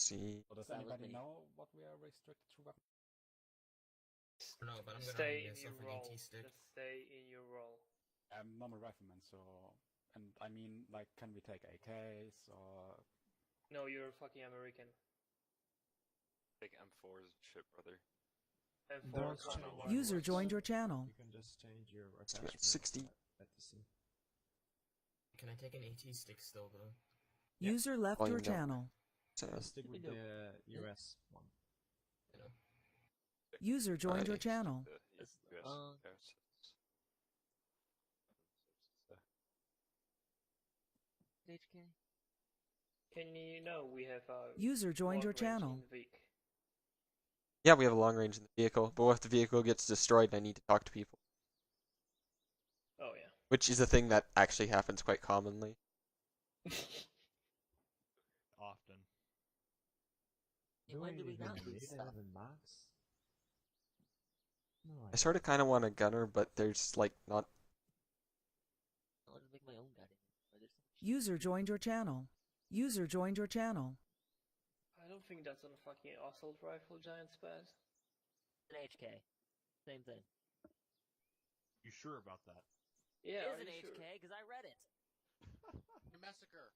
see. So does That was anybody me. know what we are restricted to weapons? No, but I'm gonna Stay hold in your myself an role. AT stick. Just stay in your role. I'm normal rifleman, so... And I mean, like, can we take AKs or... No, you're a fucking American. Take M4's shit, brother. And Don't for change what? User joined your channel. You can just change your So we got attachment 60. at the scene. Can I take an AT stick still, though? Yeah. User left Volume your down. channel. So, Just stick with the US one. You know. User joined your Nice. channel. The US HK. Can you know we have a User joined your long range channel. in Vic. yeah, we have a long range in the vehicle, but what if the vehicle gets destroyed and I need to talk to people? Oh yeah. Which is a thing that actually happens quite commonly. Often. Hey, when did we not even lose need stuff? 11 marks? No, I sort of kind of want a gunner, but there's like not. I'll just make my own gun. User joined your channel. User joined your channel. I don't think that's on a fucking assault rifle giant spaz. An HK. Same thing. You sure about that? Yeah, it are is an you sure? HK because I read it. Massacre.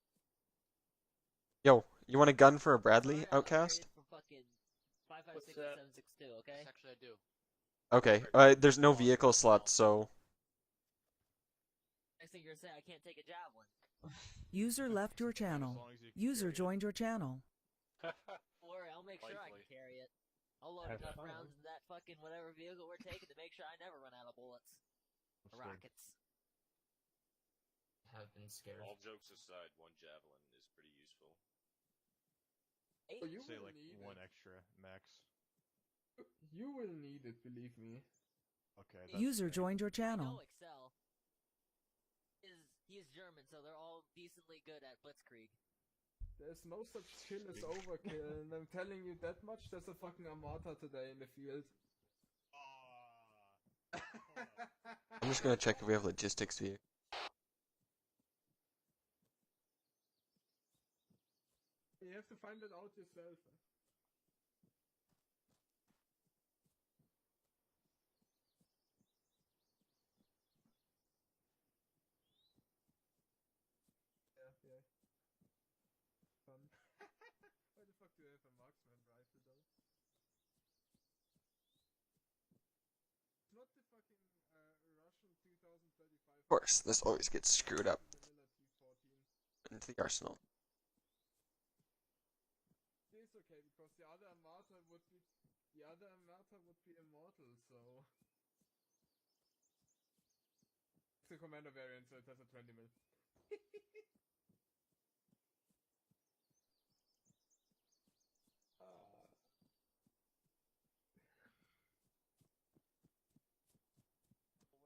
Yo, you want a gun for a Bradley, I'll Outcast? trade it for fucking 556 What's and that? 762, okay? Yes, actually, I do. Okay, there's no vehicle slots, so Next thing you're gonna say, I can't take a javelin. User left your channel. User joined your channel. Don't worry, I'll make sure I can Likely. carry it. I'll load Have enough fun. rounds in that fucking whatever vehicle we're taking to make sure I never run out of bullets. Or rockets. Have been scared. All jokes aside, one javelin is pretty useful. Eight? you Say will like need one it. extra max. You will need it, believe me. Okay. That's User fair. joined your I know channel. Excel. He is German, so they're all decently good at Blitzkrieg. There's no such kill as overkill, and I'm telling you that much, there's a fucking Armata today in the field. I'm just gonna check if we have logistics vehicle. You have to find it out yourself. Yeah. Fun. Why the fuck do you have a marksman rifle though? It's not the fucking Russian 2035. Of course, this always gets screwed up Vanilla T14. into the arsenal. It's okay because the other Armata would be immortal, so it's a commander variant, so it has a 20 mil.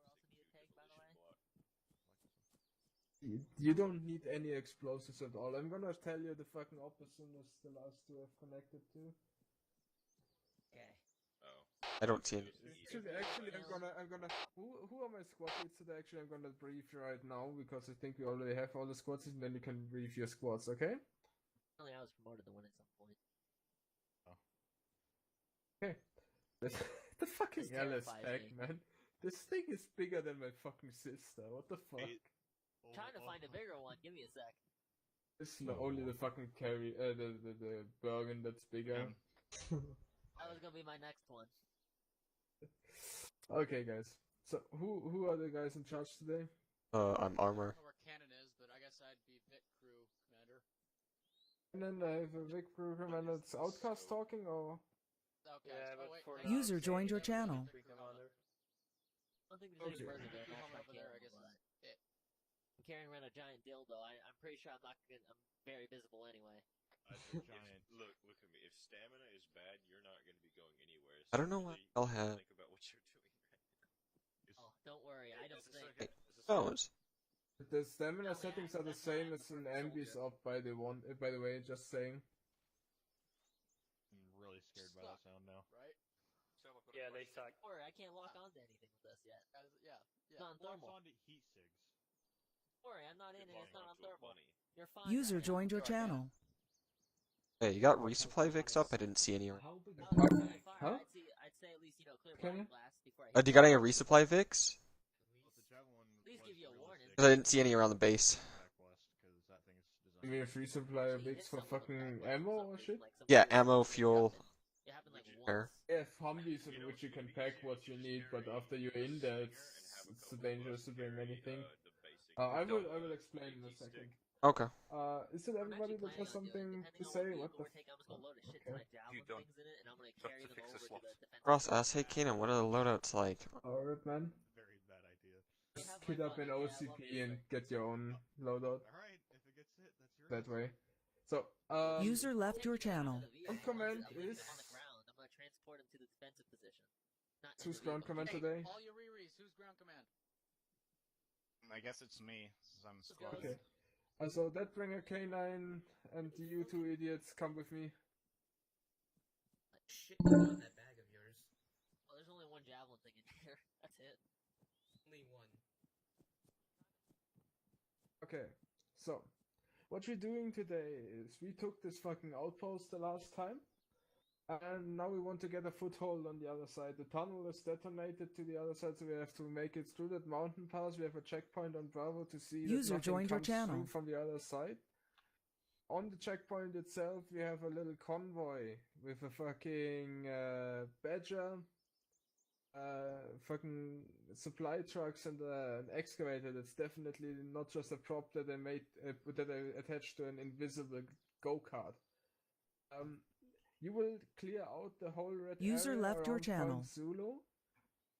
Where else do you take, by the way? You don't need any explosives at all. I'm gonna tell you the fucking opposite as the last two I've connected to. Okay. Oh. I don't see any. Actually, I'm gonna. Who are my squad leads today? Actually, I'm gonna brief you right now because I think we already have all the squads, and then you can brief your squads. Okay? Only I was promoted to one at some point. Okay. The fucking This LS terrifies pack, me. man. This thing is bigger than my fucking sister. What the fuck? Trying to find a bigger one. Give me a sec. This is only the fucking carry, the Bergen that's bigger. That was gonna be my next one. Okay, guys. So who are the guys in charge today? I'm I armor. don't know where Cannon is, but I guess I'd be Vic Crew Commander. And then I have a big program and it's Outcast talking or? Okay. Yeah, but for now, User it's joined your Vic channel. Commander. I don't think there's any Okay. further to Who's attach my over there, I camera, guess, but is it. I'm carrying around a giant dildo. I'm pretty sure I'm very visible anyway. Giant. Look at me. If stamina is bad, you're not going to be going anywhere. I don't know what really I'll have. Think about what you're doing right now. Oh, don't worry. I don't Is this think. okay? Is this Fellas, The stamina No, settings yeah, are the that's why same I'm as in perfect Ambi's soldier. up by the way, just saying. I'm really scared by that sound now. Right? So I'm gonna put a Yeah, they question. suck. Don't worry, I can't lock onto anything with this yet. Yeah. It's not on Locks thermal. onto heat sigs. Don't worry, I'm not in Could it. lock It's not on onto a thermal. bunny. You're fine. User right now. joined your Sure, I can. channel. Hey, you got resupply Vix up? I didn't see any. How big a So bag? far, Huh? I'd say at least clear Can you? water glass before I Do hit you got any the resupply Vix? But the javelin At least was give you a warning. realistic. Because I didn't see any around the base. Back west, because that thing is You designed. mean a free supply of Actually, you Vix hit for someone with fucking that ammo for some or reason, shit? like some Yeah, weird ammo, thing fuel. happened. It happened like Air. once. They have Humvees in which you can pack what you need, but after you're in there, it's too dangerous to bring anything. I will explain in a second. Okay. Is it I'm everybody actually that has planning on doing, something to depending on what say? What vehicle the? we're taking, I'm just gonna load a shit ton Okay. of javelin things in it, and I'm gonna carry them over to the defensive Ross position. asks, hey Kanan, what are the loadouts like? Alright, man. Very bad idea. They Just have kit my up an money, yeah, I love OCP and it. get your own loadout Alright, if it gets hit, that's your that answer. way. So, User left your Taking them out channel. of the vehicle, Ground command I'm leaving is- them on the ground. I'm gonna transport them to the defensive position. Not in who's the ground vehicle. command Hey, today? all you Riris, who's ground command? I guess it's me, since I'm Let's squad. go. Okay. Also, Deathbringer K9 and you two idiots come with me. Shit, you got that bag of yours. Well, there's only one javelin thing in here. That's it. Only one. Okay, so what we're doing today is we took this fucking outpost the last time, and now we want to get a foothold on the other side. The tunnel is detonated to the other side, so we have to make it through that mountain pass. We have a checkpoint on Bravo to see that User nothing joined your comes channel. through from the other side. On the checkpoint itself, we have a little convoy with a fucking Badger, fucking supply trucks and an excavator. That's definitely not just a prop that they made, that they attached to an invisible go-kart. You will clear out the whole red User area left your around channel. Point Zulu.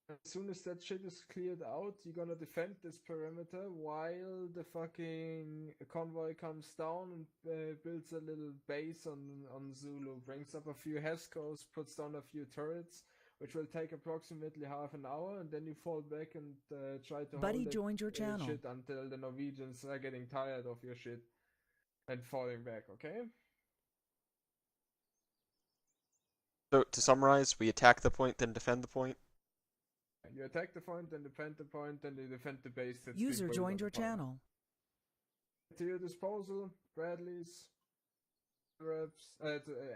As soon as that shit is cleared out, you're gonna defend this perimeter while the fucking convoy comes down and builds a little base on Zulu, brings up a few Hescos, puts down a few turrets, which will take approximately half an hour, and then you fall back and try to Buddy hold that joined your channel. shit until the Norwegians are getting tired of your shit and falling back, okay? So, to summarize, we attack the point, then defend the point. You attack the point, then defend the point, then you defend the base that's User being built joined on your the point. channel. To your disposal, Bradleys,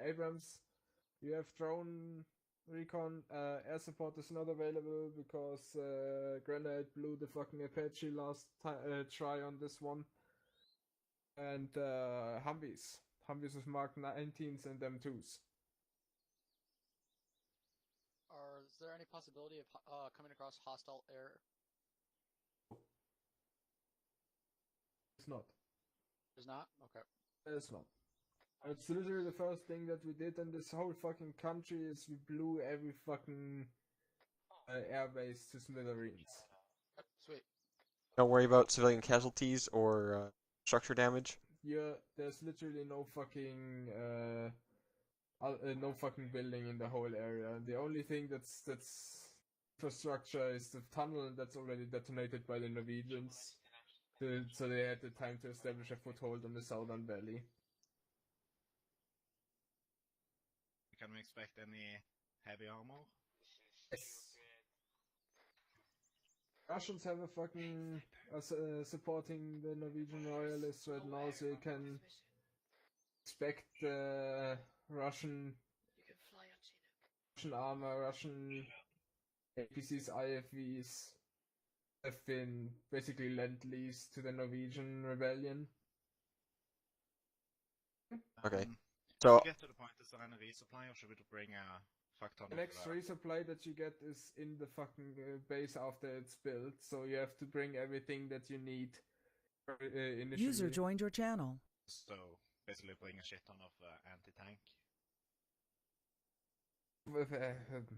Abrams. You have drone recon. Air support is not available because Grenade blew the fucking Apache last try on this one. And Humvees. Humvees with Mark 19s and M2s. Is there any possibility of coming across hostile air? It's not. There's not? Okay. It's not. It's literally the first thing that we did in this whole fucking country is we blew every fucking airbase to smithereens. Yep, sweet. Don't worry about civilian casualties or structure damage. Yeah, there's literally no fucking no fucking building in the whole area. The only thing that's infrastructure is the tunnel that's already detonated by the Norwegians. So they had the time to establish a foothold on the southern valley. Can we expect any heavy armor? Yes. Russians have a fucking supporting the Norwegian royalists right now, so you can expect Russian armor, Russian APCs, IFVs have been basically lend-lease to the Norwegian rebellion. Okay. So, So, to get to the point, is there any resupply, or should we bring a fuck ton The of next resupply that you get is in the fucking base after it's built, so you have to bring everything that you need initially. User joined your channel. So, basically bring a shit ton of anti-tank.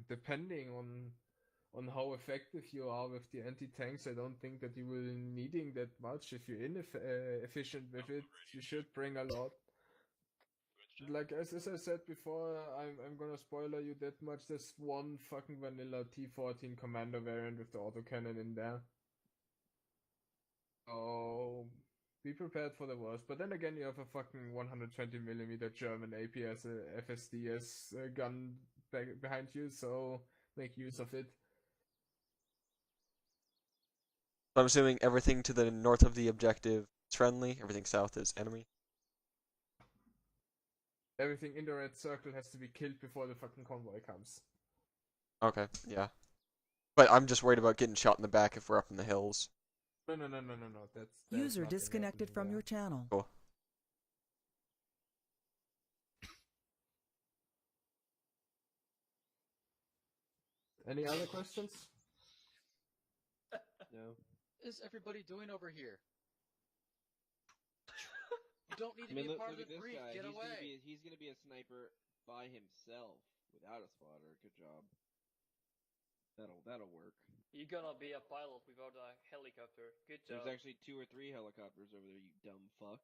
Depending on how effective you are with the anti-tanks, I don't think that you will be needing that much. If you're efficient with it, you should bring a lot. Like as I said before, I'm gonna spoiler you that much. There's one fucking vanilla T14 Commando variant with the autocannon in there. So be prepared for the worst. But then again, you have a fucking 120mm German APS FSDS gun behind you, so make use of it. I'm assuming everything to the north of the objective is friendly, everything south is enemy. Everything in the red circle has to be killed before the fucking convoy comes. Okay, yeah. But I'm just worried about getting shot in the back if we're up in the hills. No. There's User nothing disconnected happening from there. your channel. Cool. Any other questions? No. What is everybody doing over here? You don't need to be a part of the brief. Get away. He's gonna be a sniper by himself without a spotter. Good job. That'll work. You're gonna be a pilot without a helicopter. Good job. There's actually 2 or 3 helicopters over there, you dumb fuck.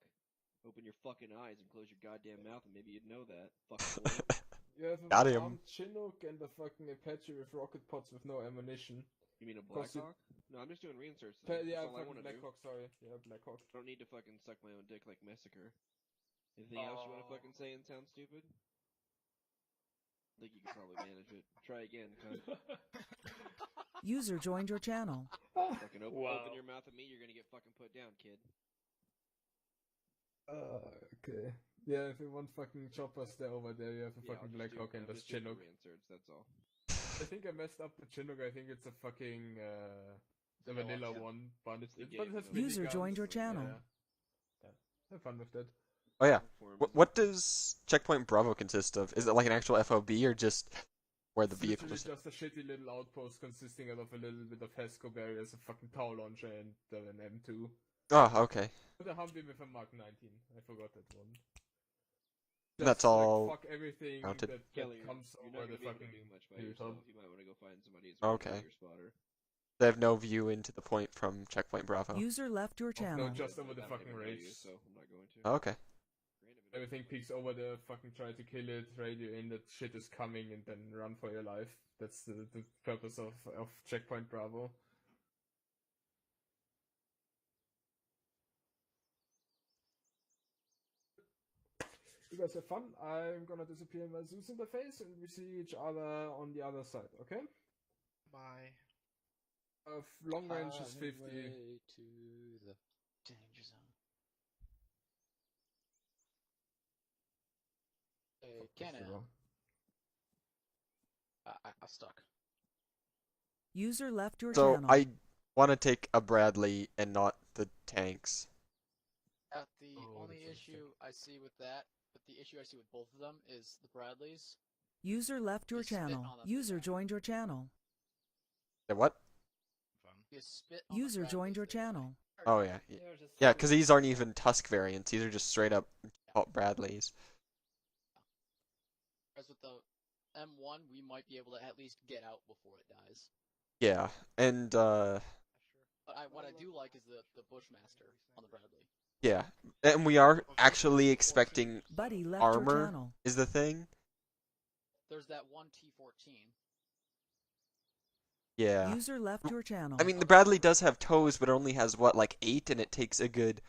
Open your fucking eyes and close your goddamn mouth, and maybe you'd know that. Fucking boy. You have Got a him. armed Chinook and a fucking Apache with rocket pods with no ammunition. You mean a Course you- Blackhawk? No, I'm just doing reinserts. Yeah, That's all I fucking want to do. Blackhawk, sorry. Yeah, Blackhawk. I don't need to fucking suck my own dick like Massacre. Anything else you want to fucking say and sound stupid? I think you can probably manage it. Try again, cunt. User joined your channel. Fucking open Wow. your mouth at me, you're gonna get fucking put down, kid. Okay. Yeah, if you want fucking choppers there over there, you have a Yeah, fucking Blackhawk and a just do Chinook. reinserts, that's all. I think I messed up the Chinook. I think it's a fucking the vanilla one, but It's the it game, has though. User miniguns, joined your so, channel. Yeah. Have fun with that. Oh yeah. Form What does Checkpoint Bravo consist of? Is it like an actual FOB or just where the It's vehicle literally is? just a shitty little outpost consisting of a little bit of HESCO barriers, a fucking tow launcher, and an M2. Oh, okay. But a Humvee with a Mark 19. I forgot that one. That's Just, like, all fuck everything counted. that Kelly, comes you're over not the gonna be able to fucking do much by hilltop. yourself. You might want to go find somebody who's Okay. your spotter. They have no view into the point from Checkpoint Bravo. User left your Oh, channel. no, just over the I don't fucking even know you, race. so I'm not going to. Oh, okay. Everything peeks over the fucking try to kill it, radio in that shit is coming, and then run for your life. That's the purpose of Checkpoint Bravo. You guys have fun. I'm gonna disappear in my Zeus interface, and we see each other on the other side, okay? Bye. Long range is 50. Way to the danger zone. Hey, Cannon. I'm stuck. User left your So channel. I want to take a Bradley and not the tanks. The Oh, only that's issue I see with that, but the issue I see with both of them is the Bradleys. User left your You spit channel. on them. User joined your channel. The what? Fun. You spit on the User joined Bradleys, your they channel. Oh yeah. They're just Yeah, because these aren't even Tusk variants. These are just straight up Bradleys. Whereas with the M1, we might be able to at least get out before it dies. Yeah, and But what I do like is the Bushmaster on the Bradley. yeah, and we are actually expecting Buddy left your armor channel. is the thing. There's that one T14. Yeah. User left your channel. I mean, the Bradley does have toes, but it only has what, like 8, and it takes a good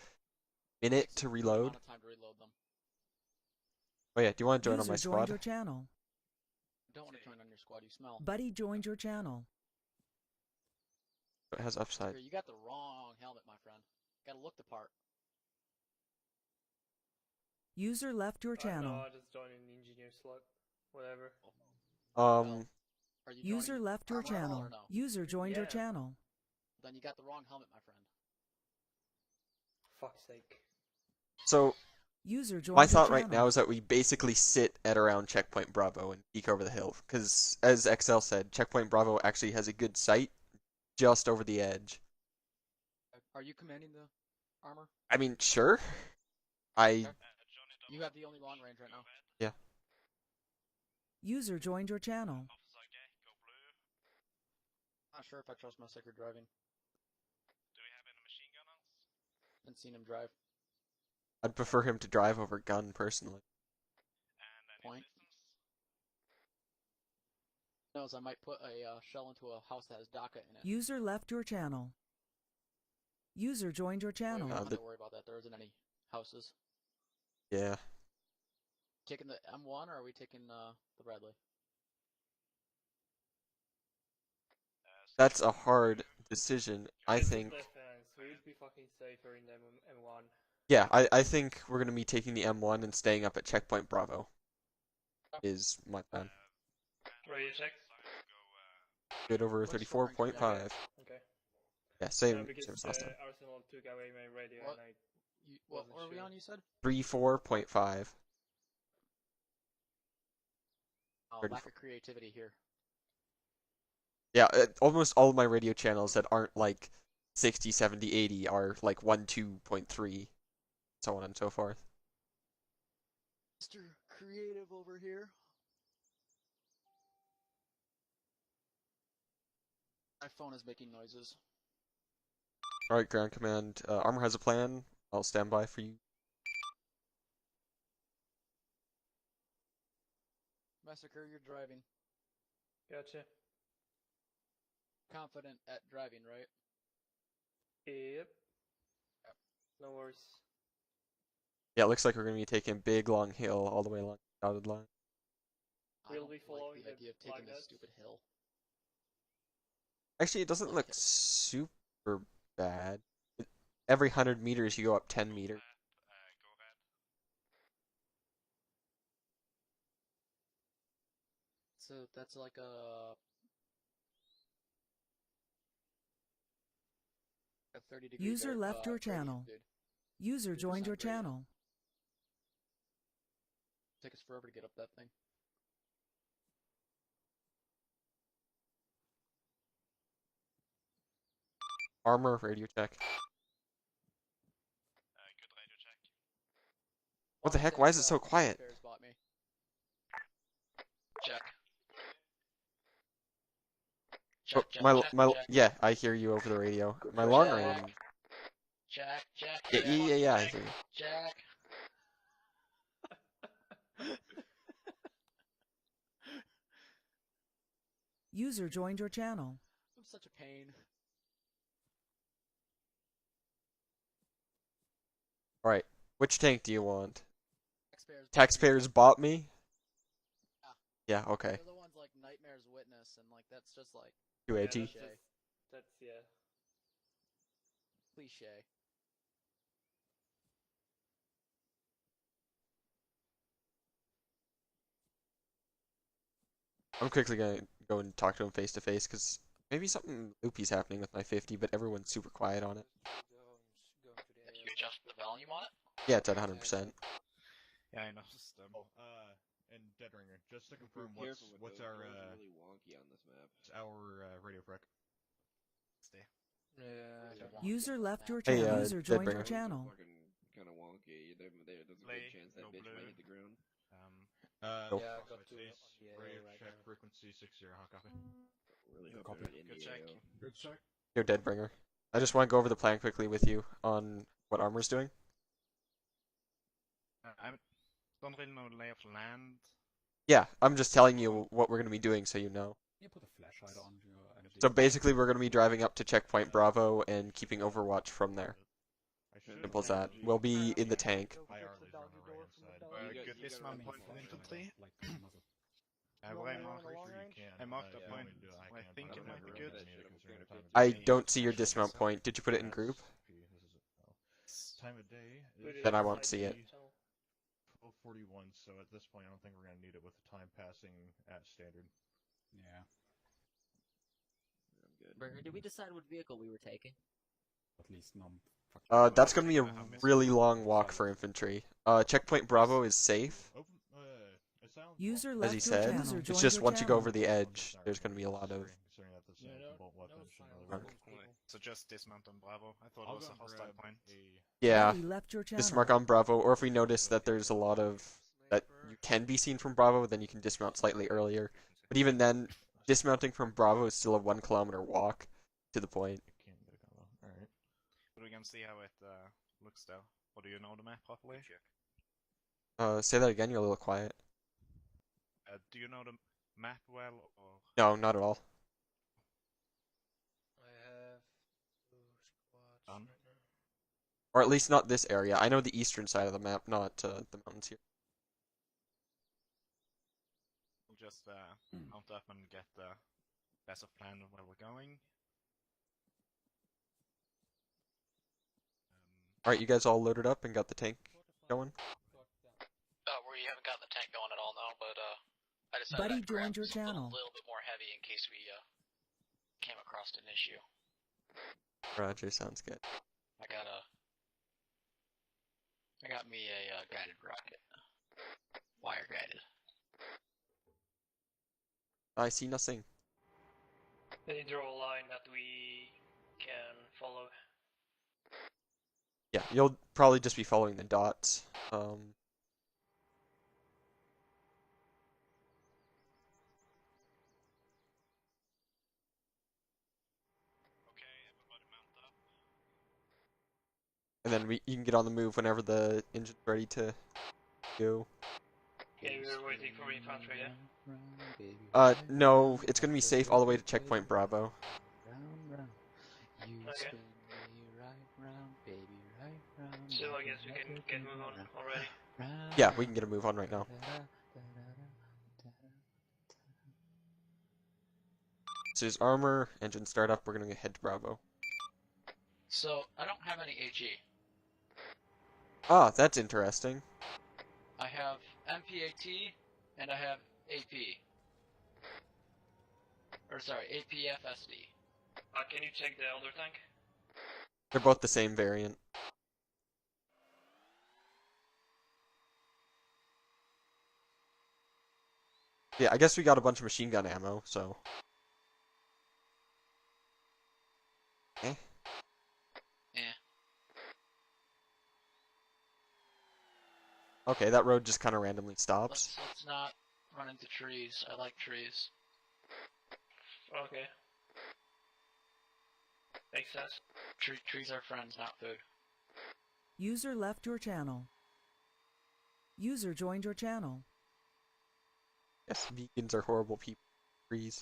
minute Takes to a good reload. amount of time to reload them. Oh yeah, do you want to join on User my joined squad? your channel. Don't want to join on your squad, you smell. Buddy joined your channel. It has upside. Here, you got the wrong helmet, my friend. Gotta look the part. User left your I don't know, channel. I just joined an engineer slot. Whatever. Are you User joining left your armor channel. or no? User joined your Yeah. channel. Then you got the wrong helmet, my friend. Fuck's sake. So User joined my your thought channel. right now is that we basically sit at around Checkpoint Bravo and peek over the hill, because as XL said, Checkpoint Bravo actually has a good sight just over the edge. Are you commanding the armor? I mean, sure. I You have the only long range right now. yeah. User joined your channel. Not sure if I trust my secret driving. Do we have any machine gunners? Haven't seen him drive. I'd prefer him to drive over gun personally. Point. Knows I might put a shell into a house that has DACA in it. User left your channel. User joined your We channel. don't have to worry about that. There isn't any houses. Yeah. Taking the M1 or are we taking the Bradley? That's a hard decision. I It's think. defense. We would be fucking safer in the M1. Yeah, I think we're gonna be taking the M1 and staying up at Checkpoint Bravo. is my plan. Radio check. Good over 34.5. Okay. Yeah, same Because as last time. Arsenal took away my radio What? and I What wasn't are we sure. on, you said? 34.5. Oh, 34. lack of creativity here. Yeah, almost all of my radio channels that aren't like 60, 70, 80 are like 1, 2.3, so on and so forth. Mr. Creative over here. My phone is making noises. Alright, ground command. Armor has a plan. I'll stand by for you. Massacre, you're driving. Gotcha. Confident at driving, right? Yep. No worries. Yeah, it looks like we're going to be taking a big long hill all the way along the dotted line. I We'll don't be following like the the idea of flag taking this dots. stupid hill. Actually, it doesn't Like look it. super bad. Every 100 meters, you go up 10 meters. So that's like a 30-degree User left your channel. User joined your channel. Take us forever to get up that thing. Armor, radio check. Good radio check. What the heck? Why is it so quiet? Bought me. Check. Oh, yeah, I hear you over the radio. My long Check. range. Check. Yeah, I hear you. Check. User joined your channel. I'm such a pain. Alright, which tank do you want? Taxpayers Taxpayers bought me? Yeah, okay. They're the ones like Nightmare's Witness, and like that's just like Too Yeah, edgy. that's yeah. cliche. I'm quickly gonna go and talk to him face to face because maybe something loopy's happening with my 50, but everyone's super quiet on it. Did you adjust the volume on it? Yeah, it's at 100%. Yeah, I noticed them. And Deadringer, just to confirm, what's our really wonky on this map. radio frec? User left your Hey, channel. User joined your Deadbringer. channel. Kind of wonky. There's a good chance that bitch might hit the ground. Nope. Yeah, I got to Radio check frequency 60, hot copy. Really hope Copy. they're not in Good the check. AO. Good check. Yo, Deadbringer. I just want to go over the plan quickly with you on what armor's doing. I don't really know the lay of the land. Yeah, I'm just telling you what we're going to be doing so you know. You put a flashlight on your MG. So basically we're going to be driving up to checkpoint Bravo and keeping Overwatch from there. Simple as that. We'll be in the tank. Good dismount point for infantry. I marked a point. I think it might be good. I don't see your dismount point. Did you put it in group? Time of day. Then I won't see it. 12:41, so at this point I don't think we're going to need it with the time passing at standard. Yeah. I'm good. Burger, did we decide what vehicle we were taking? At least none. That's going to be a really long walk for infantry. Checkpoint Bravo is safe, User as left he your said. channel. It's Joined just your once you go channel. over the edge, there's going to be a lot of... So just dismount on Bravo. I thought it was a hostile point. Yeah, He left your channel. dismark on Bravo, or if we notice that there's a lot of... that you can be seen from Bravo, then you can dismount slightly earlier. But even then, dismounting from Bravo is still a 1 kilometer walk to the point. Alright. But we can see how it looks though. Or do you know the map properly? Say that again, you're a little quiet. Do you know the map well, or...? No, not at all. I have 2 squads Done. right now. Or at least not this area. I know the eastern side of the map, not the mountains here. We'll just mount up and get the best of plan of where we're going. Alright, you guys all loaded up and got the tank going? we haven't gotten the tank going at all now, but I decided Buddy I'd grab joined your something channel. a little bit more heavy in case we came across an issue. Roger, sounds good. I got me a guided rocket, wire guided. I see nothing. Can you draw a line that we can follow? Yeah, you'll probably just be following the dots. And then you can get on the move whenever the engine's ready to go. Okay, we're waiting for infantry, yeah? No, it's gonna be safe all the way to checkpoint Bravo. Okay. So I guess we can get move on already. Yeah, we can get a move on right now. So his armor, engine startup, we're gonna head to Bravo. So I don't have any HE. Ah, that's interesting. I have MPAT and I have AP. Or sorry, APFSD. Can you check the other tank? They're both the same variant. Yeah, I guess we got a bunch of machine gun ammo, so. Eh? Okay, that road just kind of randomly stops. Let's not run into trees. I like trees. Okay. Makes sense. Trees are friends, not food. User left your channel. User joined your channel. Yes, vegans are horrible people. Trees.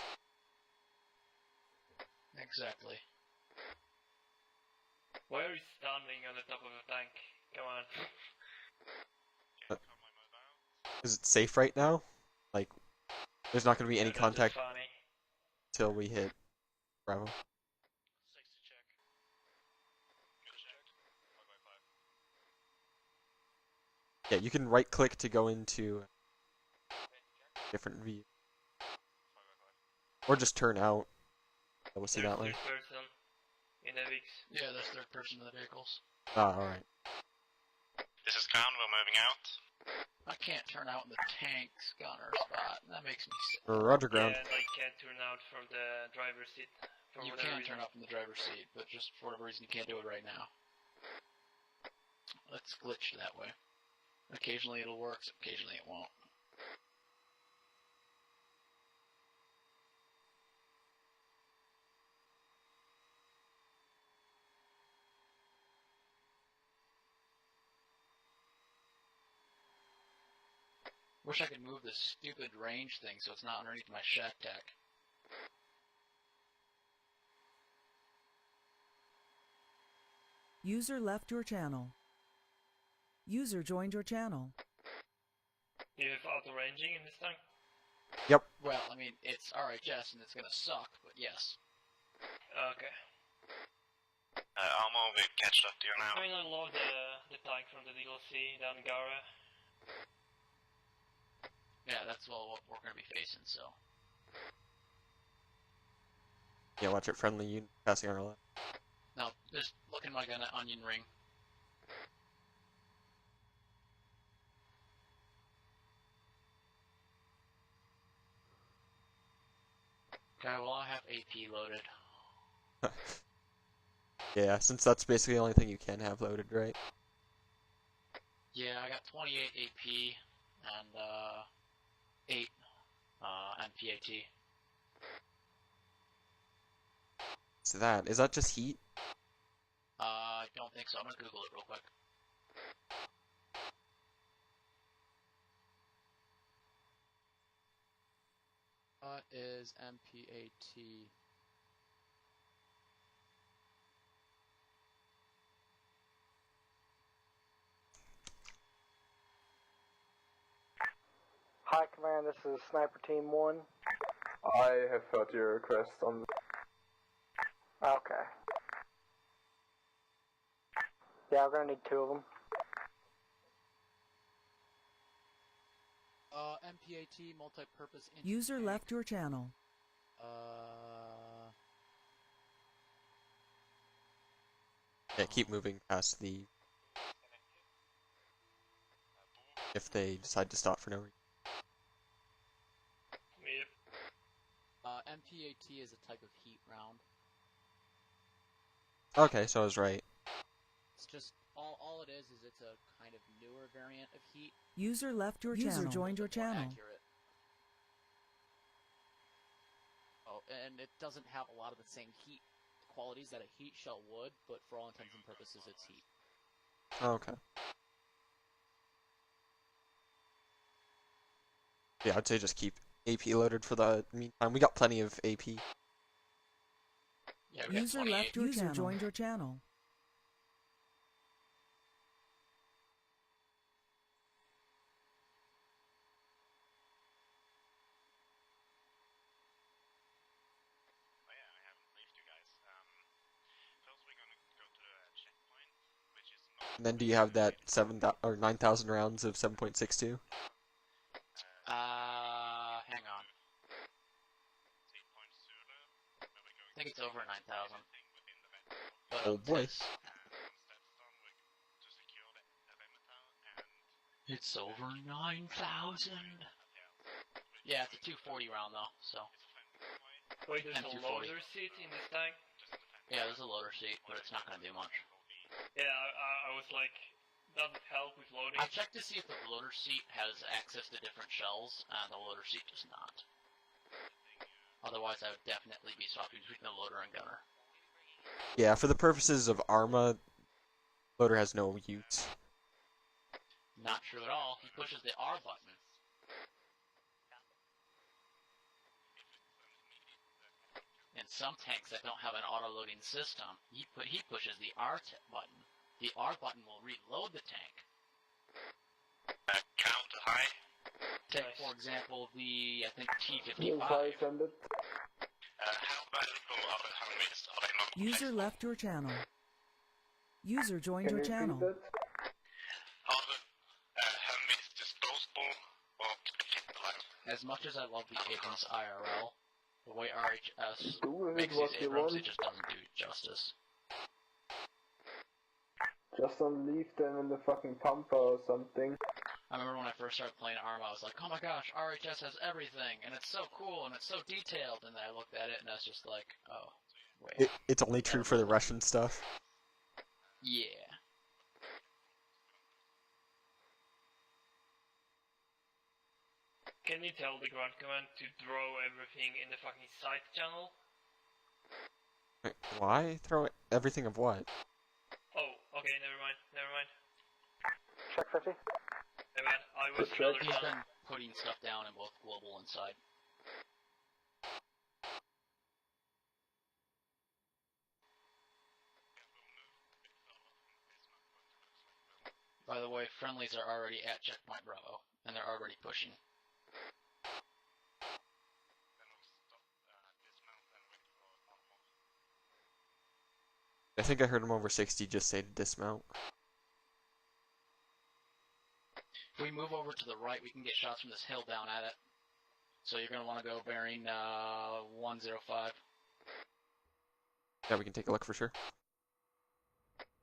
Exactly. Why are you standing on the top of a tank? Come on. Is it safe right now? Like, there's not going to be any That's contact just funny. till we hit Bravo. Yeah, you can right click to go into different view. Or just turn out. We'll see that way. There's third person in the VIX. Yeah, that's third person in the vehicles. Ah, alright. This is Crown, we're moving out. I can't turn out in the tank's gunner spot. That makes me sick. Roger ground. Yeah, and I can't turn out from the driver's seat. For You whatever can reason. turn out from the driver's seat, but just for whatever reason you can't do it right now. It's glitched that way. Occasionally it'll work, occasionally it won't. Wish I could move this stupid range thing so it's not underneath my shack tack. User left your channel. User joined your channel. Do you have auto ranging in this tank? Yep. Well, I mean, it's RHS and it's gonna suck, but yes. Okay. Armor, we've catched up to you now. I mean, I love the tank from the DLC, the Angara. Yeah, that's well what we're gonna be facing, so. Yeah, watch it, friendly unit passing on our left. Now, just looking like an onion ring. Okay, well I have AP loaded. Yeah, since that's basically the only thing you can have loaded, right? Yeah, I got 28 AP and 8 NPAT. So that, is that just heat? I don't think so. I'm gonna Google it real quick. What is MPAT? Hi, Command. This is Sniper Team 1. I have heard your request on. Okay. Yeah, we're gonna need 2 of them. MPAT, multi-purpose... User left your channel. Yeah, keep moving past the... if they decide to stop for no reason. MPAT is a type of heat round. Okay, so I was right. It's just, all it is it's a kind of newer variant of heat. User left your channel. User joined your channel. Accurate. Oh, and it doesn't have a lot of the same heat qualities that a heat shell would, but for all intents and purposes, it's heat. Okay. Yeah, I'd say just keep AP loaded for the meantime. We got plenty of AP. Yeah, User left your channel. User joined your channel. And then do you have that 9,000 rounds of 7.62? Hang on. I think it's over 9,000. Oh boy. It's over 9,000. Yeah, it's a 240 round though, so. Wait, there's M240. a loader seat in this tank? Yeah, there's a loader seat, but it's not gonna do much. Yeah, I was like, does it help with loading? I checked to see if the loader seat has access to different shells, and the loader seat does not. Otherwise, I would definitely be swapping between the loader and gunner. Yeah, for the purposes of Arma, loader has no use. Not true at all. He pushes the R button. In some tanks that don't have an auto-loading system, he pushes the R button. The R button will reload the tank. Count high. Take, for example, the, I think, T-55. How User left your channel. User joined your channel. As much as I love the Abrams IRL, the way RHS makes these Abrams, it just doesn't do justice. Just don't leave them in the fucking pampa or something. I remember when I first started playing Arma, I was like, oh my gosh, RHS has everything, and it's so cool, and it's so detailed, and then I looked at it, and I was just like, oh, wait. It's only true for the Russian stuff. Yeah. Can you tell the grunt command to throw everything in the fucking side channel? Wait, why throw everything of what? Oh, okay, never mind. Check 50. Hey man, I was the other He's channel. been putting stuff down in both global and side. By the way, friendlies are already at checkpoint Bravo, and they're already pushing. I think I heard him over 60 just say to dismount. If we move over to the right, we can get shots from this hill down at it. So you're going to want to go bearing 105. Yeah, we can take a look for sure.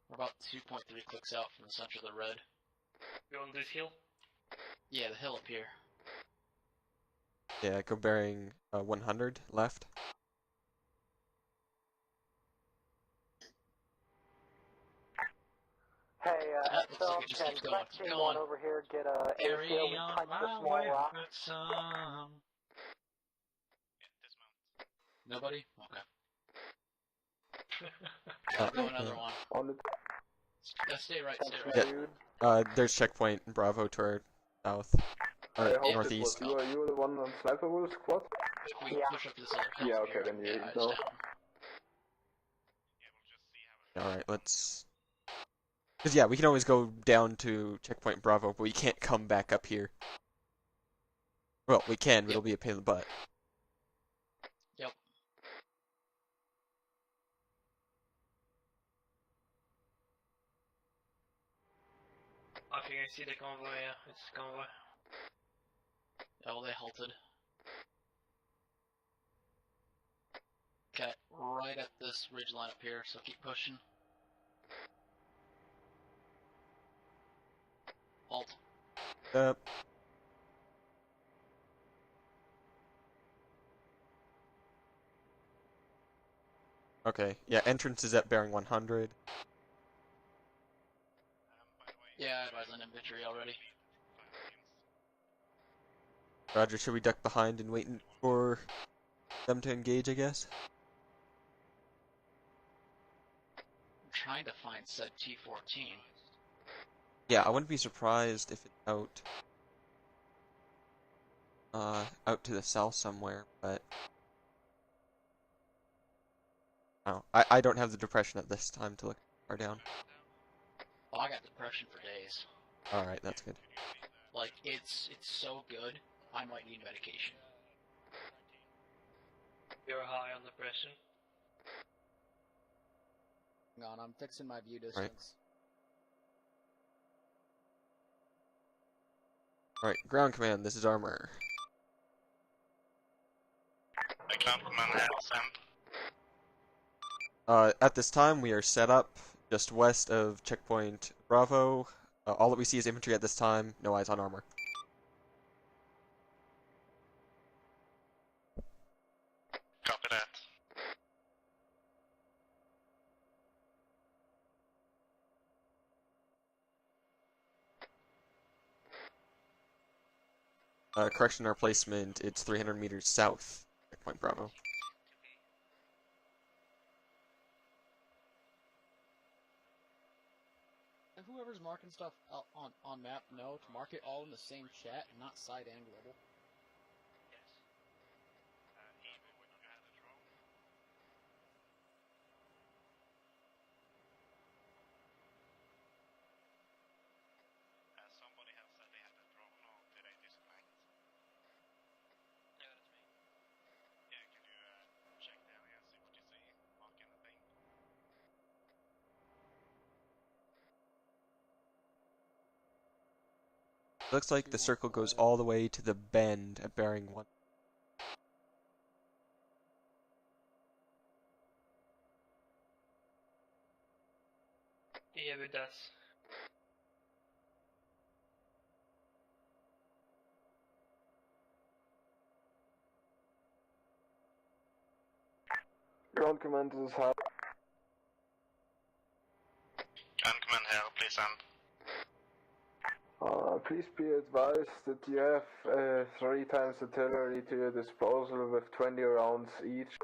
We're about 2.3 clicks out from the center of the red. You on this hill? Yeah, the hill up here. Yeah, go bearing 100 left. Hey, Looks like it just can keeps going. Black Team 1 over here get a ACO with type of small rock? Nobody? Okay. Go another one. On the Stay right, stay right. Yeah, there's checkpoint Bravo to our south. I hope it Northeast. was you. Are you the one on Sniper Wolf squad? If we push up this other hill Yeah, from okay, here, then you yeah, it's know. down. Alright, let's... Because yeah, we can always go down to checkpoint Bravo, but we can't come back up here. Well, we can, but it'll be a pain in the butt. Yep. I think I see the convoy, yeah, it's the convoy. tilted. Okay, right at this ridge line up here, so keep pushing. Halt. Yep. Okay, yeah, entrance is at bearing 100. Yeah, I advise on infantry already. Roger, should we duck behind and wait for them to engage, I guess? I'm trying to find said T-14. Yeah, I wouldn't be surprised if it's out to the south somewhere, but oh, I don't have the depression at this time to look far down. Oh, I got depression for days. Alright, that's good. Like, it's so good, I might need medication. You're high on depression. Hang on, I'm fixing my view distance. Alright, ground command, this is Armor. Ground command here, Sam. At this time, we are set up just west of checkpoint Bravo. All that we see is infantry at this time, no eyes on armor. Copy that. Correction, our placement, it's 300 meters south, checkpoint Bravo. And whoever's marking stuff on map, know to mark it all in the same chat and not side and global. Somebody has said they had a drone, or did I disconnect? Yeah, that's me. Yeah, can you check the area, see what you see, mark anything? Looks like the circle goes all the way to the bend at bearing 1. Yeah, it does. Ground command is high. Ground command here, please send. Please be advised that you have 3 times artillery to your disposal with 20 rounds each.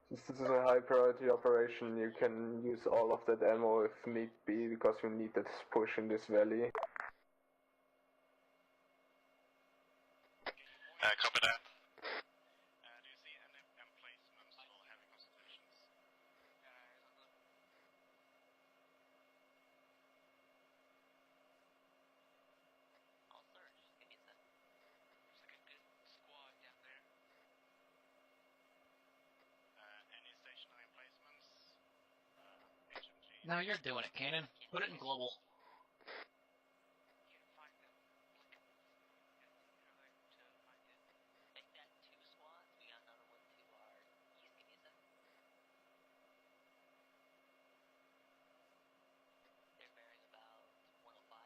Since this is a high priority operation, you can use all of that ammo if need be, because we need that push in this valley. Copy that. Do you see any emplacements or heavy concentrations? I'll search. Give me a sec. Looks like a good squad down there. Any stationary emplacements? HMG? Now you're doing it, Cannon. Put it in global. Can't find them. Looking hard to find it. Make that 2 squads. We got another one to our east. Give me a sec. They're bearing about 105.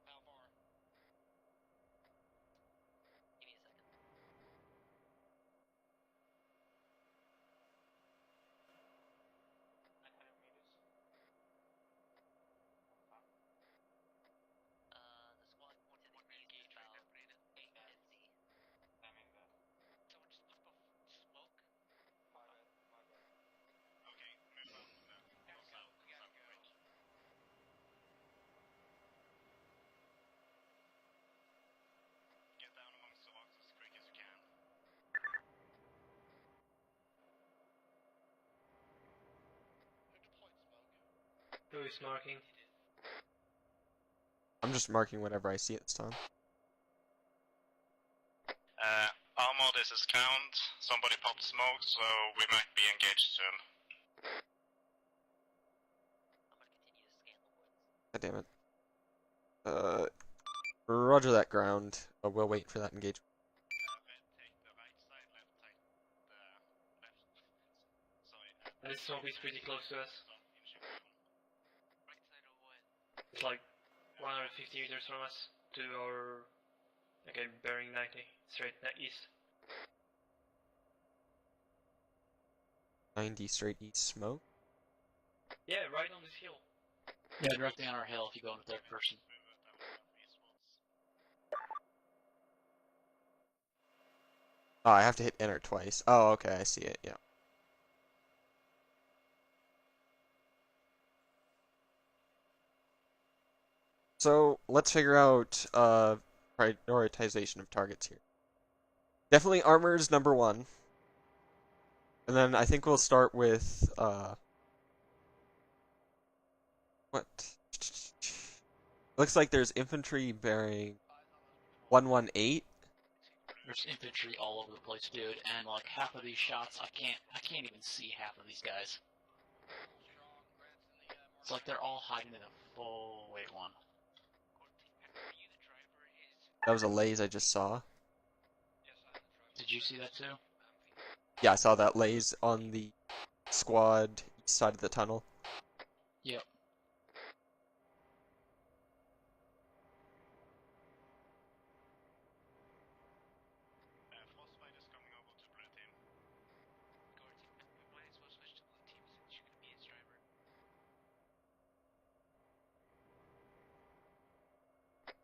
How far? Give me a second. 900 meters. The squad to the east is about 850. Damn that. Someone just pop off smoke. My bad, my bad. Okay, move on. Gotta go, we gotta go. Get down amongst the rocks as quick as you can. Who deployed smoke? Who is marking? I'm just marking whatever I see at this time. Armor, this is Count. Somebody popped smoke, so we might be engaged soon. God damn it. Roger that ground. We'll wait for that engagement. This zombie is pretty close to us. It's like 150 meters from us to our, okay, bearing 90, straight east. 90 straight east smoke. Yeah, right on this hill. Yeah, directly on our hill if you go in the third person. Oh, I have to hit enter twice. Oh, okay, I see it, yeah. So, let's figure out prioritization of targets here. Definitely armor's number one. And then I think we'll start with, what? Looks like there's infantry bearing 118. There's infantry all over the place, dude, and like half of these shots, I can't even see half of these guys. It's like they're all hiding in a full, wait, one. That was a laze I just saw. Did you see that too? Yeah, I saw that laze on the squad east side of the tunnel. Yep.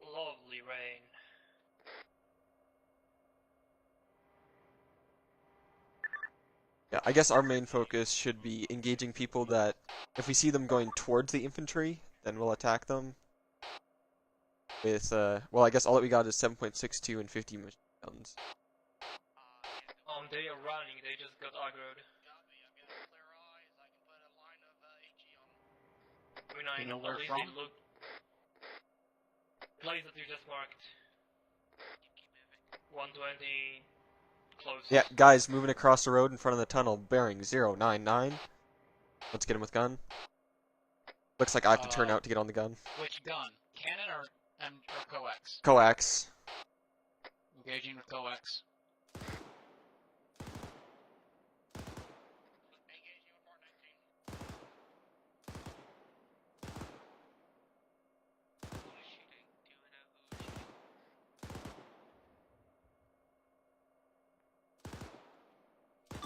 Lovely rain. Yeah, I guess our main focus should be engaging people that, if we see them going towards the infantry, then we'll attack them. With, well, I guess all that we got is 7.62 and 50 machine guns. They are running, they just got aggroed. You know where at least from? they look. Place that you just marked. 120, close. Yeah, guys moving across the road in front of the tunnel, bearing 099. Let's get him with gun. Looks like I have to turn out to get on the gun. Which gun? Cannon or coax? Coax. Engaging with coax.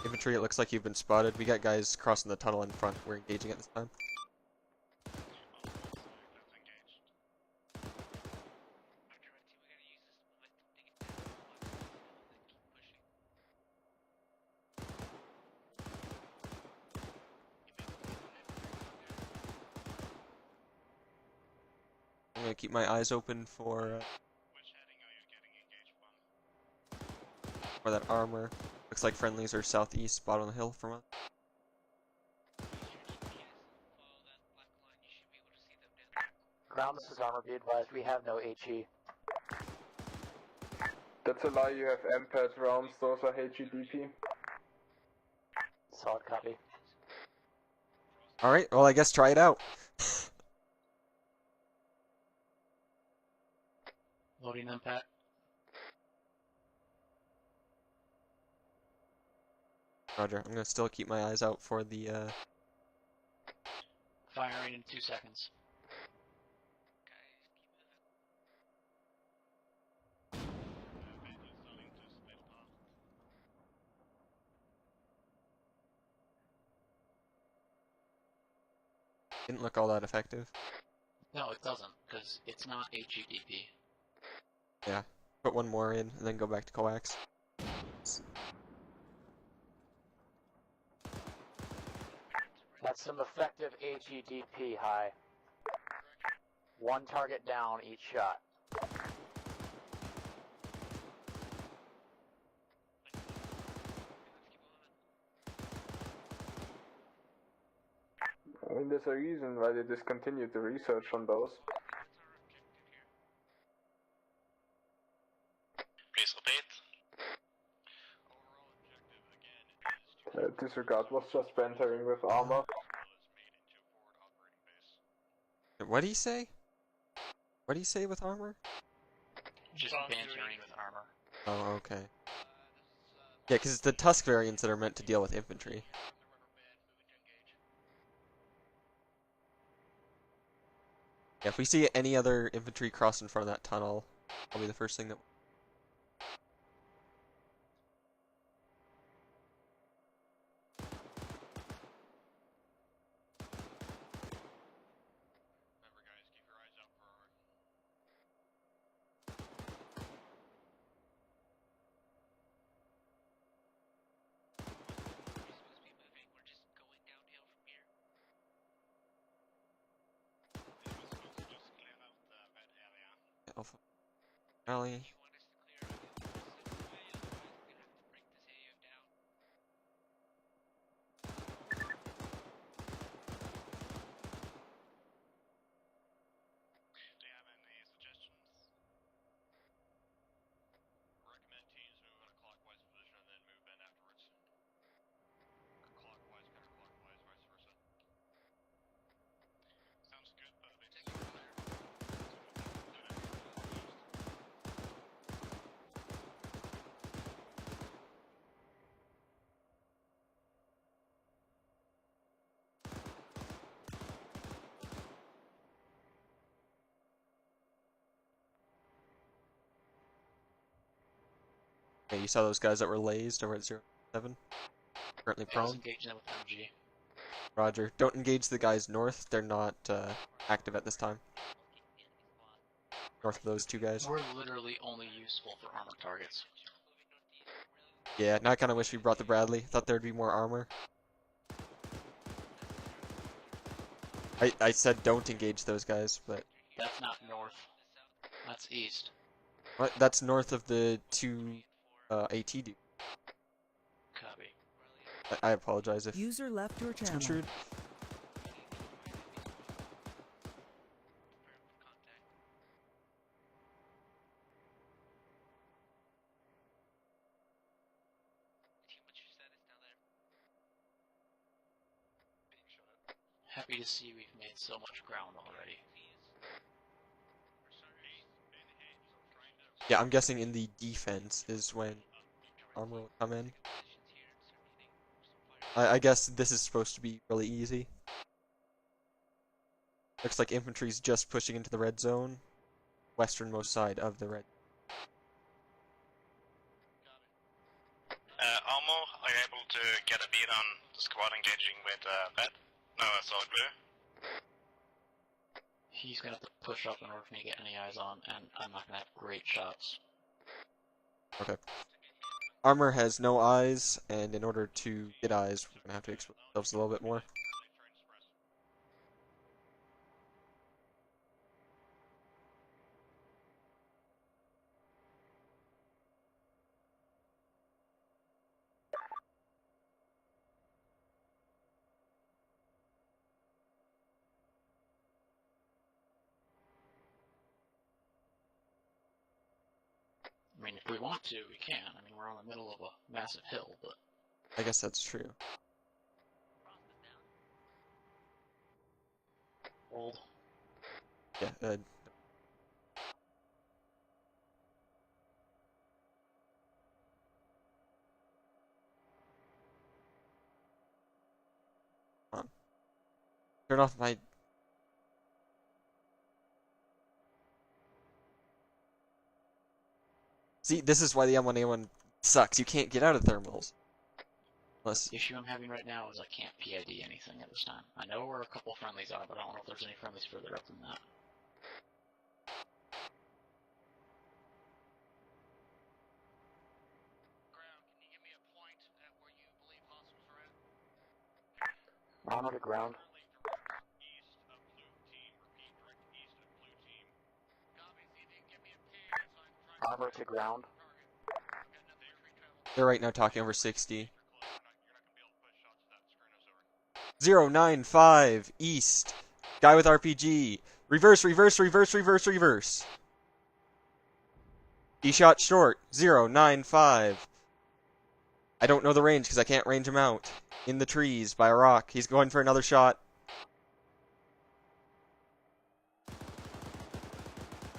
Infantry, it looks like you've been spotted. We got guys crossing the tunnel in front. We're engaging at this time. I'm gonna keep my eyes open for that armor. Looks like friendlies are southeast, spot on the hill from us. Ground, this is Armor. Be advised, we have no HE. That's a lie, you have MPAD rounds, those are HEDP. Solid copy. Alright, well I guess try it out. Loading them, Pat. Roger, I'm gonna still keep my eyes out for the, Firing in 2 seconds. Didn't look all that effective. No, it doesn't, because it's not HEDP. Yeah, put one more in, and then go back to coax. That's some effective HEDP, high. One target down each shot. I mean, there's a reason why they discontinued the research on those. Please repeat. Disregard was just bantering with armor. It What did he say? What did he say with armor? Just bantering with armor. Oh, okay. Yeah, because it's the Tusk variants that are meant to deal with infantry. Yeah, if we see any other infantry cross in front of that tunnel, that'll be the first thing that... Alpha Rally. Okay, you saw those guys that were lased over at 07? Currently I was prone? engaging them with MG. Roger. Don't engage the guys north. They're not active at this time. North of those two guys. We're literally only useful for armored targets. Yeah, now I kind of wish we brought the Bradley. Thought there'd be more armor. I said don't engage those guys, but... That's not north. That's east. What? That's north of the two AT dude. Copy. I apologize if... User left your channel. Intrude. Happy to see we've made so much ground already. Yeah, I'm guessing in the defense is when armor will come in. I guess this is supposed to be really easy. Looks like infantry's just pushing into the red zone. Westernmost side of the red. Almo, are you able to get a beat on the squad engaging with Bed? No, solid blue. He's gonna have to push up in order for me to get any eyes on, and I'm not gonna have great shots. Okay. Armor has no eyes, and in order to get eyes, we're gonna have to expose ourselves a little bit more. I mean, if we want to, we can. I mean, we're on the middle of a massive hill, but... I guess that's true. Old. Yeah, turn off my... See, this is why the M1A1 sucks. You can't get out of thermals. Unless... The issue I'm having right now is I can't PID anything at this time. I know where a couple friendlies are, but I don't know if there's any friendlies further up than that. Armor to ground. Armor to ground. They're right now talking over 60. 095 east. Guy with RPG. Reverse, reverse, reverse, reverse, reverse. He shot short. 095. I don't know the range because I can't range him out. In the trees by a rock. He's going for another shot.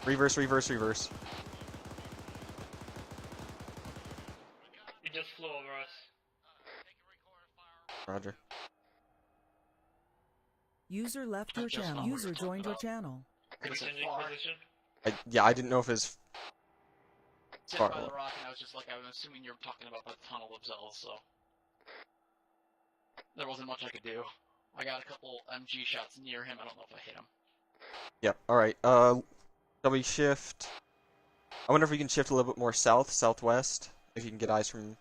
Reverse, reverse, reverse. It just flew over us. Roger. User left your Just channel. what we were User talking joined your about. channel. Are we Is it changing far? position? Yeah, I didn't know if it's Sit far by away. the rock, and I was just like, I'm assuming you're talking about the tunnel themselves, so. There wasn't much I could do. I got a couple MG shots near him, I don't know if I hit him. Yep, alright. Shall we shift? I wonder if we can shift a little bit more south, southwest, if you can get eyes from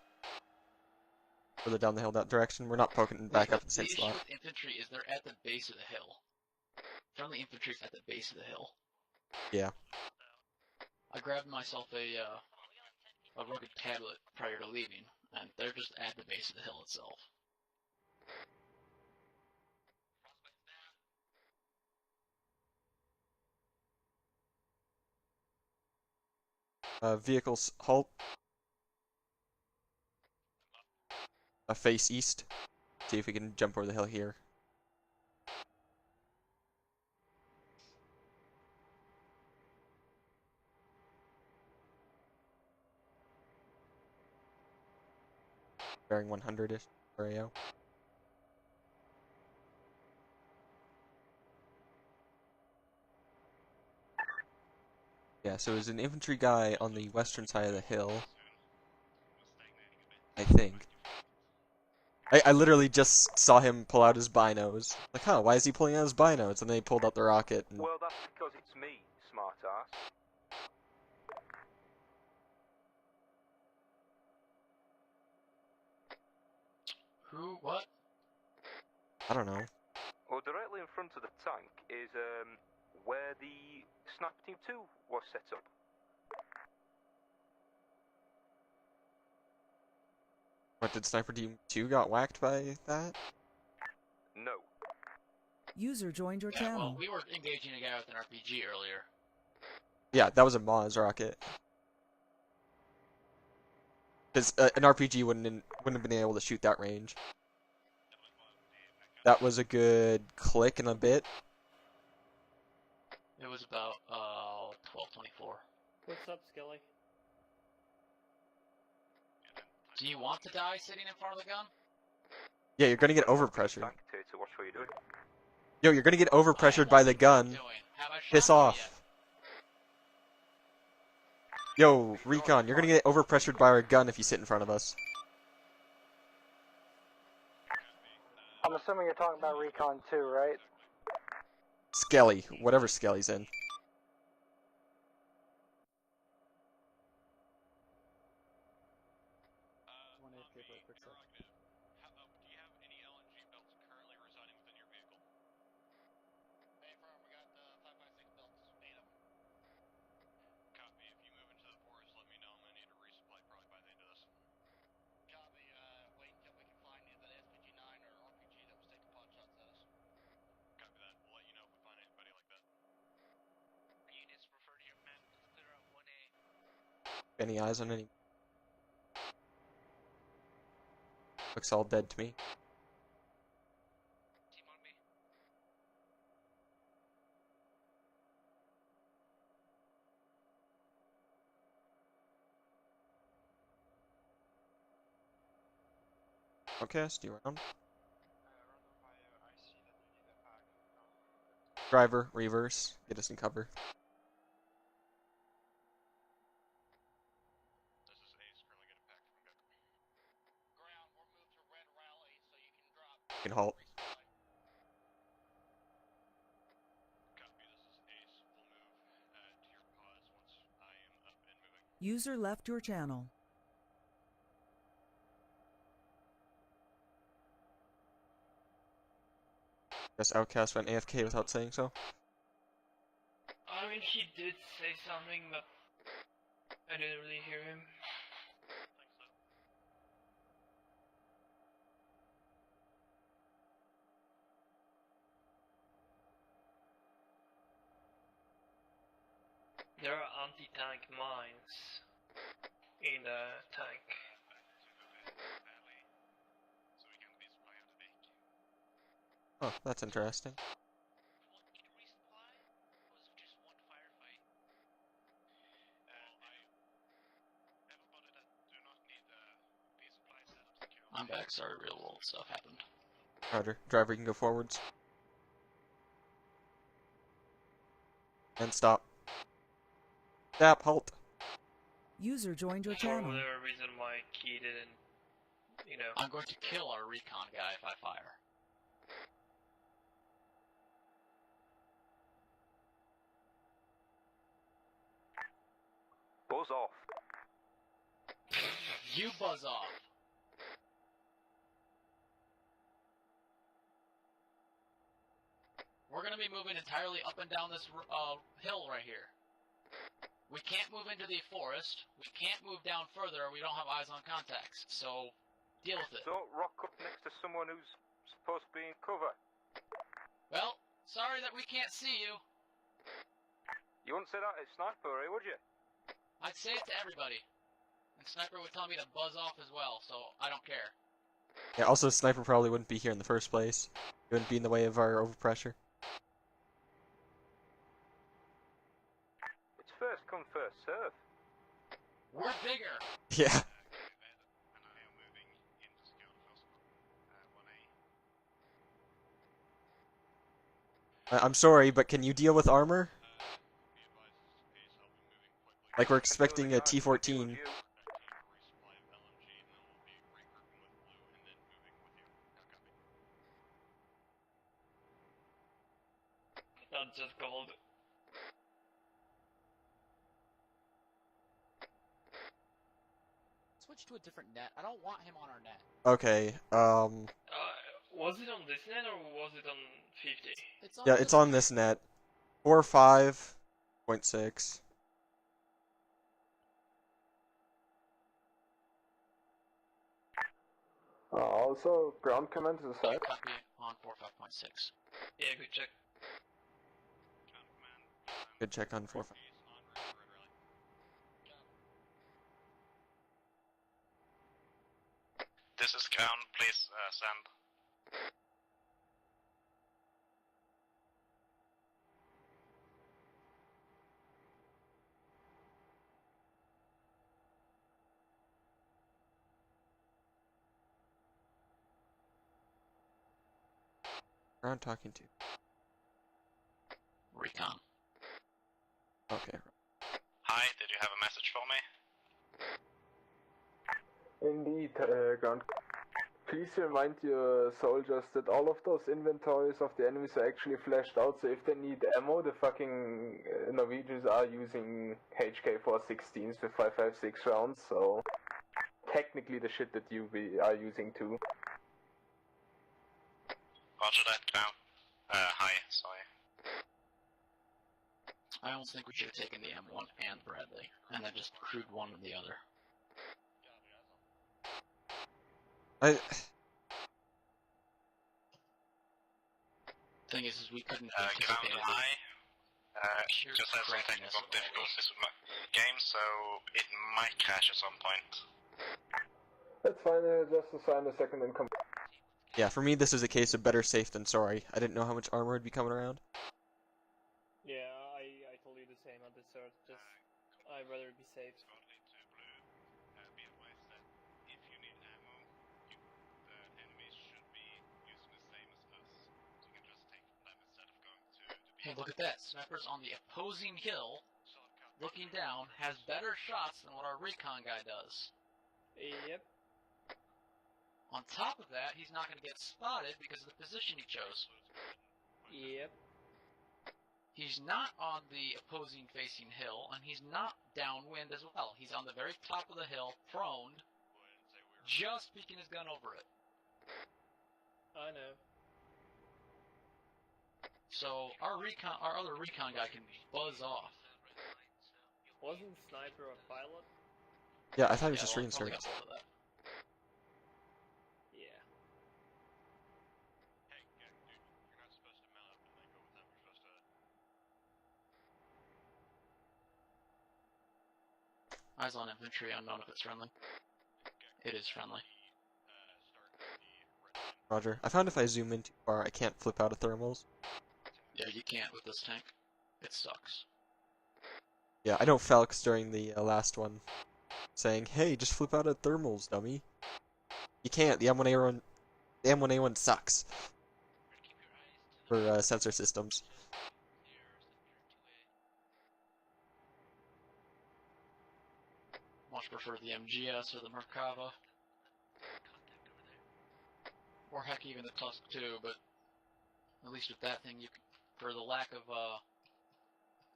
further down the hill that direction. We're not poking back up in the same issue slot. with infantry is they're at the base of the hill. Friendly infantry's at the base of the hill. Yeah. I grabbed myself a rugged tablet prior to leaving, and they're just at the base of the hill itself. Vehicles halt. Face east. See if we can jump over the hill here. Bearing 100-ish for AO. Yeah, so there's an infantry guy on the western side of the hill. I think. I literally just saw him pull out his binos. Like, huh, why is he pulling out his binos? And then he pulled out the rocket. And... Well, that's because it's me, smartass. Who? What? I don't know. Well, directly in front of the tank is where the Sniper Team 2 was set up. What, did Sniper Team 2 got whacked by that? No. User joined your Yeah, channel. well, we were engaging a guy with an RPG earlier. Yeah, that was a Maz rocket. Because an RPG wouldn't have been able to shoot that range. That was a good click and a bit. It was about 12:24. What's up, Skelly? Do you want to die sitting in front of the gun? Yeah, you're gonna get overpressured. Tank to watch what you're doing. Yo, you're gonna get overpressured by the gun. Piss off. Yo, Recon, you're gonna get overpressured by our gun if you sit in front of us. I'm assuming you're talking about Recon 2, right? Skelly, whatever Skelly's in. Any eyes on any? Looks all dead to me. Okay, do you round? Driver, reverse, get us in cover. You can halt. User left your channel. Guess Outcast went AFK without saying so. I mean, he did say something, but I didn't really hear him. There are anti-tank mines in the tank. Oh, that's interesting. I'm back. Sorry, real world stuff happened. Roger. Driver, you can go forwards. And stop. Stop, halt. User joined your For channel. whatever reason, my key didn't, you know. I'm going to kill our recon guy if I fire. Buzz off. You buzz off. We're going to be moving entirely up and down this hill right here. We can't move into the forest. We can't move down further or we don't have eyes on contacts. So, deal with it. Don't rock up next to someone who's supposed to be in cover. Well, sorry that we can't see you. You wouldn't say that at Sniper, would you? I'd say it to everybody. And Sniper would tell me to buzz off as well, so I don't care. Yeah, also Sniper probably wouldn't be here in the first place. He wouldn't be in the way of our overpressure. It's first come, first serve. We're bigger. Yeah. I'm sorry, but can you deal with armor? Like we're expecting a T-14. Not just gold. Switch to a different net. I don't want him on our net. Okay, Was it on this net or was it on 50? It's on yeah, this it's on this net. 4.5.6. Also, ground command is Yeah, aside. copy on 4.5.6. Yeah, good check. Good check on 4.5. This is Crown, please send. Ground talking to. Recon. Okay. Hi, did you have a message for me? Indeed, ground. Please remind your soldiers that all of those inventories of the enemies are actually flashed out, so if they need ammo, the fucking Norwegians are using HK-416s with 5.56 rounds, so technically the shit that you are using too. Roger that, Crown. Hi, sorry. I almost think we should have taken the M1 and Bradley, and then just crewed one or the other. Thing is we couldn't Crown, anticipate it. hi. Here's Just have some cracking technical this. difficulties with my game, so it might crash at some point. That's fine, just assign a second income. Yeah, for me this is a case of better safe than sorry. I didn't know how much armor would be coming around. Yeah, I told you the same on this sort. Just, I'd rather be safe. Hey, look at that. Sniper's on the opposing hill, looking down, has better shots than what our recon guy does. Yep. On top of that, he's not going to get spotted because of the position he chose. Yep. He's not on the opposing facing hill, and he's not downwind as well. He's on the very top of the hill, prone, just peeking his gun over it. I know. So our other recon guy can buzz off. Wasn't Sniper a pilot? Yeah, I thought he was just well, I probably reinserted. got both of that. Yeah. Eyes on infantry, unknown if it's friendly. It is friendly. Roger. I found if I zoom in too far, I can't flip out of thermals. Yeah, you can't with this tank. It sucks. Yeah, I know Falx during the last one saying, hey, just flip out of thermals, dummy. You can't. The M1A1 sucks for sensor systems. Much prefer the MGS or the Merkava. Or heck, even the Tusk too, but at least with that thing, for the lack of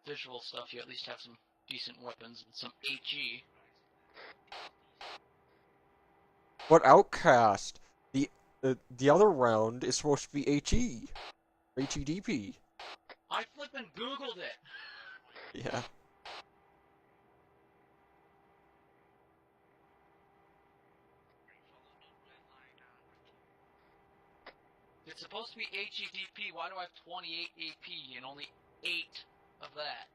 visual stuff, you at least have some decent weapons and some HE. What Outcast? The other round is supposed to be HE. HEDP. I flippin' Googled it! Yeah. It's supposed to be HEDP, why do I have 28 AP and only 8 of that?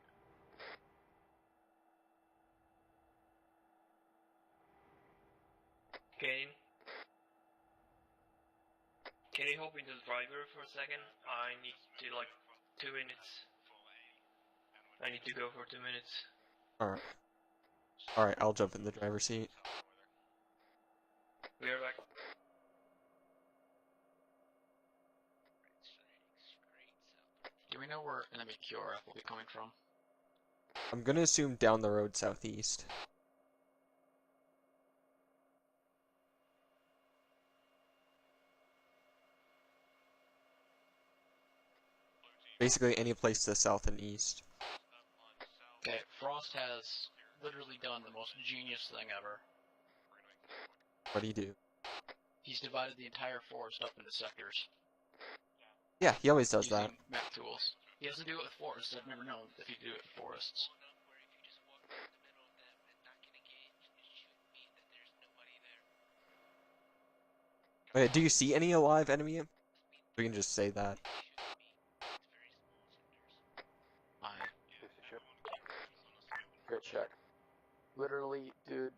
Can you hop into the driver for a second? I need to 2 minutes. I need to go for 2 minutes. Alright. Alright, I'll jump in the driver's seat. We are back. Do we know where enemy QRF will be coming from? I'm gonna assume down the road southeast. Basically any place to the south and east. Okay, Frost has literally done the most genius thing ever. What do you do? He's divided the entire forest up into sectors. Yeah, he always does that. Using map tools. He doesn't do it with forests. I've never known if he'd do it with forests. Wait, do you see any alive enemy? We can just say that. Good check. Literally, dude,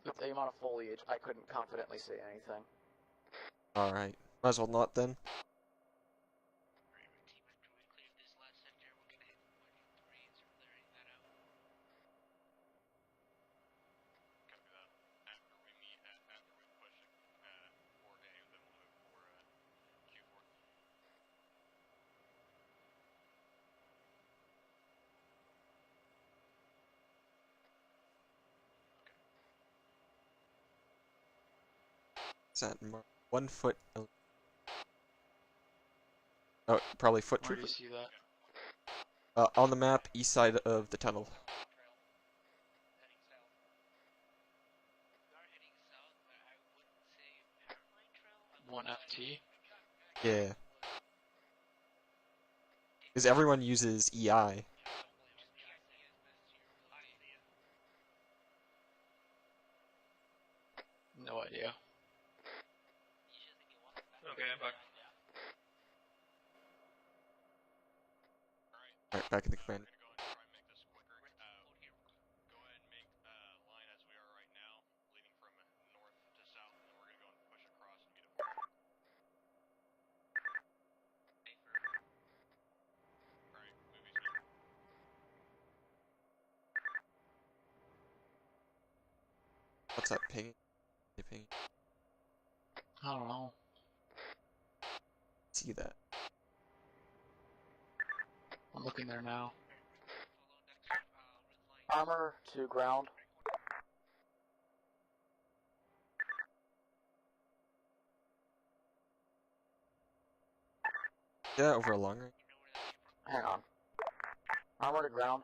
with the amount of foliage, I couldn't confidently say anything. Alright. Might as well not then. Is that 1 foot? Oh, probably foot Where do trooper. you see that? On the map, east side of the tunnel. One FT. Yeah. Because everyone uses EI. No idea. Okay, I'm back. Alright, back in the command. What's that ping? Ping? I don't know. See that. I'm looking there now. Armor to ground. Yeah, over a long range. Hang on. Armor to ground.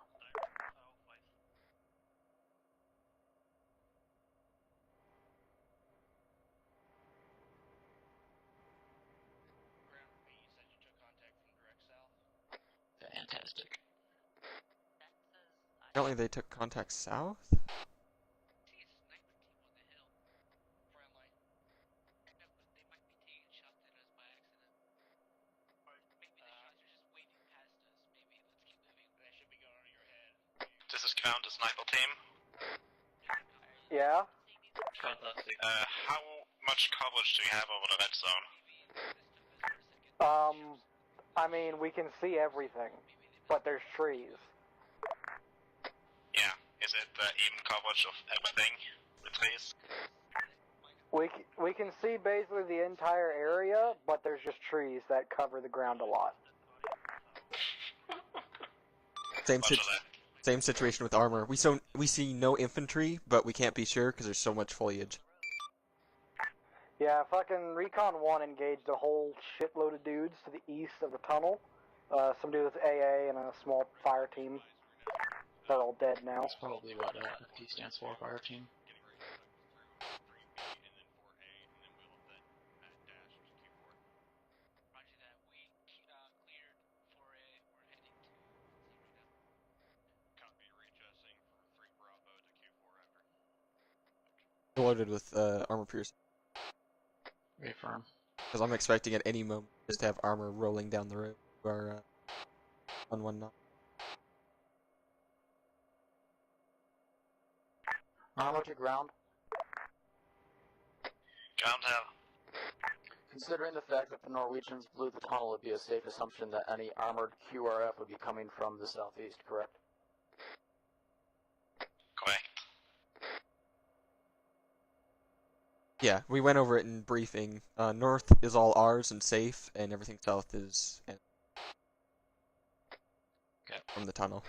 Fantastic. Apparently they took contact south? This is Counter Sniper Team. Yeah? Fantastic. How much coverage do you have over the red zone? I mean, we can see everything, but there's trees. Yeah, is it even coverage of everything with trees? We can see basically the entire area, but there's just trees that cover the ground a lot. Same situation with armor. We see no infantry, but we can't be sure because there's so much foliage. Yeah, fucking Recon 1 engaged a whole shitload of dudes to the east of the tunnel. Some dude with AA and a small fire team. They're all dead now. That's probably what FT stands for, fire team. Loaded with armor piercing. Very firm. Because I'm expecting at any moment just to have armor rolling down the road to our on 1-9. Armor to ground. Ground hell. Considering the fact that the Norwegians blew the tunnel, it would be a safe assumption that any armored QRF would be coming from the southeast, correct? Correct. Yeah, we went over it in briefing. North is all ours and safe, and everything south is from the tunnel.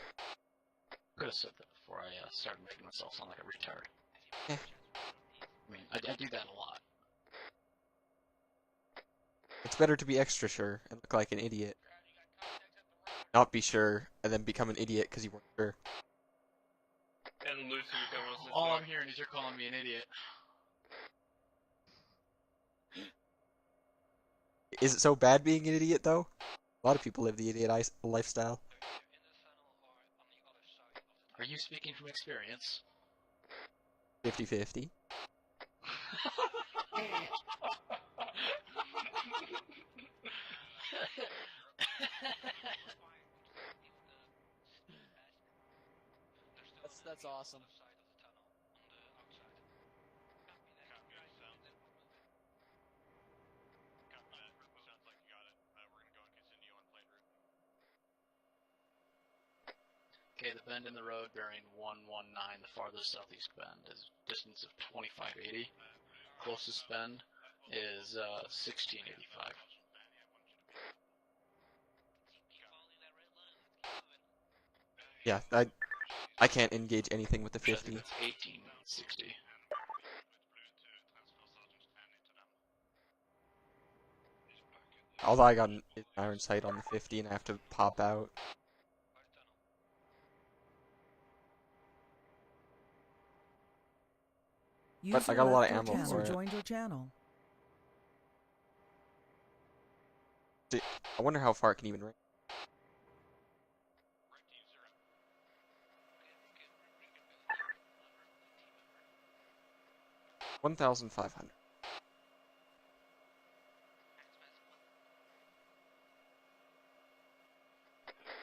Could have said that before I started making myself sound like a retard. Eh. I mean, I do that a lot. It's better to be extra sure and look like an idiot. Not be sure, and then become an idiot because you weren't sure. And lose who comes All I'm hearing is you're calling me an idiot. Is it so bad being an idiot, though? A lot of people live the idiot lifestyle. Are you speaking from experience? 50-50. That's awesome. Okay, the bend in the road bearing 119, the farthest southeast bend, is a distance of 2580. Closest bend is 1685. Yeah, I can't engage anything with the 50. That's 1860. Although I got an iron sight on the 50 and I have to pop out. But I got a lot of ammo for it. Joined your channel. I wonder how far it can even range. $1,500.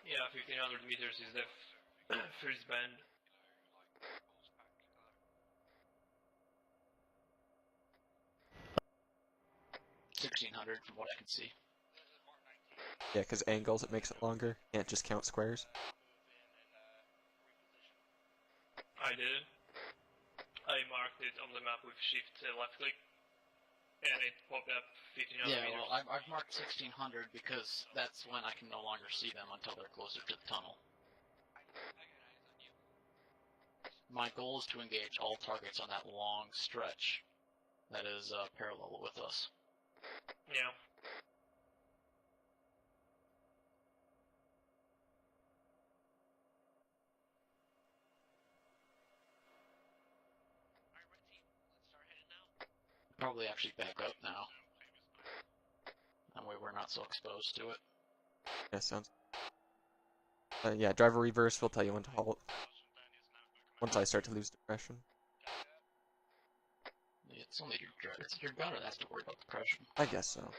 Yeah, 1500 meters is the first bend. $1,600 from what I can see. Yeah, because angles, it makes it longer. Can't just count squares. I did. I marked it on the map with shift left click, and it popped up 1500 Yeah, meters. well, I've marked 1600 because that's when I can no longer see them until they're closer to the tunnel. My goal is to engage all targets on that long stretch that is parallel with us. Yeah. Probably actually back up now. That way we're not so exposed to it. Yeah, sounds. Yeah, driver reverse will tell you when to halt. Once I start to lose depression. It's only it's your gunner that has to worry about depression. I guess so.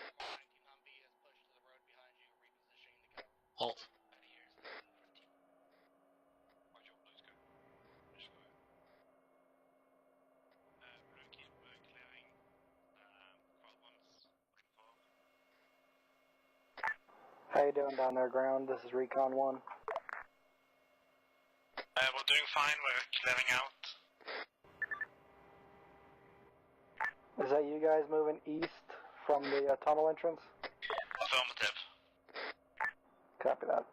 Halt. How you doing down there, ground? This is Recon 1. We're doing fine, we're clearing out. Is that you guys moving east from the tunnel entrance? Affirmative. Copy that.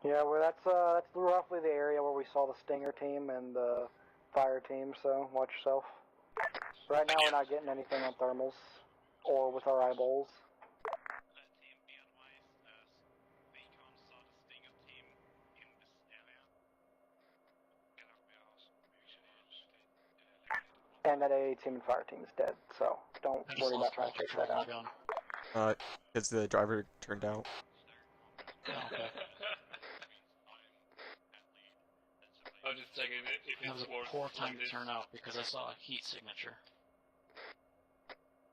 Yeah, well, that's roughly the area where we saw the Stinger team and the fire team. So watch yourself. Right now, we're not getting anything on thermals or with our eyeballs. And that AA team and fire team is dead, so don't worry about trying to chase that out. Because the driver turned out. Okay. I'll just check if That was it's a worth poor time to this. turn out because I saw a heat signature.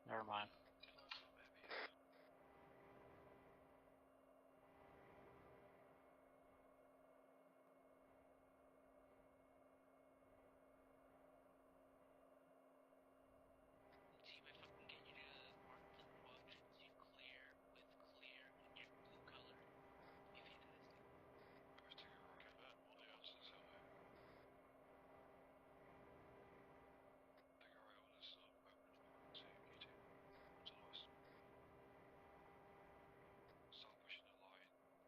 Never mind.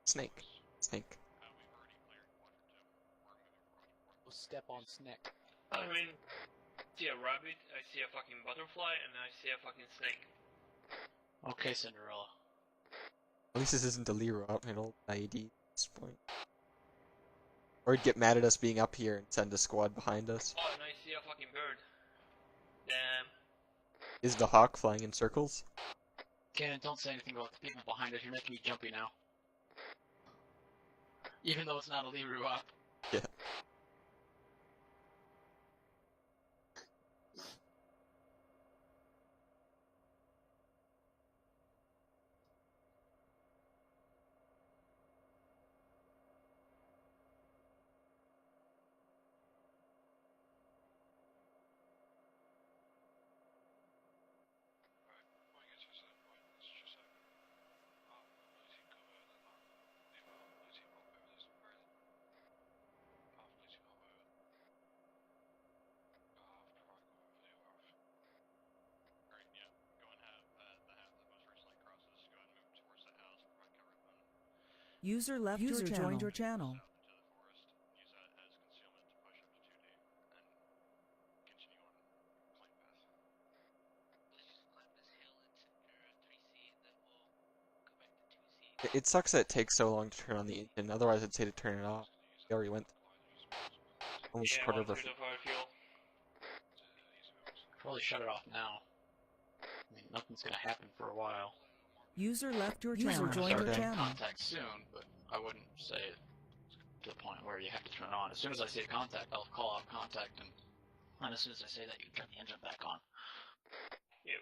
Snake. Snake. Step on Snick. I mean, see a rabbit, I see a fucking butterfly, and I see a fucking snake. Okay, Cinderella. At least this isn't a Leroy up and old IED at this point. Or he'd get mad at us being up here and send a squad behind us. Oh, and I see a fucking bird. Damn. Is the hawk flying in circles? Cannon, don't say anything about the people behind us. You're making me jumpy now. Even though it's not a Leroy up. Yeah. User left your channel. Joined your channel. It sucks that it takes so long to turn on the engine, otherwise I'd say to turn it off. We already went almost a quarter of our... Probably shut it off now. I mean, nothing's gonna happen for a while. User left your channel. Joined your channel. Contact soon, but I wouldn't say it to the point where you have to turn it on. As soon as I say contact, I'll call out contact, and as soon as I say that, you can turn the engine back on. Yep.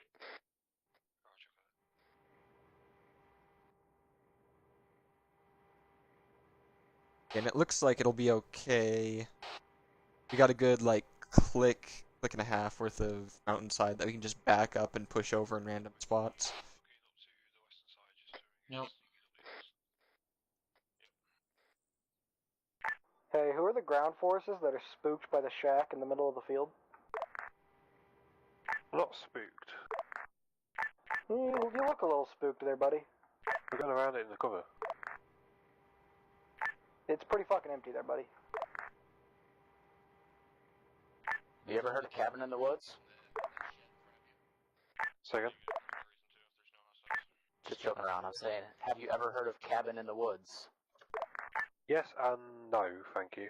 And it looks like it'll be okay. We got a good, like, click and a half worth of mountainside that we can just back up and push over in random spots. Nope. Hey, who are the ground forces that are spooked by the shack in the middle of the field? Not spooked. You look a little spooked there, buddy. We're going around it in the cover. It's pretty fucking empty there, buddy. You ever heard of Cabin in the Woods? Second. Just joking around, I'm saying, have you ever heard of Cabin in the Woods? Yes and no, thank you.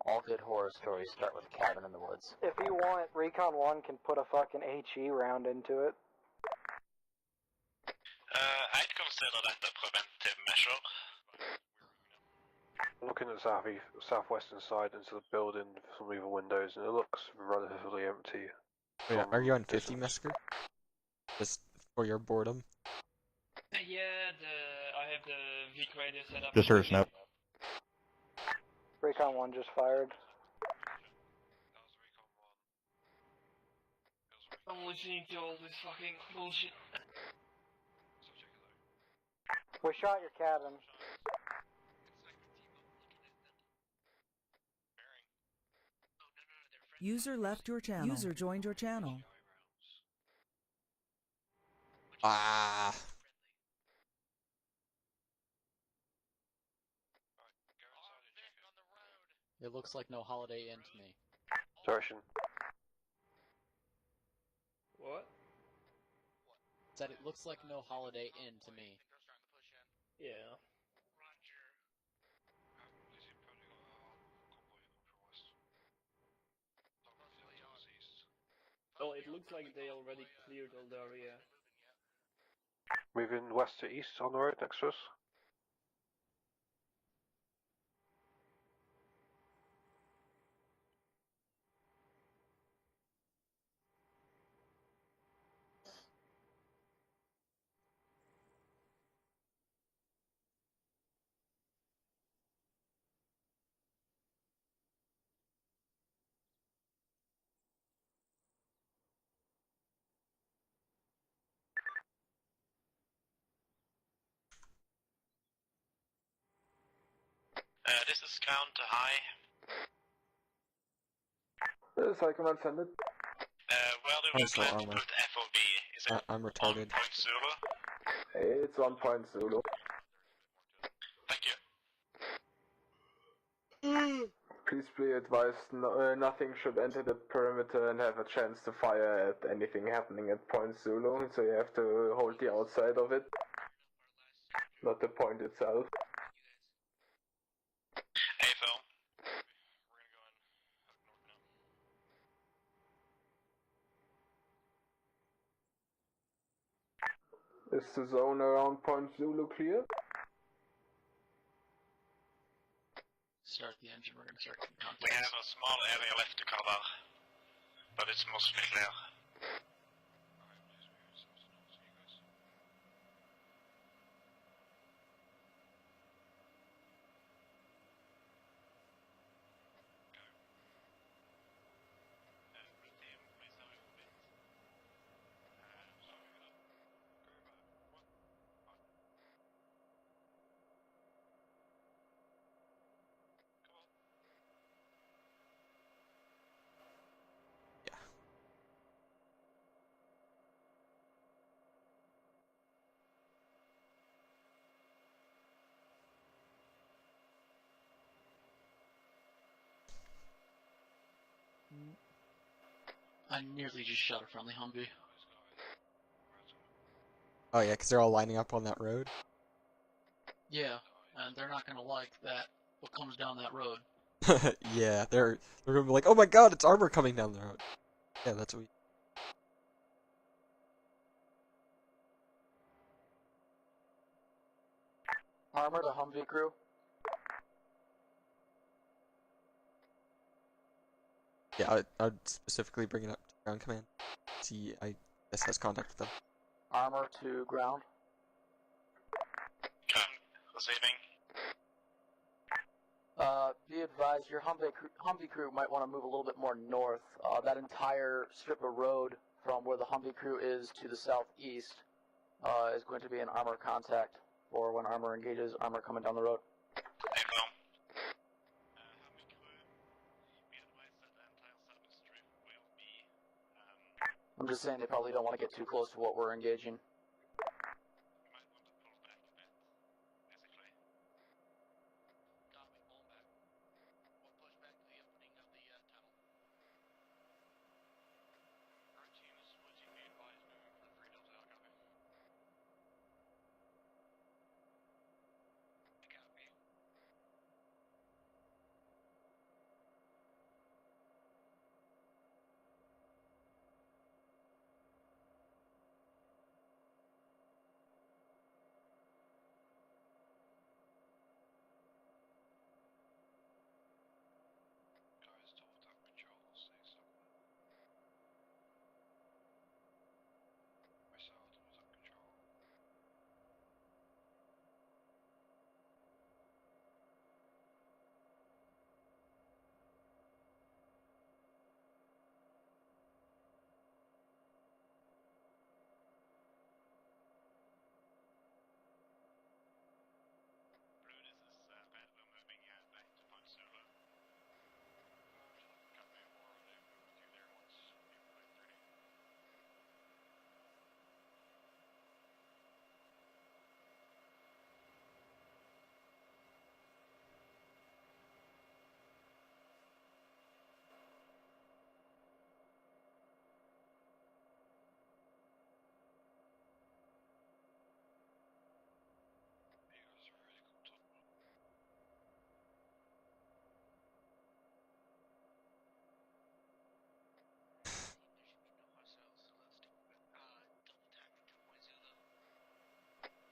All good horror stories start with a cabin in the woods. If you want, Recon 1 can put a fucking HE round into it. I'd consider that a preventive measure. Looking at the southwestern side into the building from either windows, and it looks relatively empty. Wait, are you on 50, Mesker? Just for your boredom? Yeah, I have the Vic radio set up. Just heard a snap. Recon 1 just fired. I'm listening to all this fucking bullshit. We shot your cabin. User left your channel. User joined your channel. Ah. It looks like no Holiday Inn to me. Direction. What? Said it looks like no Holiday Inn to me. Yeah. Oh, it looks like they already cleared all the area. Moving west to east on the road next to us. This is Count High. Yes, I command send it. Where do Oh, we so plan to armor. put FOB? Is it I'm on retarded. Point Zulu? It's 1 point Zulu. Thank you. Please be advised, nothing should enter the perimeter and have a chance to fire at anything happening at Point Zulu, so you have to hold the outside of it, not the point itself. Hey, Phil. Is the zone around Point Zulu clear? Start the engine, we're gonna start the We have a small area left to cover, but it's mostly clear. I nearly just shot a friendly Humvee. Oh yeah, because they're all lining up on that road. Yeah, and they're not gonna like that. What comes down that road? Yeah, they're gonna be like, oh my god, it's armor coming down the road. Yeah, that's what we. Armor to Humvee crew. Yeah, I'd specifically bring it up to ground command. See, I guess has contact with them. Armor to ground. Receiving. Be advised, your Humvee crew might want to move a little bit more north. That entire strip of road from where the Humvee crew is to the southeast is going to be an armor contact for when armor engages armor coming down the road. Hey, Phil. I'm just saying they probably don't want to get too close to what we're engaging.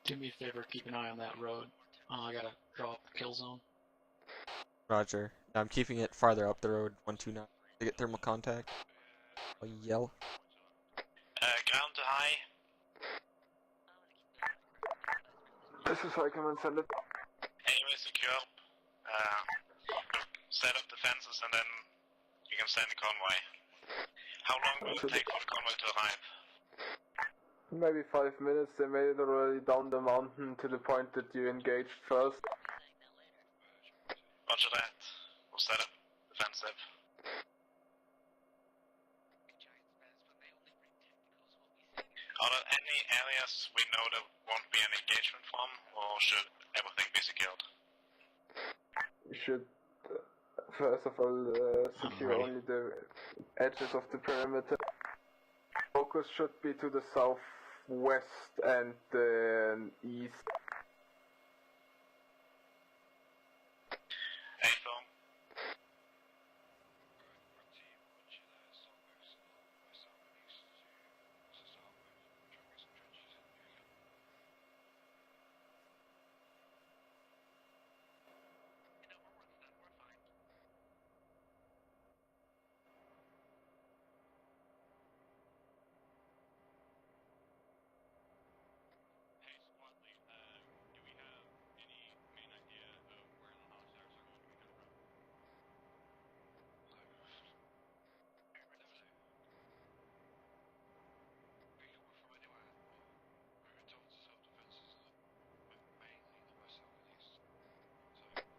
Do me a favor, keep an eye on that road. I gotta draw up the kill zone. Roger. I'm keeping it farther up the road, 129, to get thermal contact. I'll yell. Ground to high. This is high command, send it. Area secure. Set up the fences and then you can send the convoy. How long will it take for the convoy to arrive? Maybe 5 minutes. They made it already down the mountain to the point that you engaged first. Roger that. We'll set up defensive. Are there any areas we know there won't be an engagement from, or should everything be secured? You should, first of all, secure only the edges of the perimeter. Focus should be to the southwest and the east.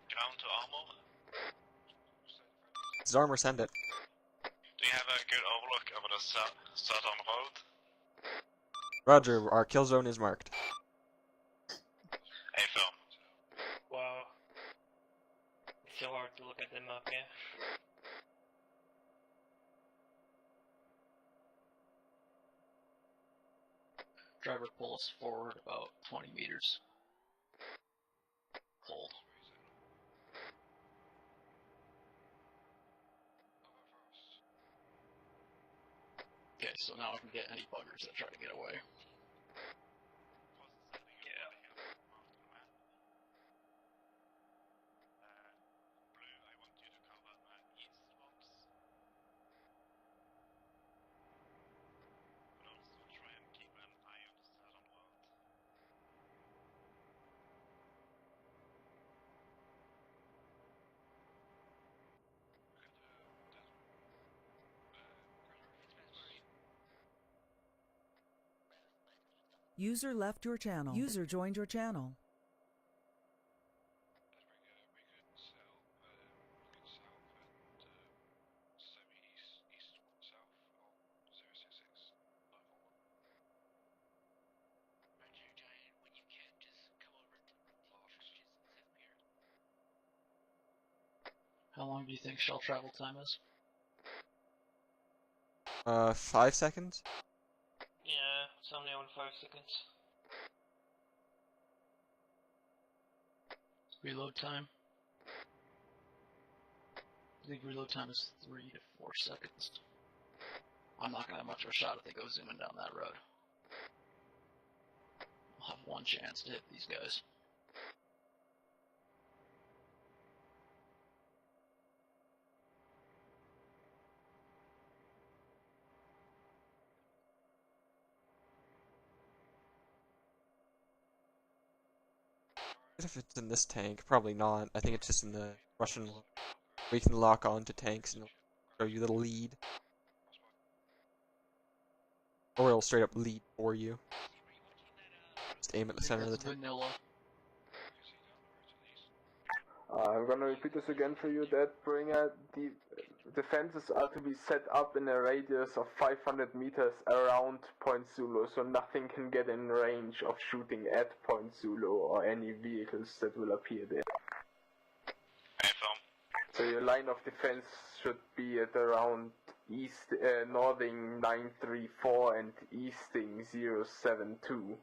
Ground to armor. It's armor, send it. Do you have a good overlook over the southern road? Roger, our kill zone is marked. Hey, Phil. Wow. It's so hard to look at the map, yeah. Driver, pull us forward about 20 meters. Hold. Okay, so now I can get any buggers that try to get away. Yeah. User left your channel. User joined your channel. How long do you think shell travel time is? 5 seconds? Yeah, it's only on 5 seconds. Reload time? I think reload time is 3 to 4 seconds. I'm not gonna have much of a shot if they go zooming down that road. I'll have one chance to hit these guys. If it's in this tank, probably not. I think it's just in the Russian one. We can lock on to tanks and show you the lead. Or it'll straight up lead for you. Just aim at the center of the tank. Vanilla. I'm gonna repeat this again for you, that Bringer. The defenses are to be set up in a radius of 500 meters around Point Zulu, so nothing can get in range of shooting at Point Zulu or any vehicles that will appear there. Hey, Phil. So your line of defense should be at around east, northing 934 and easting 072.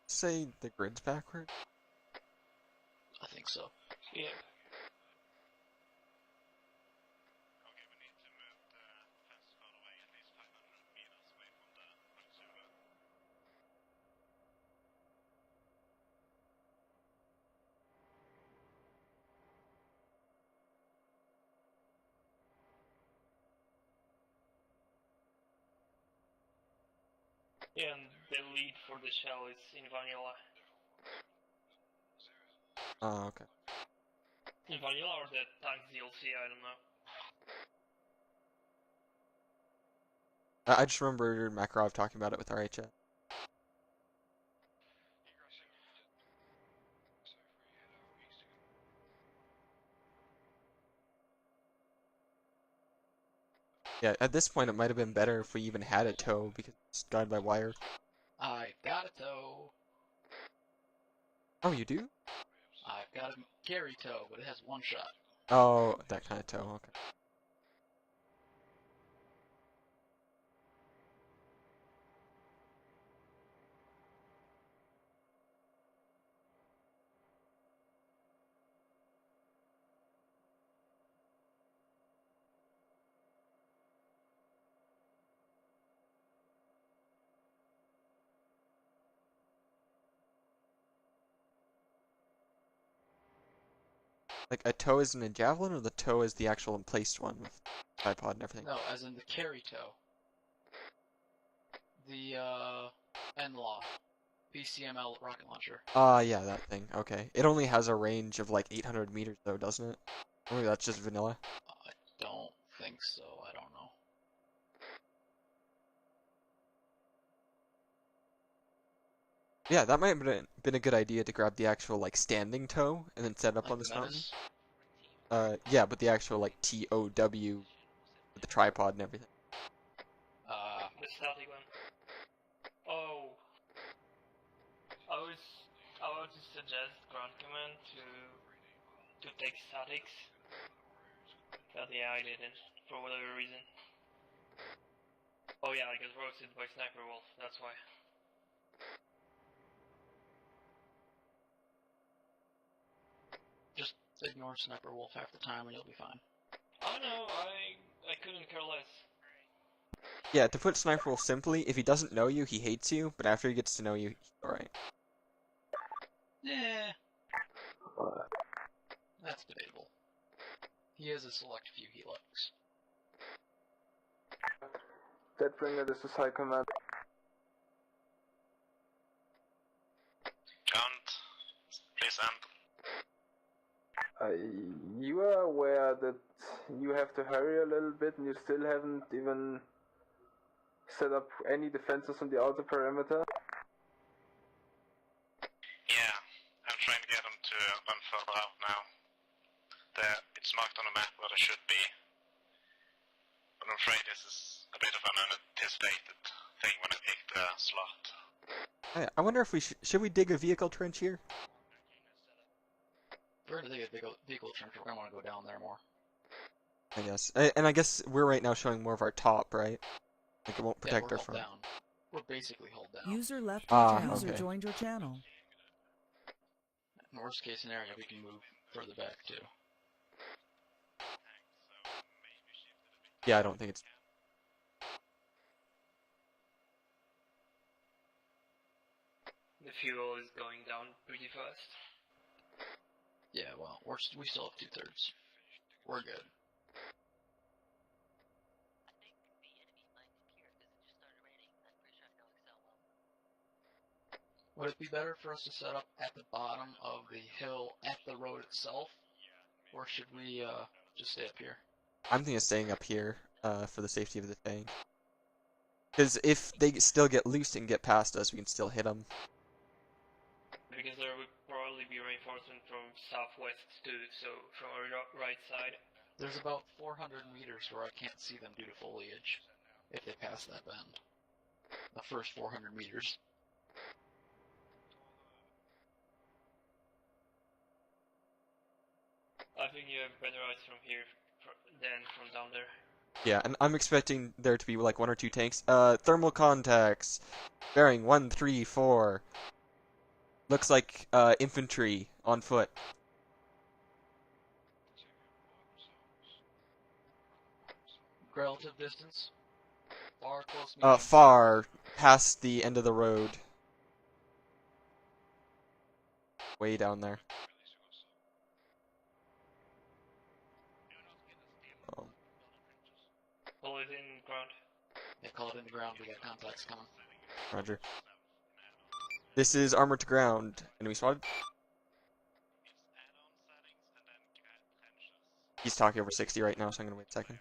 Say the grid's backward? I think so. Yeah. Yeah, and the lead for the shell is in vanilla. Oh, okay. In vanilla or the tank DLC, I don't know. I just remember Makarov talking about it with RHS. Yeah, at this point it might have been better if we even had a tow because it's guided by wire. I've got a tow. Oh, you do? I've got a carry tow, but it has one shot. Oh, that kind of tow, okay. Like a tow isn't a javelin, or the tow is the actual emplaced one with tripod and everything? No, as in the carry tow. The NLAW BCML rocket launcher. Yeah, that thing. Okay. It only has a range of like 800 meters though, doesn't it? Or maybe that's just vanilla. I don't think so. I don't know. Yeah, that might have been a good idea to grab the actual like standing tow and then set it up Like on the this mountain. Menace? Yeah, but the actual like TOW with the tripod and everything. The static one. Oh. I would suggest Ground Command to take statics. But yeah, I didn't, for whatever reason. Oh yeah, I got roasted by Sniper Wolf, that's why. Just ignore Sniper Wolf half the time and you'll be fine. Oh no, I couldn't care less. Yeah, to put Sniper Wolf simply, if he doesn't know you, he hates you, but after he gets to know you, he's alright. Yeah. That's debatable. He has a select few he likes. Deadbringer, this is High Command. Count, please end. You are aware that you have to hurry a little bit and you still haven't even set up any defenses on the outer perimeter? Yeah, I'm trying to get them to run further out now. It's marked on the map where they should be. But I'm afraid this is a bit of an unanticipated thing when I pick the slot. I wonder if we should we dig a vehicle trench here? If we're gonna dig a vehicle trench, we're gonna want to go down there more. I guess. And I guess we're right now showing more of our top, right? Like it won't protect we're our front. down. We're basically hulled down. User left your channel. Okay. User joined your channel. In worst case scenario, we can move further back too. Yeah, I don't think it's... The fuel is going down pretty fast. Yeah, well, we still have 2/3. We're good. Would it be better for us to set up at the bottom of the hill at the road itself? Or should we just stay up here? I'm thinking of staying up here for the safety of the thing. Because if they still get loose and get past us, we can still hit them. Because there would probably be reinforcement from southwest too, so from our right side. There's about 400 meters where I can't see them due to foliage, if they pass that bend. The first 400 meters. I think you have better eyes from here than from down there. Yeah, and I'm expecting there to be like 1 or 2 tanks. Thermal contacts. Bearing 134. Looks like infantry on foot. Relative distance? Far, close, medium? Far past the end of the road. Way down there. Call it in ground. Yeah, call it in the ground. We got contacts coming. Roger. This is armor to ground. Enemy spotted. He's talking over 60 right now, so I'm gonna wait a second.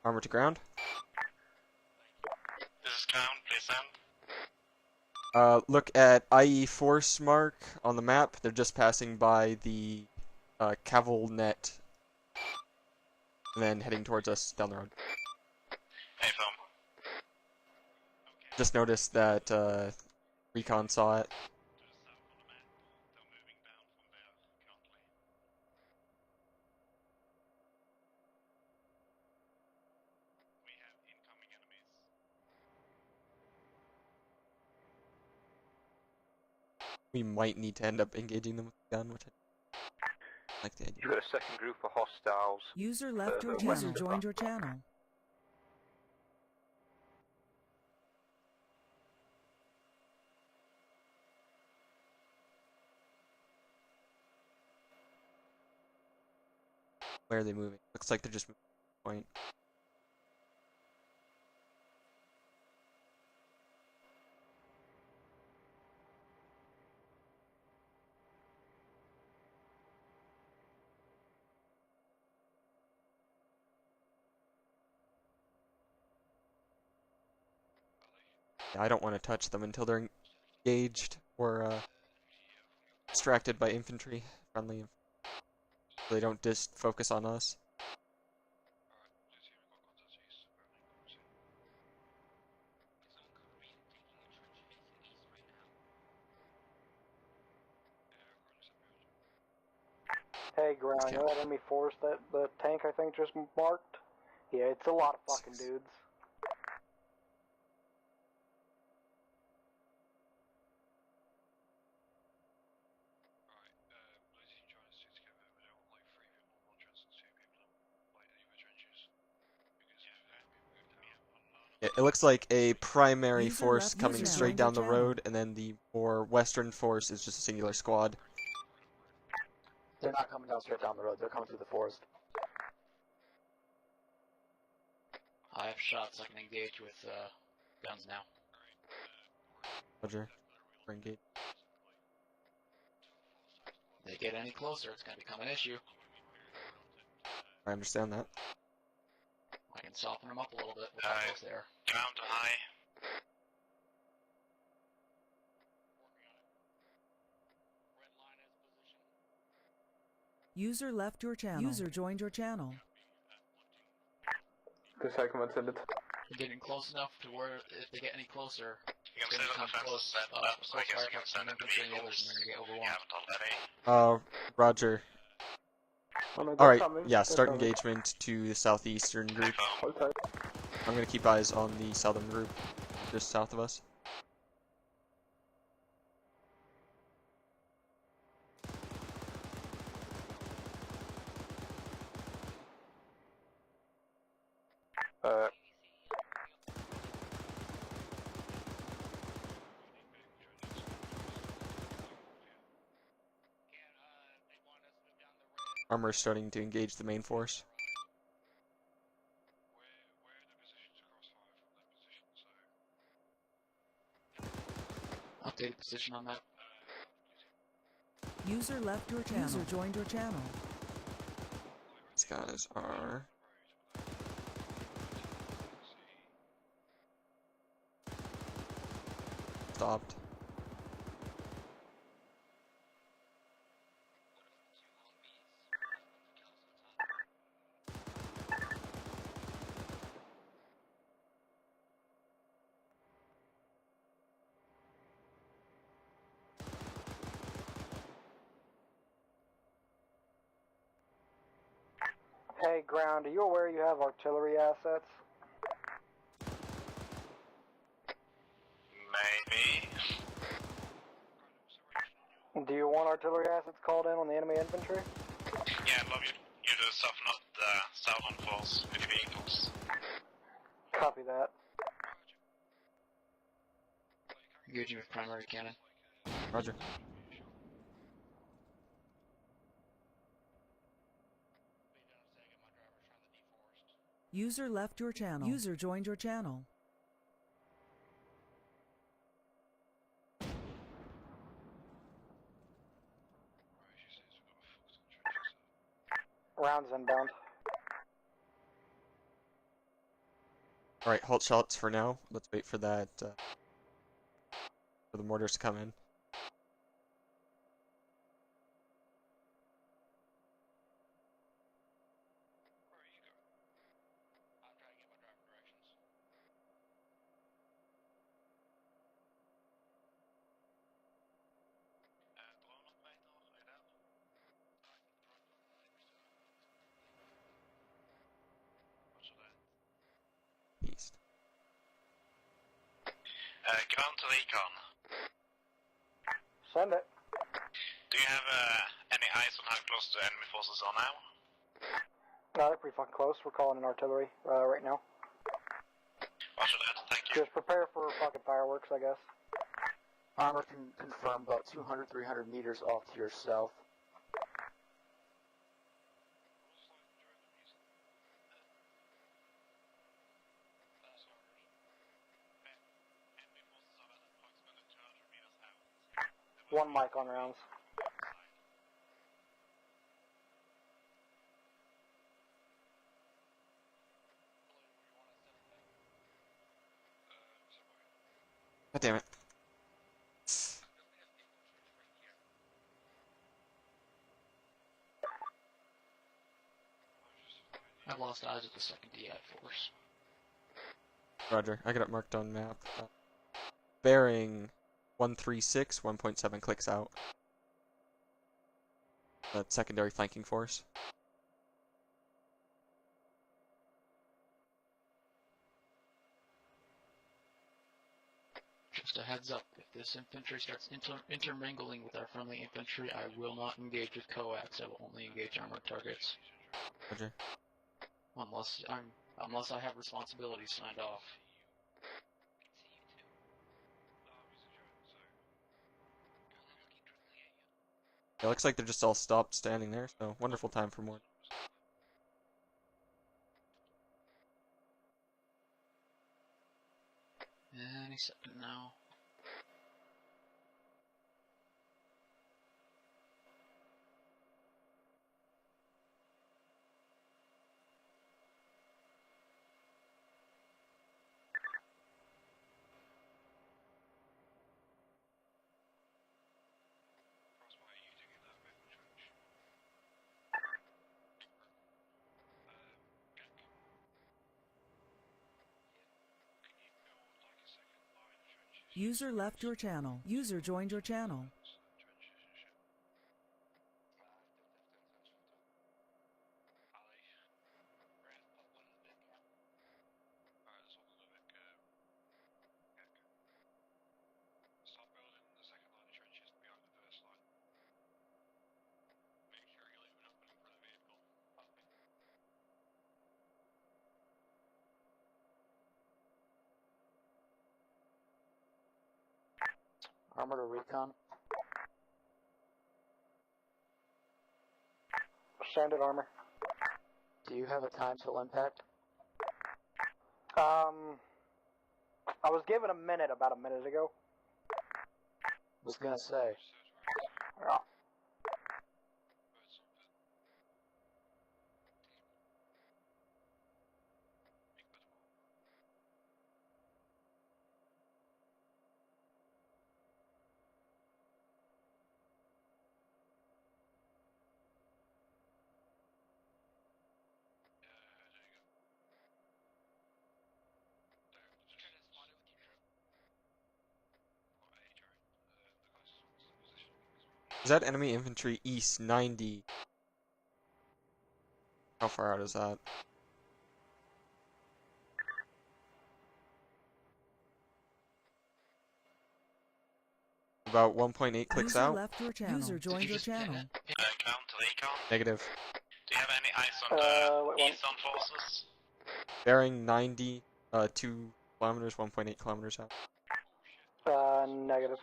Armor to ground. This is ground, please stand. Look at IE force mark on the map. They're just passing by the Caval net and then heading towards us down the road. Hey, Phil. Just noticed that Recon saw it. We might need to end up engaging them with a gun, which I like the idea. You've got a second group of hostiles. User left your west channel. of Joined that. your channel. Where are they moving? Looks like they're just moving to the point. Yeah, I don't want to touch them until they're engaged or distracted by infantry, friendly, so they don't just focus on us. Hey, ground, you know that enemy force that the tank I think just marked? Yeah, it's a lot of fucking dudes. It looks like a primary User force left coming your straight channel. down the road, and then the more western force is just a singular squad. They're not coming down straight down the road. They're coming through the forest. I have shots. I can engage with guns now. Roger. We're engaged. They get any closer, it's going to become an issue. I understand that. I can soften them up a little bit with how close they are. Ground to high. User left your channel. User joined your channel. The second one's in it. They're getting close enough to where if they get any closer, You can they see the become defenses close. set up. Close I guess fire you can attacks send from in the infantry and the others, vehicles and then you get if you overwhelmed. haven't already. Roger. Oh, no, they're Alright, coming. yeah, They're start coming. engagement to the southeastern group. Hold tight. I'm gonna keep eyes on the southern group, just south of us. Armor is starting to engage the main force. Updated position on that. User left your channel. User joined your channel. These guys are... stopped. Hey, ground, are you aware you have artillery assets? Maybe. Do you want artillery assets called in on the enemy infantry? Yeah, I'd love you to soften up the southern force with the vehicles. Copy that. Engaging with primary cannon. Roger. User left your channel. User joined your channel. Rounds inbound. Alright, halt shots for now. Let's wait for that, for the mortars to come in. East. Ground to recon. Send it. Do you have any eyes on how close the enemy forces are now? They're pretty fucking close. We're calling in artillery right now. Roger that, thank you. Just prepare for fucking fireworks, I guess. Armor can confirm about 200, 300 meters off to your south. One mic on rounds. God damn it. I've lost eyes at the second DI force. Roger, I got it marked on map. Bearing 136, 1.7 clicks out. That secondary flanking force. Just a heads up, if this infantry starts intermingling with our friendly infantry, I will not engage with coax. I will only engage armored targets. Roger. Unless I have responsibilities signed off. It looks like they're just all stopped standing there, so wonderful time for more. Any second now. User left your channel. User joined your channel. Armor to recon. Send it, armor. Do you have a time till impact? I was given a minute about a minute ago. Was gonna say. Yeah. Is that enemy infantry east 90? How far out is that? About 1.8 clicks User out. left your channel. User joined your channel. Ground to recon. Negative. Do you have any eyes on the eastern forces? Bearing 90, 2 kilometers, 1.8 kilometers out. Negative.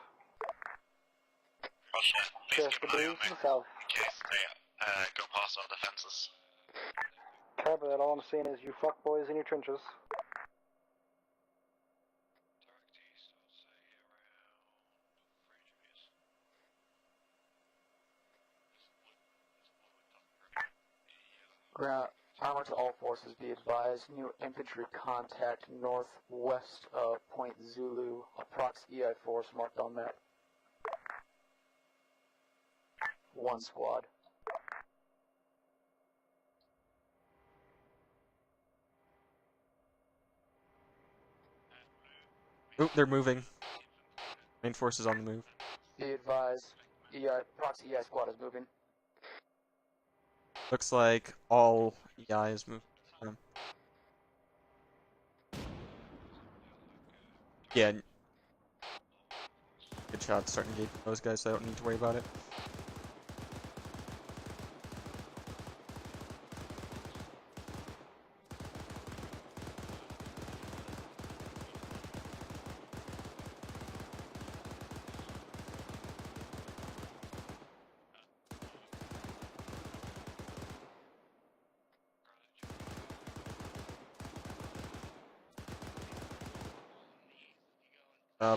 Roger. Please Just keep the an eye on breeze me south. in case they go past our defenses. Okay. Okay, but all I'm seeing is you fuckboys in your trenches. Ground armor to all forces, be advised. New infantry contact northwest of Point Zulu. Approx EI force marked on map. 1 squad. Oh, they're moving. Main force is on the move. Be advised. Approx EI squad is moving. Looks like all EI is moving. Yeah. Good shot. Starting to engage those guys, so I don't need to worry about it.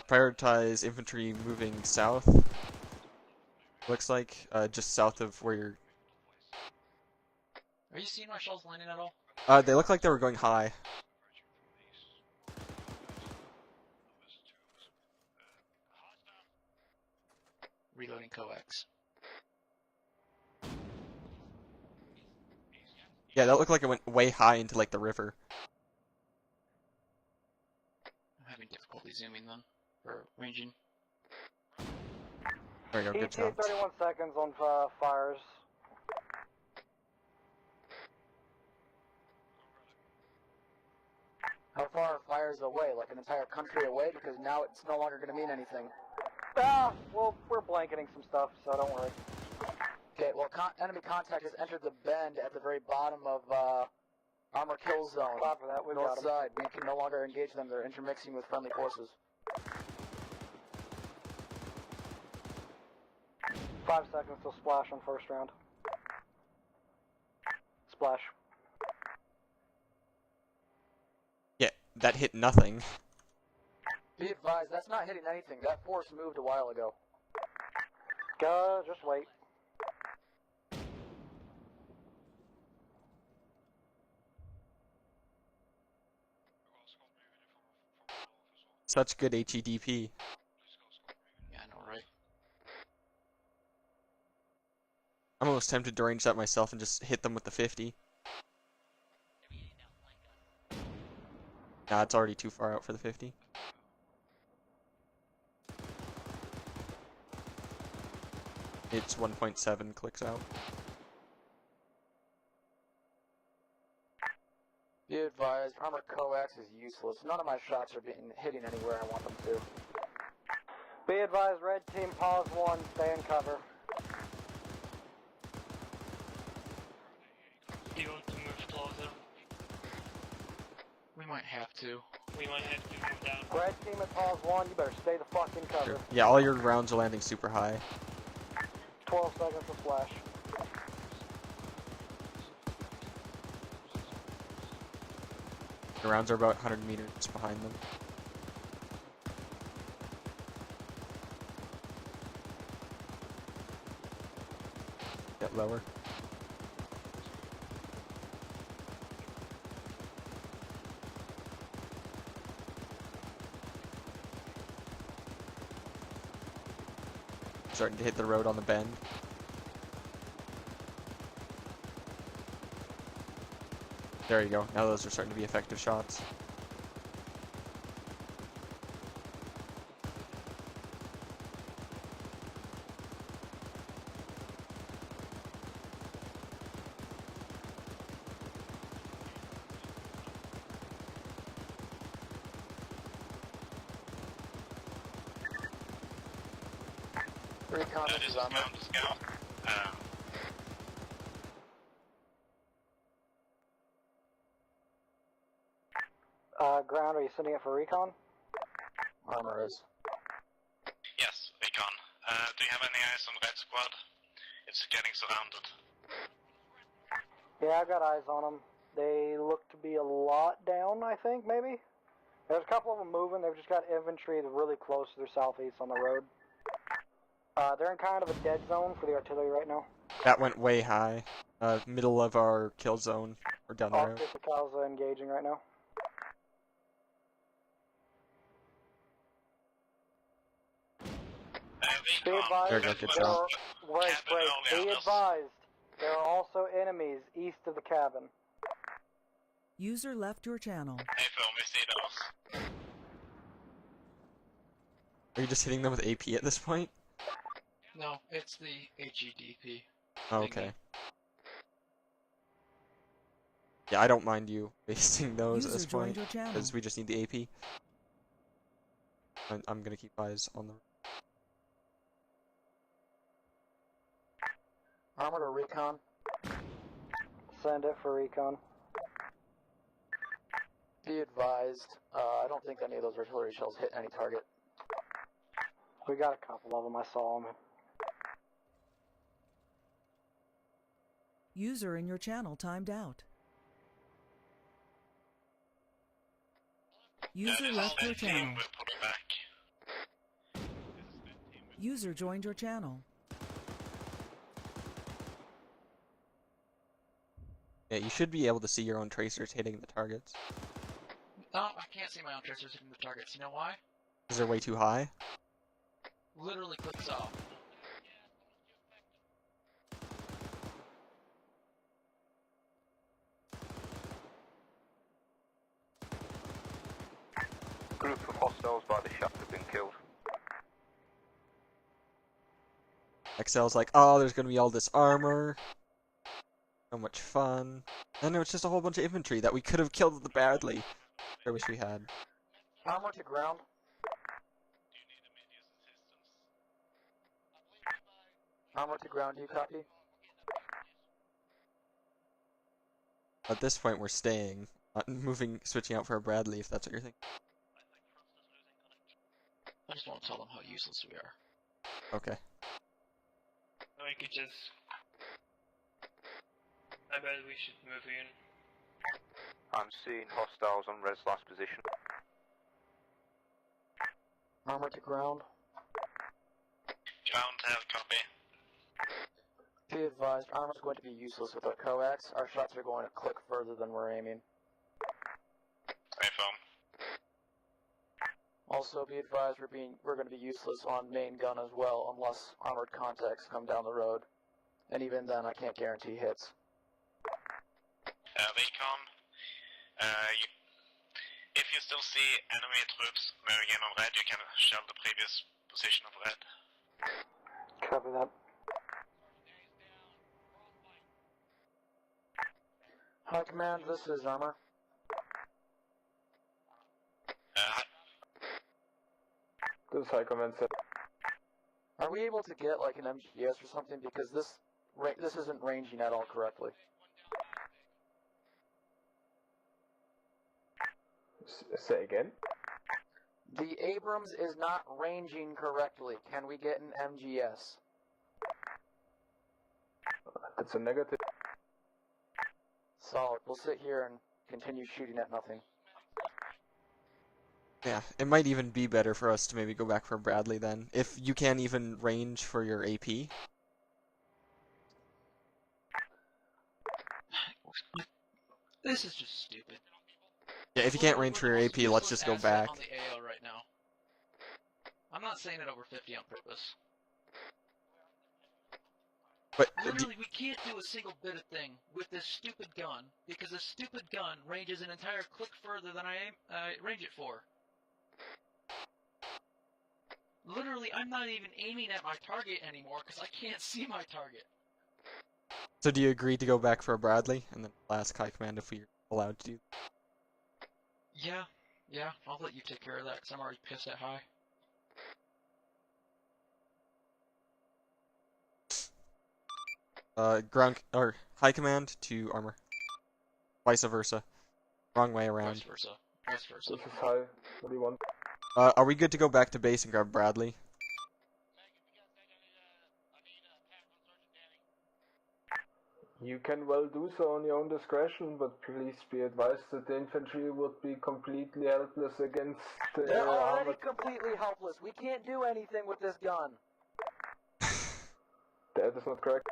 Prioritize infantry moving south. Looks like just south of where you're. Are you seeing our shells landing at all? They look like they were going high. Reloading coax. Yeah, that looked like it went way high into like the river. I'm having difficulty zooming then, or ranging. There you go, good ETA shot. 31 seconds on fires. How far are fires away? Like an entire country away? Because now it's no longer going to mean anything. Well, we're blanketing some stuff, so don't worry. Okay, well, enemy contact has entered the bend at the very bottom of armor kill zone. Copy that, we've North got 'em. side. We can no longer engage them. They're intermixing with friendly forces. 5 seconds till splash on first round. Splash. Yeah, that hit nothing. Be advised, that's not hitting anything. That force moved a while ago. Go, just wait. Such good HEDP. Yeah, I know, right? I'm almost tempted to range that myself and just hit them with the 50. Nah, it's already too far out for the 50. It's 1.7 clicks out. Be advised, armor coax is useless. None of my shots are hitting anywhere I want them to. Be advised, red team, pause 1, stay in cover. Do you want to move closer? We might have to. We might have to move down. Red team at pause 1, you better stay the fuck in cover. Sure. Yeah, all your rounds are landing super high. 12 seconds to splash. The rounds are about 100 meters behind them. Get lower. Starting to hit the road on the bend. There you go. Now those are starting to be effective shots. Recon, this is armor. Ground, are you sending it for recon? Armor is. Yes, recon. Do you have any eyes on Red Squad? It's getting surrounded. Yeah, I've got eyes on them. They look to be a lot down, I think, maybe? There's a couple of them moving. They've just got infantry really close to their southeast on the road. They're in kind of a dead zone for the artillery right now. That went way high. Middle of our kill zone, or down the road. Cows engaging right now. Be advised, There you go, good shot. Be advised, there are also enemies east of the cabin. User left your channel. Hey Phil, we see those. Are you just hitting them with AP at this point? No, it's the HEDP. Oh, okay. Yeah, I don't mind you wasting those at this point, because we just need the AP. I'm gonna keep eyes on them. Armored or recon? Send it for recon. Be advised, I don't think any of those artillery shells hit any target. We got a couple of them, I saw them. User in your channel timed out. User left your channel. User joined your channel. Yeah, you should be able to see your own tracers hitting the targets. No, I can't see my own tracers hitting the targets. You know why? Because they're way too high? Literally clicks off. Group of hostiles by the shaft have been killed. Excel's like, oh, there's gonna be all this armor. So much fun. And it was just a whole bunch of infantry that we could have killed badly. I wish we had. Armor to ground. Armor to ground, do you copy? At this point, we're staying. Not moving, switching out for a Bradley, if that's what you're thinking. I just want to tell them how useless we are. Okay. No, you could just... I bet we should move in. I'm seeing hostiles on Red's last position. Armor to ground. Ground, have copy. Be advised, armor's going to be useless with our coax. Our shots are going to click further than we're aiming. Hey Phil. Also, be advised, we're going to be useless on main gun as well, unless armored contacts come down the road. And even then, I can't guarantee hits. Recon. If you still see enemy troops moving in on red, you can shell the previous position of red. Copy that. High command, this is armor. This is High Command set. Are we able to get like an MGS or something? Because this isn't ranging at all correctly. Say again? The Abrams is not ranging correctly. Can we get an MGS? That's a negative. Solid. We'll sit here and continue shooting at nothing. Yeah, it might even be better for us to maybe go back for Bradley then. If you can't even range for your AP. This is just stupid. Yeah, if you can't range for your AP, let's just go back. On the AO right now. I'm not saying it over 50 on purpose. But literally, we can't do a single bit of thing with this stupid gun because this stupid gun ranges an entire click further than I range it for. Literally, I'm not even aiming at my target anymore because I can't see my target. So do you agree to go back for a Bradley and then ask High Command if we're allowed to do? Yeah, I'll let you take care of that because I'm already pissed at High. Ground or High Command to armor. Vice versa. Wrong way around. Vice versa. Vice versa. This is High. What do you want? Are we good to go back to base and grab Bradley? You can well do so on your own discretion, but please be advised that the infantry would be completely helpless against They're already armored. completely helpless. We can't do anything with this gun. That is not correct.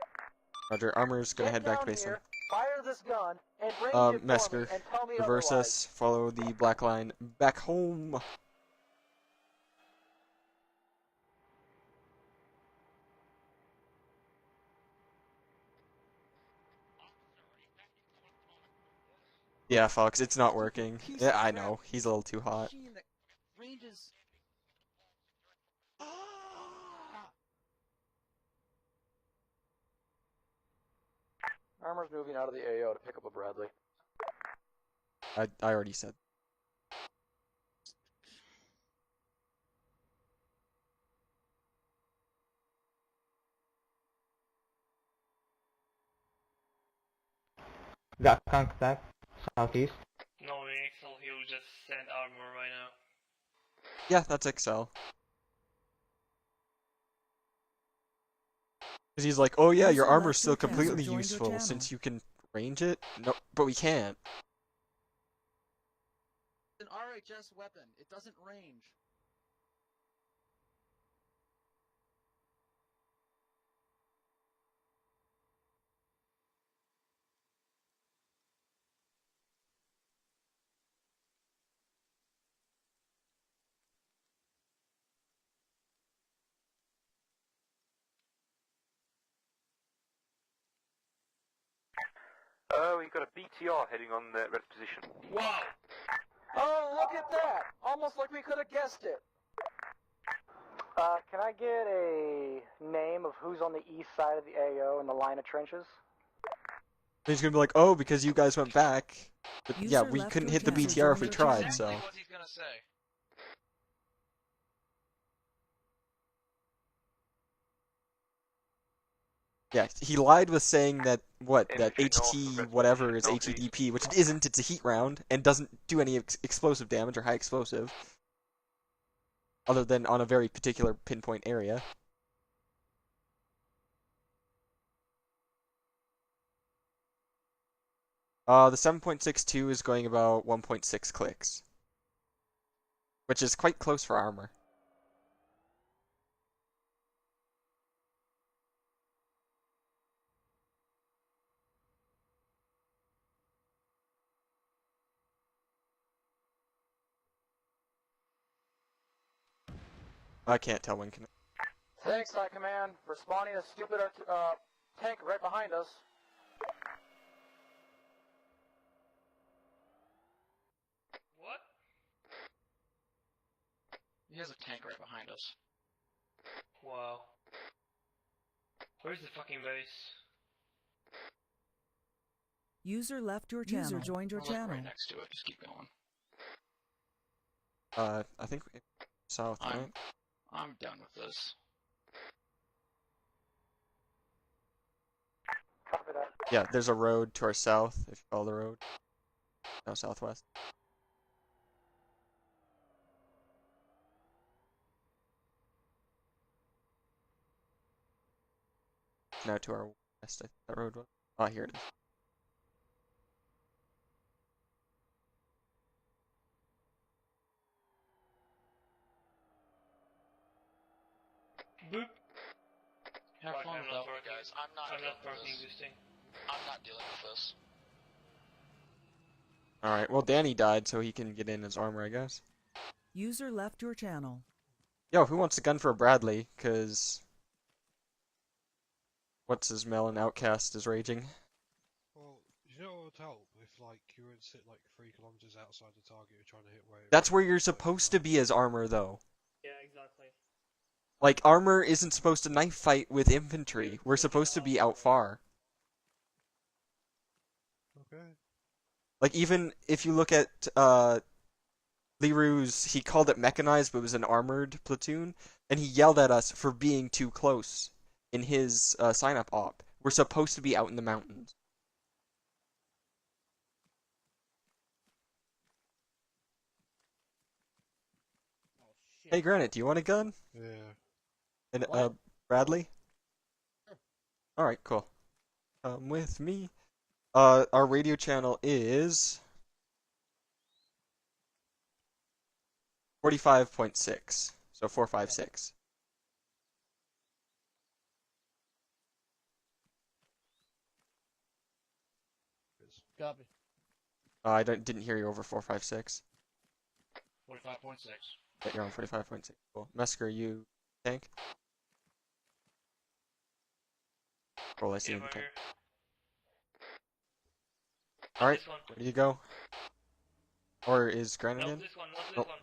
Roger, armor's gonna head back to base then. Fire this gun and range it for me Mesker, and tell me reverse otherwise. us, follow the black line back home. Yeah, Fox, it's not working. Yeah, I know. He's a little too hot. Ranges. Armor's moving out of the AO to pick up a Bradley. I already said. Got contact southeast. No, Excel, he'll just send armor right now. Yeah, that's Excel. Because he's like, oh yeah, your armor's still completely useful since you can range it. No, but we can't. It's an RHS weapon. It doesn't range. Oh, we've got a BTR heading on the red position. Wow! Oh, look at that! Almost like we could have guessed it. Can I get a name of who's on the east side of the AO in the line of trenches? He's gonna be like, oh, because you guys went back. But yeah, User we left couldn't your hit the channel. BTR if we Join your tried, channel. so. What's he gonna say? Yeah, he lied with saying that, that Infantry north HT of red whatever is position, HEDP, which it isn't, it's a heat round, and doesn't do any explosive damage or high explosive. Other than on a very particular pinpoint area. The 7.62 is going about 1.6 clicks. Which is quite close for armor. I can't tell when can. Thanks, High Command, for spawning a stupid tank right behind us. What? He has a tank right behind us. Wow. Where's the fucking base? User left your channel. User joined your I'll look channel. right next to it. Just keep going. I think south, right? I'm done with this. Copy that. Yeah, there's a road to our south, if you follow the road. No, southwest. Now to our west, I think that road was. Oh, here it is. Boop. Have Fuck, fun I'm with not that one, parking. guys. I'm not I'm dealing not with parking this. this thing. I'm not dealing with this. Alright, well, Danny died, so he can get in his armor, I guess. User left your channel. Yo, who wants a gun for a Bradley? Cause what's his melon outcast is raging. Well, you know what would help if, like, you were to sit like 3 kilometers outside the target you're trying to hit where. That's where you're supposed to be as armor, though. Yeah, exactly. Like, armor isn't supposed to knife fight with infantry. We're supposed to be out far. Okay. Like, even if you look at, Leroux's, he called it mechanized, but it was an armored platoon, and he yelled at us for being too close in his, sign-up op. We're supposed to be out in the mountains. Hey, Granite, do you want a gun? Yeah. And, What? Bradley? Alright, cool. Come with me. Our radio channel is 45.6, so 456. Copy. I didn't hear you over 456. 45.6. Yeah, you're on 45.6. Cool. Mesker, you tank? Cool, I see you in the tank. Alright, ready to go? Or is Granite in? This one, not this Nope. one.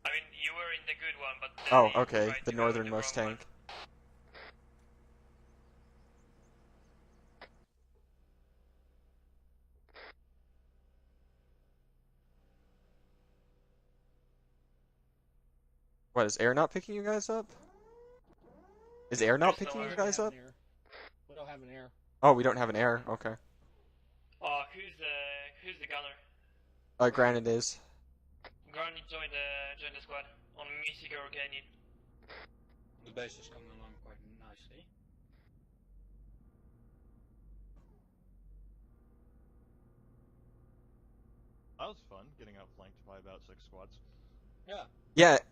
I mean, you were in the good one, but then Oh, you okay, tried the to go in the northernmost wrong tank. What, is air not picking you guys up? Is air not picking you guys up? We don't have an air. Oh, we don't have an air. Okay. Who's the gunner? Granite is. Granny join the squad on Music or Canyon. The base is coming along quite nicely. That was fun, getting outflanked by about 6 squads. Yeah.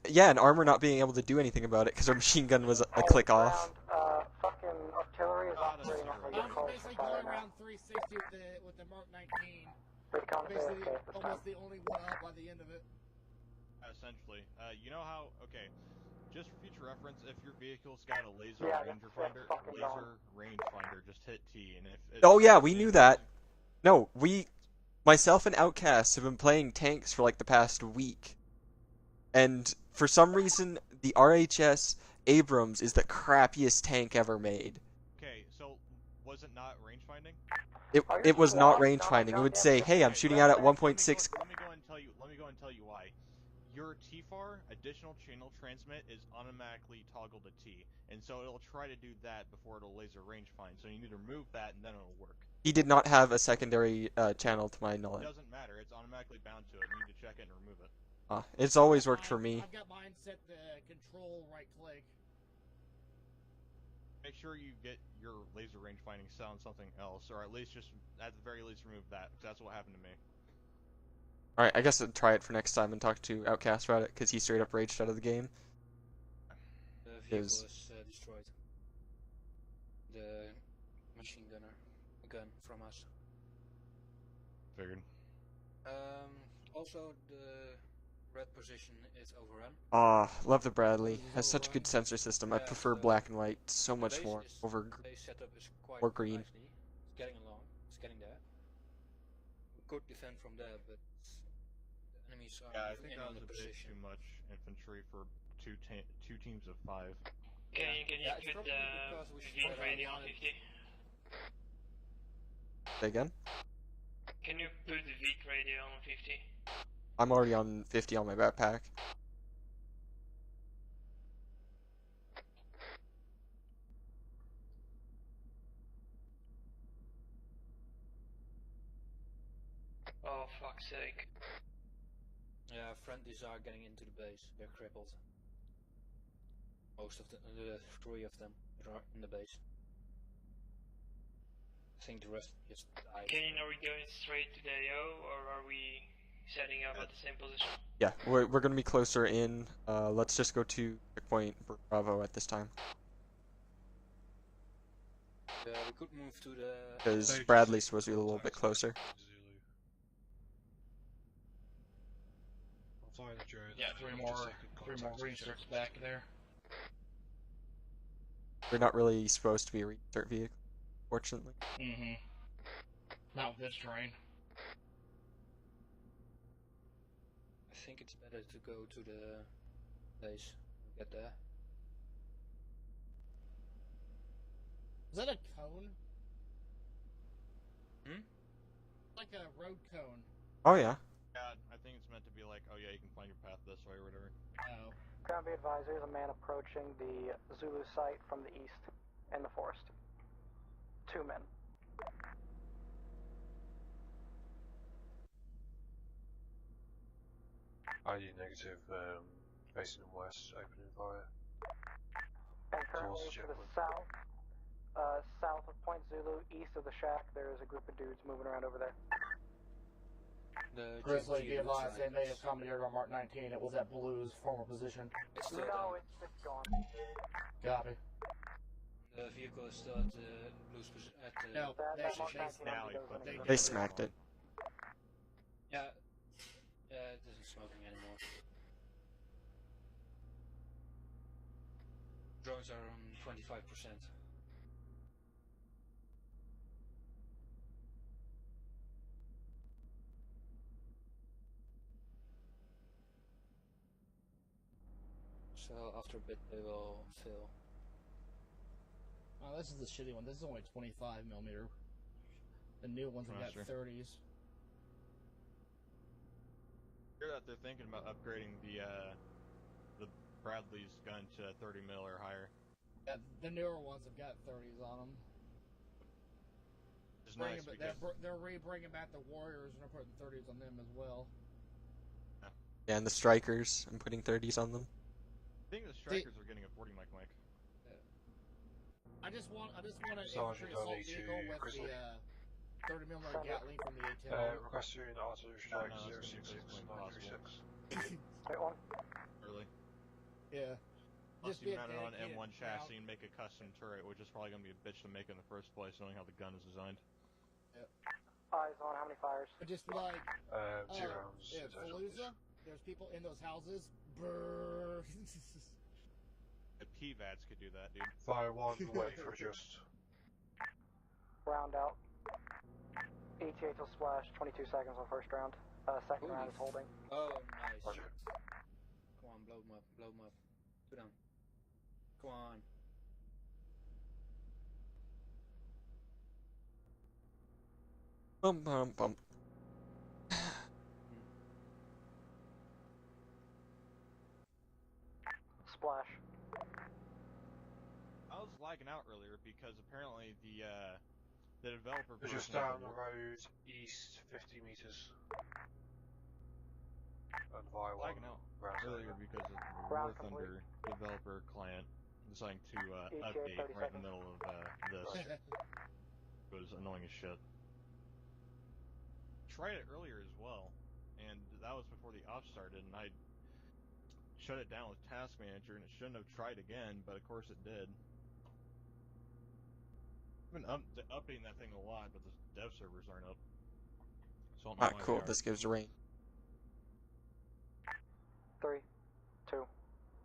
Yeah, and armor not being able to do anything about it because our machine gun was a click off. Fucking artillery is operating off of your calls for Basically fire going now. around 360 with the Mark 19. Recon's Basically, AFK this time. almost the only one up by the end of it. Essentially. You know how, okay, just for future reference, if your vehicle's got a laser Yeah, rangefinder, just hit T, and if it's Oh yeah, we knew that. No, myself and Outcast have been playing tanks for like the past week. And for some reason, the RHS Abrams is the crappiest tank ever made. Okay, so was it not range finding? It was not range finding. It would say, "Hey, I'm shooting out at 1.6." Let me go and tell you why. Your TFAR additional channel transmit is automatically toggled to T, and so it'll try to do that before it'll laser range find. So you need to remove that, and then it'll work. He did not have a secondary channel to my knowledge. It doesn't matter. It's automatically bound to it. You need to check it and remove it. It's always worked for me. I've got mine set to control right click. Make sure you get your laser range finding set on something else, or at least just, at the very least, remove that, because that's what happened to me. Alright, I guess I'll try it for next time and talk to Outcast about it, because he straight up raged out of the game. The vehicle is destroyed. The machine gunner gun from us. Figured. Also, the red position is overrun. Love the Bradley. Has such a good sensor system. I prefer black and white so much more over base setup is quite or green. nicely. It's getting along. It's getting there. We could defend from there, but the enemies are Yeah, I think in that on was the a bit position. too much infantry for two teams of 5. Can you put the Vink radio on 50? Say again? Can you put the Vink radio on 50? I'm already on 50 on my backpack. Oh, fuck's sake. Yeah, friendlies are getting into the base. They're crippled. Most of the 3 of them are in the base. I think the rest just died. Can are we going straight to the AO, or are we setting up at the same position? Yeah, we're going to be closer in. Let's just go to checkpoint Bravo at this time. We could move to the... Because Bradley's supposed to be a little bit closer. I'll fire the drone. Yeah, three more research back there. We're not really supposed to be a research vehicle, fortunately. Mm-hmm. Not with this terrain. I think it's better to go to the base. Get there. Is that a cone? Like a road cone. Oh yeah. Yeah, I think it's meant to be like, oh yeah, you can find your path this way or whatever. Oh. Ground be advised, there's a man approaching the Zulu site from the east in the forest. 2 men. ID negative, Facing them west, opening fire. And currently to the south, south of Point Zulu, east of the shack, there is a group of dudes moving around over there. The Grizzly, GMG be looks advised, like they may have commandeered on Mark 19. It was at Blue's former position. It's still No, down. it's gone. Copy. The vehicle is still at the blues at the. No, That Mark 19 Now he doesn't fucking exist. They smacked it. Yeah. It isn't smoking anymore. Drones are on 25%. So after a bit they will fill. Oh, this is the shitty one. This is only 25mm. The new ones have got Master. 30s. Hear that they're thinking about upgrading the Bradley's gun to 30 mil or higher. Yeah, the newer ones have got 30s on them. It's nice because They're re-bringing back the Warriors and they're putting 30s on them as well. Yeah, and the strikers, I'm putting 30s on them. I think the strikers are getting a 40 mic mic. I just want an Sergeant, infantry assault I need to vehicle with Grizzly. the 30mm Gatling from the A10. Requesting artillery strike No, 066936. Right one. Early. Yeah. Plus Just you be a mount it on dedicated M1 chassis route. and make a custom turret, which is probably going to be a bitch to make in the first place, knowing how the gun is designed. Eyes on, how many fires? But just be like, 2 rounds. yeah, in total, Fallujah, there's people in those houses. Brrr. The PVADs could do that, dude. Fire 1, wait for adjust. Round out. ETA till splash, 22 seconds on first round. Second round is holding. Oh, nice. Roger. Come on, blow them up, blow them up. Put down. Come on. Bum bum bum. Splash. I was lagging out earlier because apparently the developer They're just version down of the road, east 50 meters. And via one. lagging out earlier because of the Round War Thunder developer client deciding to ETA update 30 right in the seconds. middle of this. It was annoying as shit. Tried it earlier as well, and that was before the off started, and I shut it down with Task Manager, and it shouldn't have tried again, but of course it did. I've been updating that thing a lot, but the dev servers aren't up. So I don't know why Cool, they are. this gives range. 3, 2,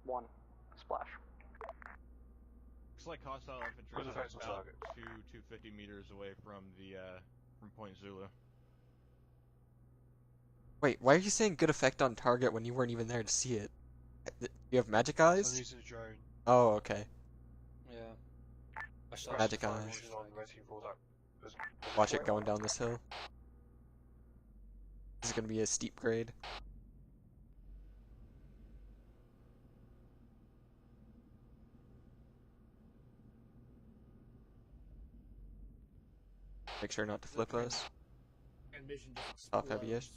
1. Splash. Looks like hostile infantry Where's the is fence on about target? 250 meters away from the from Point Zulu. Wait, why are you saying good effect on target when you weren't even there to see it? You have magic eyes? I'm using a drone. Oh, okay. Yeah. I saw Magic some eyes. Mission on red team for that. Watch it going down this hill. This is gonna be a steep grade. Make sure not to flip us. And mission just Top heavy-ish.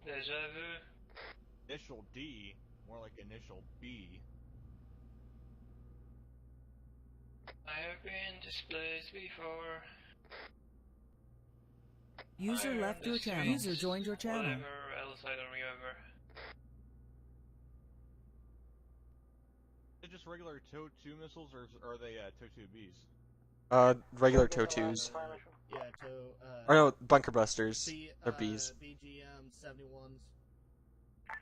Deja vu. Initial D, more like initial B. I have been this place before. User I left run your the channel. streets, User joined your channel. Whatever else I don't remember. Are they just regular TOW-2 missiles, or are they TOW-2Bs? Regular TOW-2s. Yeah, Or no, bunker busters. They're Bs. BGM 71s.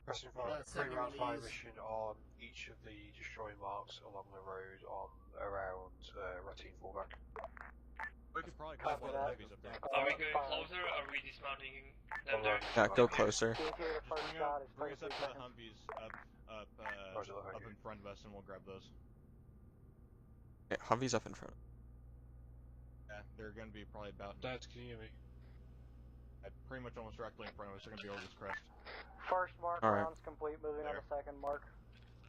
Pressing fire, 3 round 71Es. fire mission on each of the destroy marks along the road on around Ratine fallback. We could probably call one of the heavies up there. Are we going closer? Or are we dismounting them there? Yeah, go closer. Just bring us up to the Humvees up in front of us, and we'll grab those. Okay, Humvee's up in front. Yeah, they're gonna be probably about. Dad, can you hear me? Pretty much almost directly in front of us. They're gonna be over this crest. First mark, Alright. rounds complete, moving on to second mark.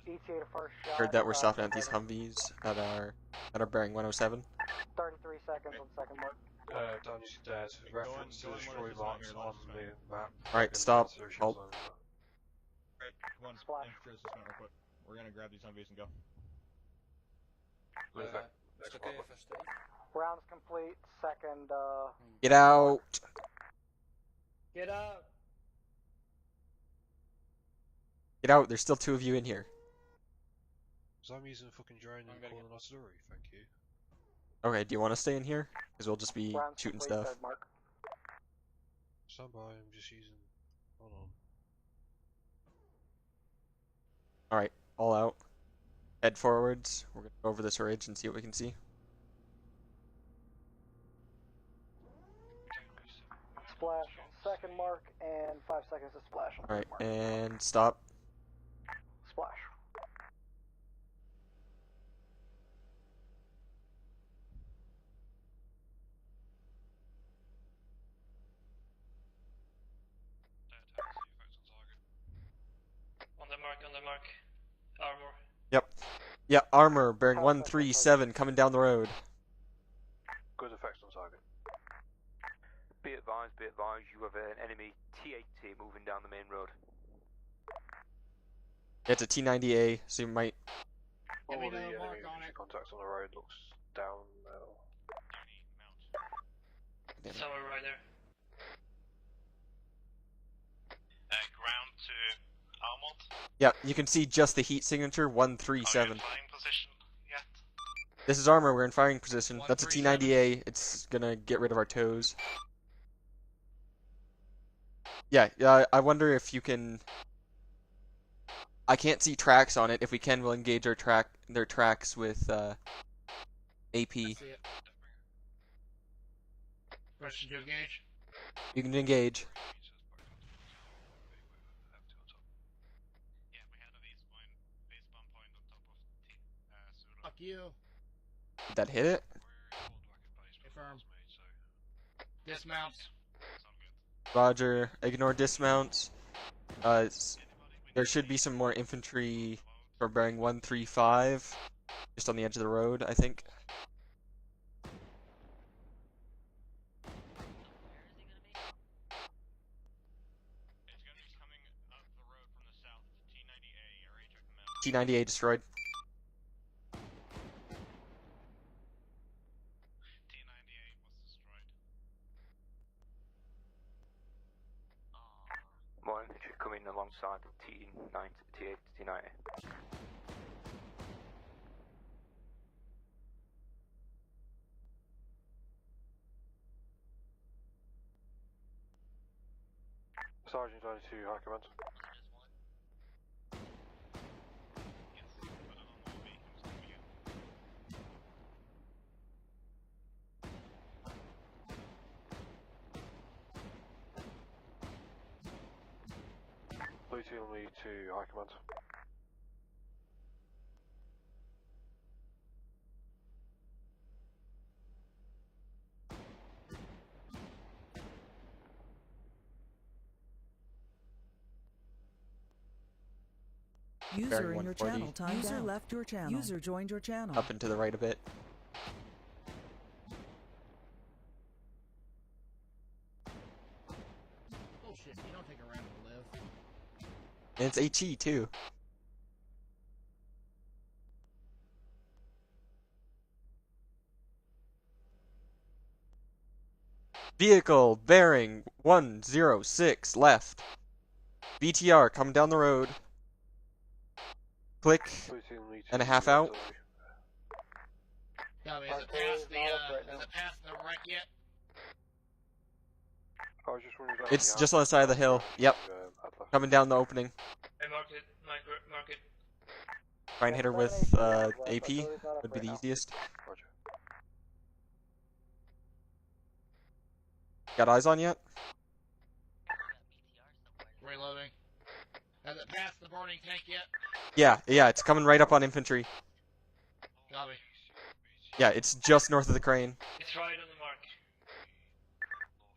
ETA to first shot. Heard that we're stopping at these Humvees that are bearing 107. 33 seconds on second mark. Dan, you see Dad, reference to go in destroy one of marks these on not here, the map. Alright, stop. Halt. Alright, come on. on. Splash. Infantry assessment real quick. We're gonna grab these Humvees and go. It's okay if I stay. Round's complete. Second. Get out. Get out! Get out. There's still 2 of you in here. So I'm using a fucking drone and calling artillery, thank you. Okay, do you want to stay in here? Because we'll just be Round's shooting complete, stuff. third mark. Stand by, I'm just using... Hold on. Alright, all out. Head forwards. We're going to go over this ridge and see what we can see. Splash on second mark, and 5 seconds to splash on Alright, third mark. and stop. Splash. On the mark. Armor. Yep. Yeah, armor bearing 137 coming down the road. Good effects on target. Be advised, you have an enemy T-80 moving down the main road. It's a T-90A, so you might... All the enemy contacts on the road looks down now. Somewhere right there. Ground to Almond. Yeah, you can see just the heat signature, 137. Are you in flying position yet? This is armor, we're in firing position. That's a T-90A, it's gonna get rid of our toes. Yeah, I wonder if you can... I can't see tracks on it. If we can, we'll engage their tracks with AP. Question to engage. You can engage. Fuck you. Did that hit it? Confirm. Dismounts. Roger. Ignore dismounts. There should be some more infantry for bearing 135, just on the edge of the road, I think. T-90A destroyed. More infantry coming alongside the T-8 to T-90. Sergeant 92, High Command. Blue team lead to High Command. User in your channel timed User left your channel. User joined your channel. Up and to the right a bit. Bullshit, you don't take a round to live. And it's HE too. Vehicle bearing 106 left. BTR coming down the road. Click and a half out. No, is it past the wreck yet? It's just on the side of the hill. Yep. Coming down the opening. I mark it. Mark it. Try and hit her with AP. Would be the easiest. Got eyes on yet? Reloading. Has it passed the boarding tank yet? Yeah, it's coming right up on infantry. Copy. Yeah, it's just north of the crane. It's right on the mark.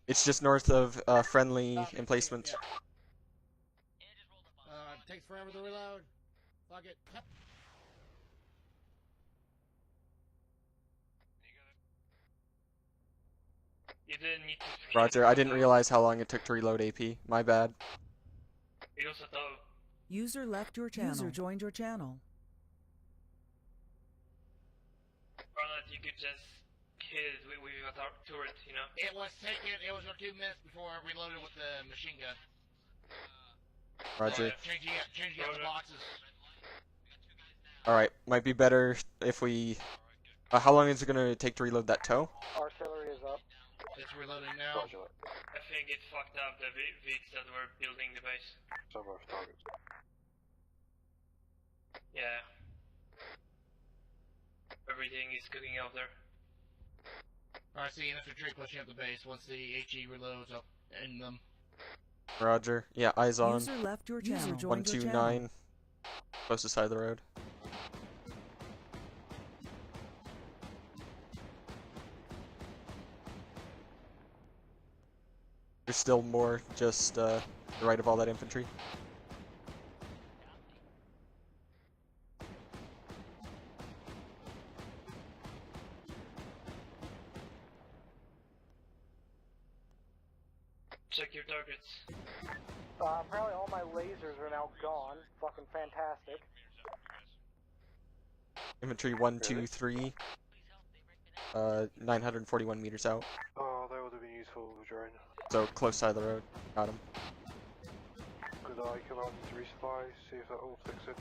It's just north of friendly emplacement. Takes forever to reload. Fuck it. You didn't need to. Roger, I didn't realize how long it took to reload AP. My bad. It was a tow. User left your channel. User joined your channel. Or that you could just hit it with a turret, you know? It was 2 minutes before I reloaded with the machine gun. Roger. Changing out the boxes. Alright, might be better if we... how long is it going to take to reload that tow? Artillery is up. It's reloading now. I think it fucked up the Vigs that were building the base. Some of targets. Yeah. Everything is cooking out there. I see infantry pushing up the base once the HE reloads up in them. Roger. Yeah, eyes on. User left your channel. 129. Closest side of the road. There's still more just the right of all that infantry. Check your targets. Apparently all my lasers are now gone. Fucking fantastic. Infantry 123. 941 meters out. Oh, that would have been useful with a drone. So close side of the road. Got him. Good eye, come out to resupply, see if that will fix it.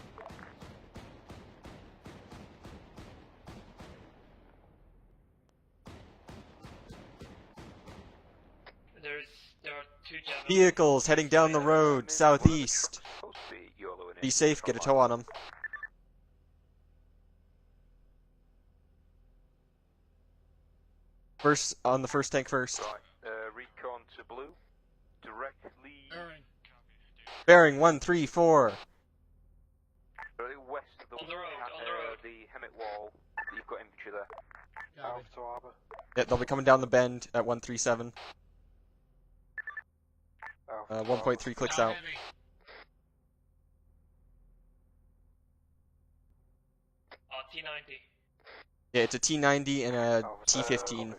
There are 2 javelins. Vehicles heading down the road, southeast. Be safe, get a tow on them. First, on the first tank first. Right, recon to blue. Directly... Bearing 134. Directly west of the, the Hemet wall. You've got infantry there. Alpha to Arbor. Yeah, they'll be coming down the bend at 137. 1.3 clicks out. T90. Yeah, it's a T90 and a T15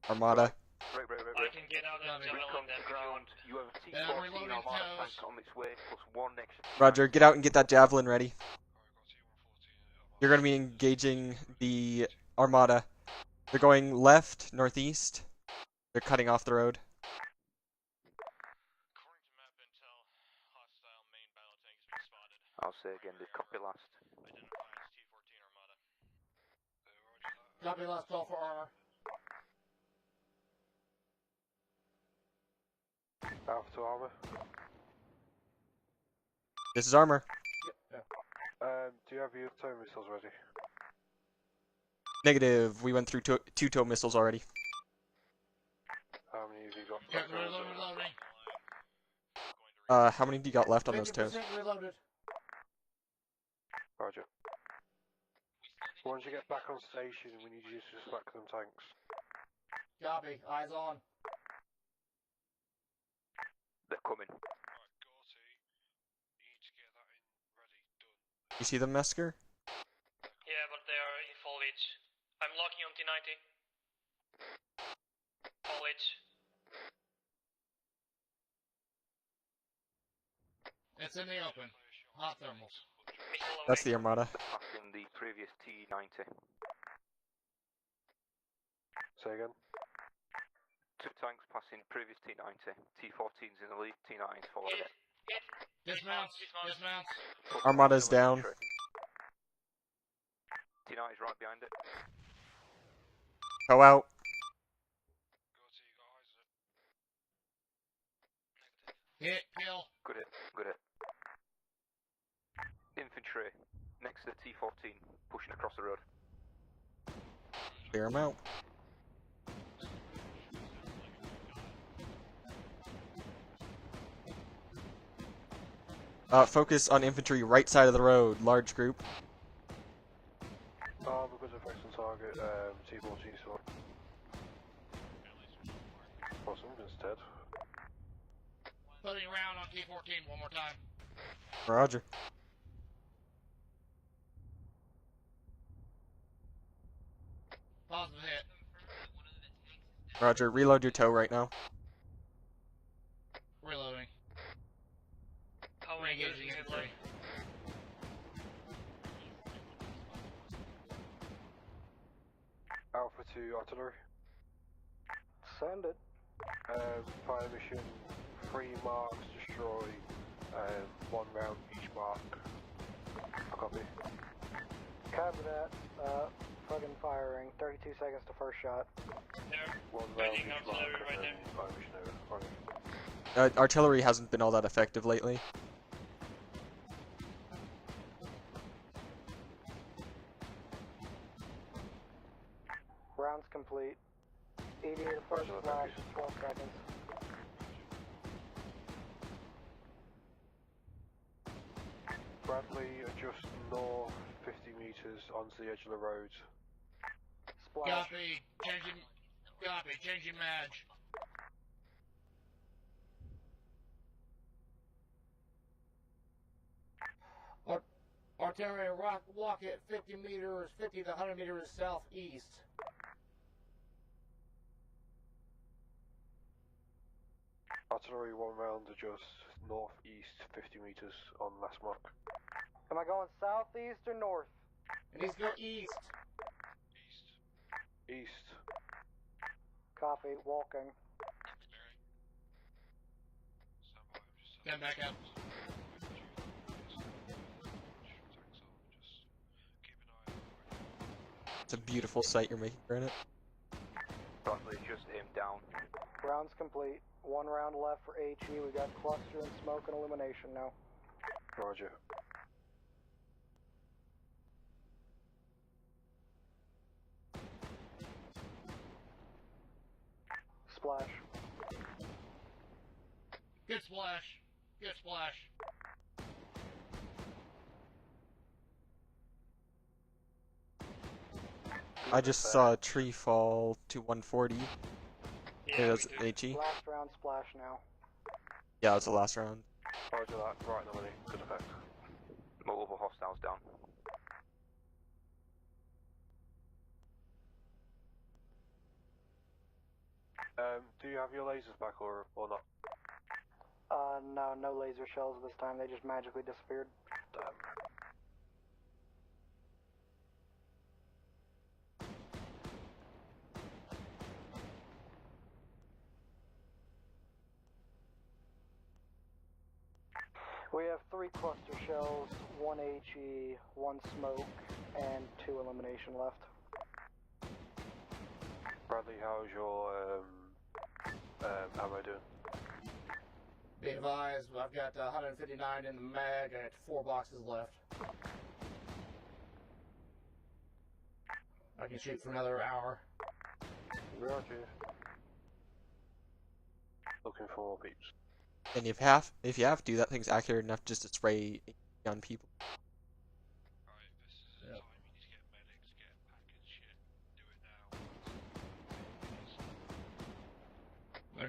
Armada. Right. I can get out of javelin then if you want. You have a T14 Armada tank on its way, plus 1 extra. Roger, get out and get that javelin ready. You're going to be engaging the Armada. They're going left, northeast. They're cutting off the road. I'll say again, the copy last. Copy last call for armor. Alpha to Arbor. This is armor. Do you have your tow missiles ready? Negative. We went through 2 tow missiles already. How many have you got? Yeah, reloading. How many do you got left on those tows? 50% reloaded. Roger. Once you get back on station, we need you to select them tanks. Copy. Eyes on. They're coming. You see them, Mesker? Yeah, but they are in foliage. I'm locking on T90. Foliage. It's in the open. Hot thermals. That's the Armada. Passing the previous T90. Say again? 2 tanks passing previous T90. T14's in the lead, T9's following it. Dismounts. Armada's down. T9's right behind it. Go out. Hit, kill. Good hit. Infantry, next to T14, pushing across the road. Clear them out. Focus on infantry right side of the road, large group. Because of on target, T14 so. Awesome, instead. Putting around on T14 one more time. Roger. Positive hit. Roger, reload your tow right now. Reloading. How many guys do you have left? to artillery. Send it. Fire mission, 3 marks, destroy, 1 round each mark. Copy. Copy that. Fucking firing. 32 seconds to first shot. There. 1 round Guiding each mark, artillery and right then there. fire mission over. Fire. Artillery hasn't been all that effective lately. Rounds complete. 80 to the first flash, 12 seconds. Bradley, adjust north 50 meters onto the edge of the road. Splash. Changing match. Artillery walk at 50 meters, 50 to 100 meters southeast. Artillery 1 round, adjust northeast 50 meters on last mark. Am I going southeast or north? It needs to go east. East. Copy. Walking. Stand back up. It's a beautiful sight you're making, Granite. Bradley, just aim down. Rounds complete. 1 round left for HE. We got cluster and smoke and illumination now. Roger. Splash. Good splash. Good splash. I just saw a tree fall to 140. Yeah, that's HE. Last round splash now. Yeah, it's the last round. Roger that. Right, the money. Good effect. Multiple hostiles down. Do you have your lasers back or not? No, no laser shells this time. They just magically disappeared. Damn. We have 3 cluster shells, 1 HE, 1 smoke, and 2 elimination left. Bradley, how's your ammo doing? Be advised, I've got 159 in the mag. I got 4 boxes left. I can shoot for another hour. Roger. Looking for more peeps. And if you have to, that thing's accurate enough just to spray on people. Yep.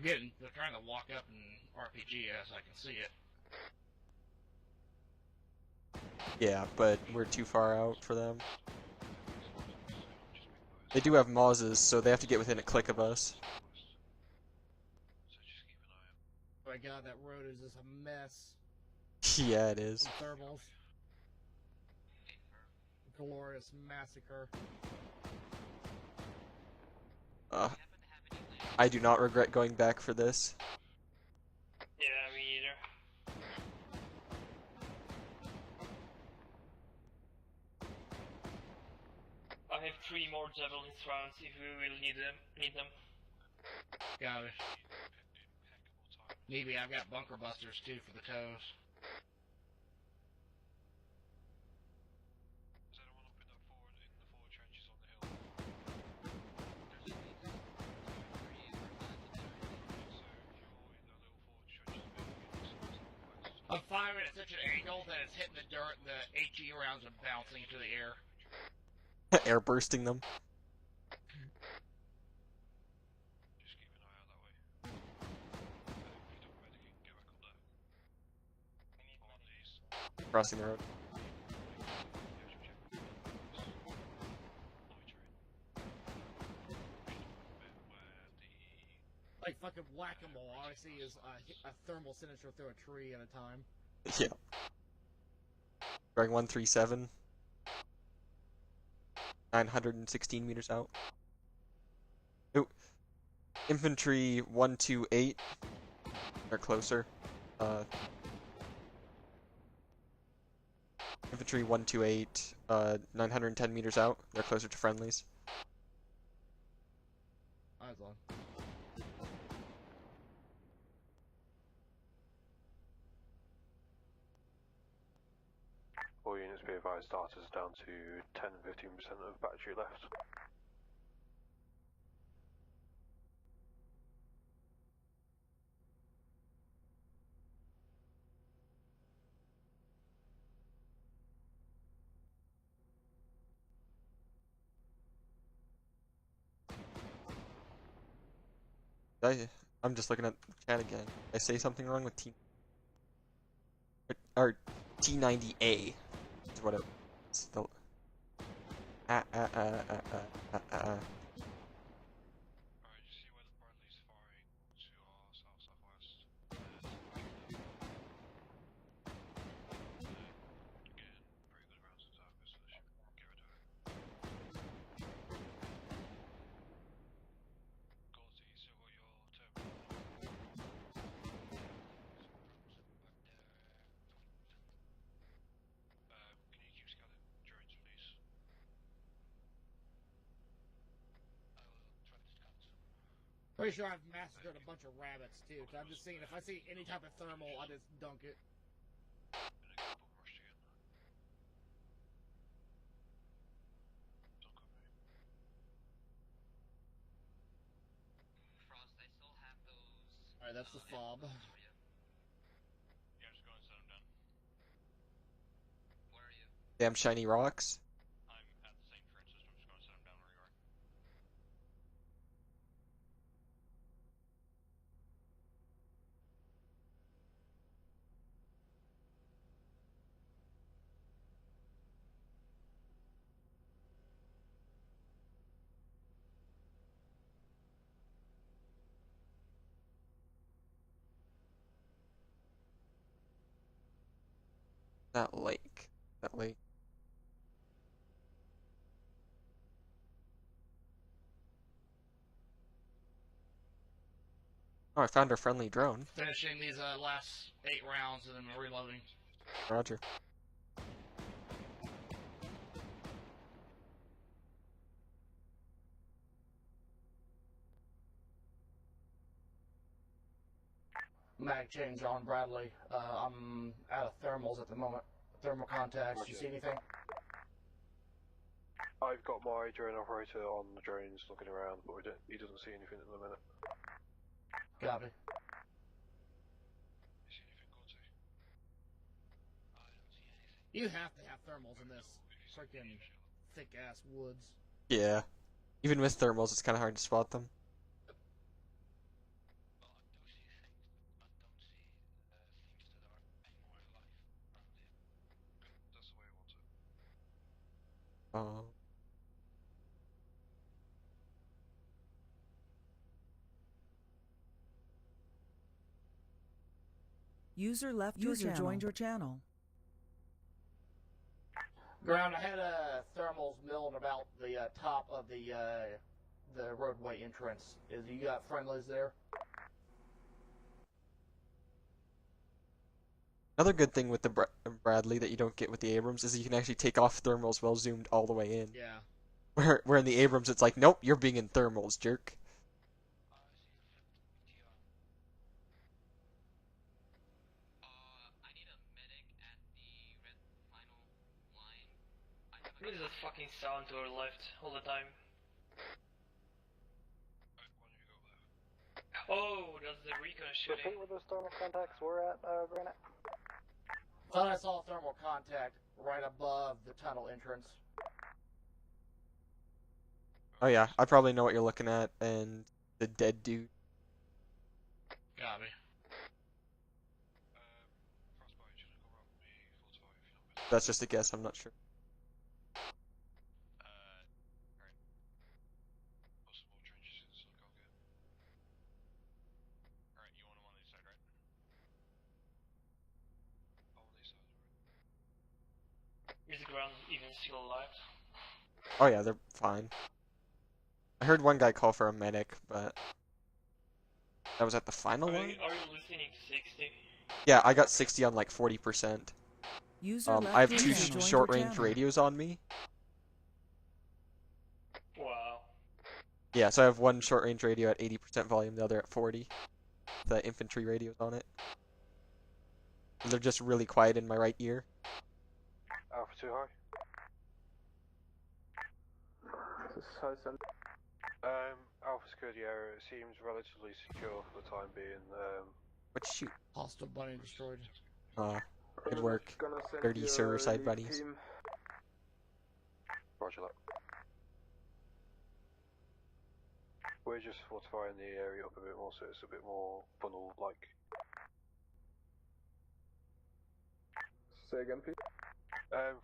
They're trying to walk up and RPG as I can see it. Yeah, but we're too far out for them. They do have Mauses, so they have to get within a click of us. Oh my god, that road is just a mess. Yeah, it is. Thermals. Glorious massacre. I do not regret going back for this. Yeah, me either. I have 3 more javelin rounds if we will need them. Got it. Maybe I've got bunker busters too for the toes. I'm firing at such an angle that it's hitting the dirt and the HE rounds are bouncing into the air. Air bursting them. Crossing the road. Like fucking whack-a-mole, all I see is a thermal signature through a tree at a time. Yeah. Bearing 137. 916 meters out. Oh, infantry 128. They're closer. Infantry 128, 910 meters out. They're closer to friendlies. Eyes on. All units be advised, starters down to 10-15% of battery left. I'm just looking at the chat again. I say something wrong with T or T90A is what it's the Pretty sure I've massacred a bunch of rabbits too. Cause I'm just saying, if I see any type of thermal, I just dunk it. Alright, that's the fob. damn shiny rocks. That lake. That lake. Oh, I found our friendly drone. Finishing these last 8 rounds and then reloading. Roger. Mag change on Bradley. I'm out of thermals at the moment. Thermal contacts. You see anything? I've got my drone operator on the drones looking around, but he doesn't see anything at the minute. Copy. You have to have thermals in this freaking thick ass woods. Yeah. Even with thermals, it's kind of hard to spot them. Oh. User left your channel. Joined your channel. Ground, I had thermals milled about the top of the roadway entrance. You got friendlies there? Another good thing with the Bradley that you don't get with the Abrams is you can actually take off thermals well zoomed all the way in. Yeah. Where in the Abrams it's like, nope, you're being in thermals, jerk. What is that fucking sound to our left all the time? Oh, that's the recon shooting. Repeat where those thermal contacts were at, Granite? Thought I saw a thermal contact right above the tunnel entrance. Oh yeah, I probably know what you're looking at, and the dead dude. Got me. That's just a guess, I'm not sure. Is the ground even still alive? Oh yeah, they're fine. I heard one guy call for a medic, but that was at the final Are one? you listening to 60? Yeah, I got 60 on like 40%. User I left have your two channel. Joined your short-range channel. radios on me. Wow. Yeah, so I have one short-range radio at 80% volume, the other at 40. The infantry radios on it. They're just really quiet in my right ear. Alpha 2 high. Alpha security area seems relatively secure for the time being. What shoot? Hostile bunny destroyed. Good work. Dirty server side buddies. Roger that. We're just fortifying the area up a bit more so it's a bit more funnel-like. Say again, please.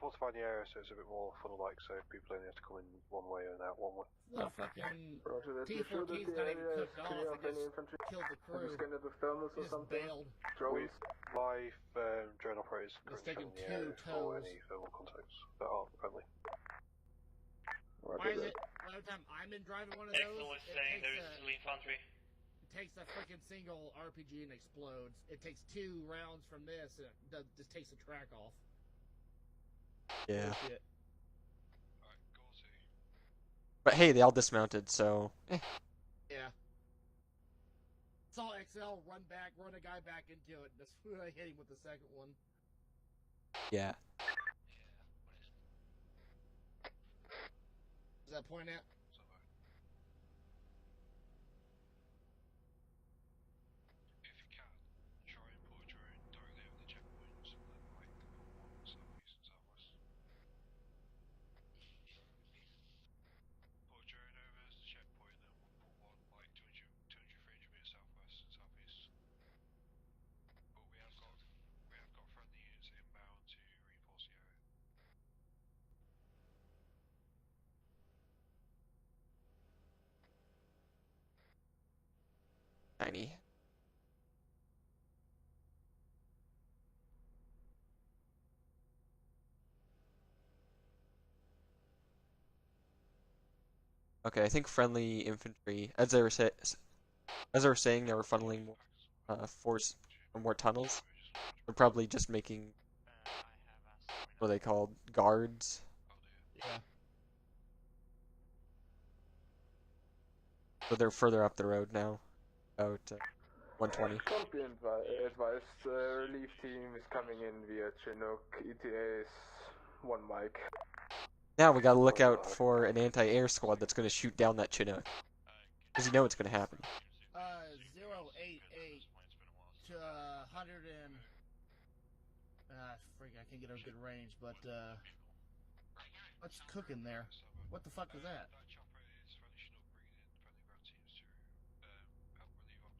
Fortifying the area so it's a bit more funnel-like, so people only have to come in one way and out one way. The fucking Roger that. You sure that T-14's the not even area is cooked clear off. of It any just infantry? killed the Have you crew. scanned the thermals or Just something? bailed. With live drone operators It's currently taken scanning the area 2 for tows. any thermal contacts that aren't friendly. Why is it? By the time I'm in driving one of those, Excel is it saying takes there is still infantry. It takes a freaking single RPG and explodes. It takes 2 rounds from this and it just takes the track off. Yeah. Bullshit. But hey, they all dismounted, so... Yeah. Saw XL run a guy back into it, and just hit him with the second one. Yeah. Does that point out? Tiny. Okay, I think friendly infantry, as they were saying, they were funneling force or more tunnels. They're probably just making what are they called, guards. Yeah. So they're further up the road now, about 120. Don't be advised. Relief team is coming in via Chinook. ETA is 1 mic. Now we gotta look out for an anti-air squad that's gonna shoot down that Chinook. Because you know it's gonna happen. 088 to 100 and... freak, I can't get a good range, but, what's cooking there? What the fuck is that?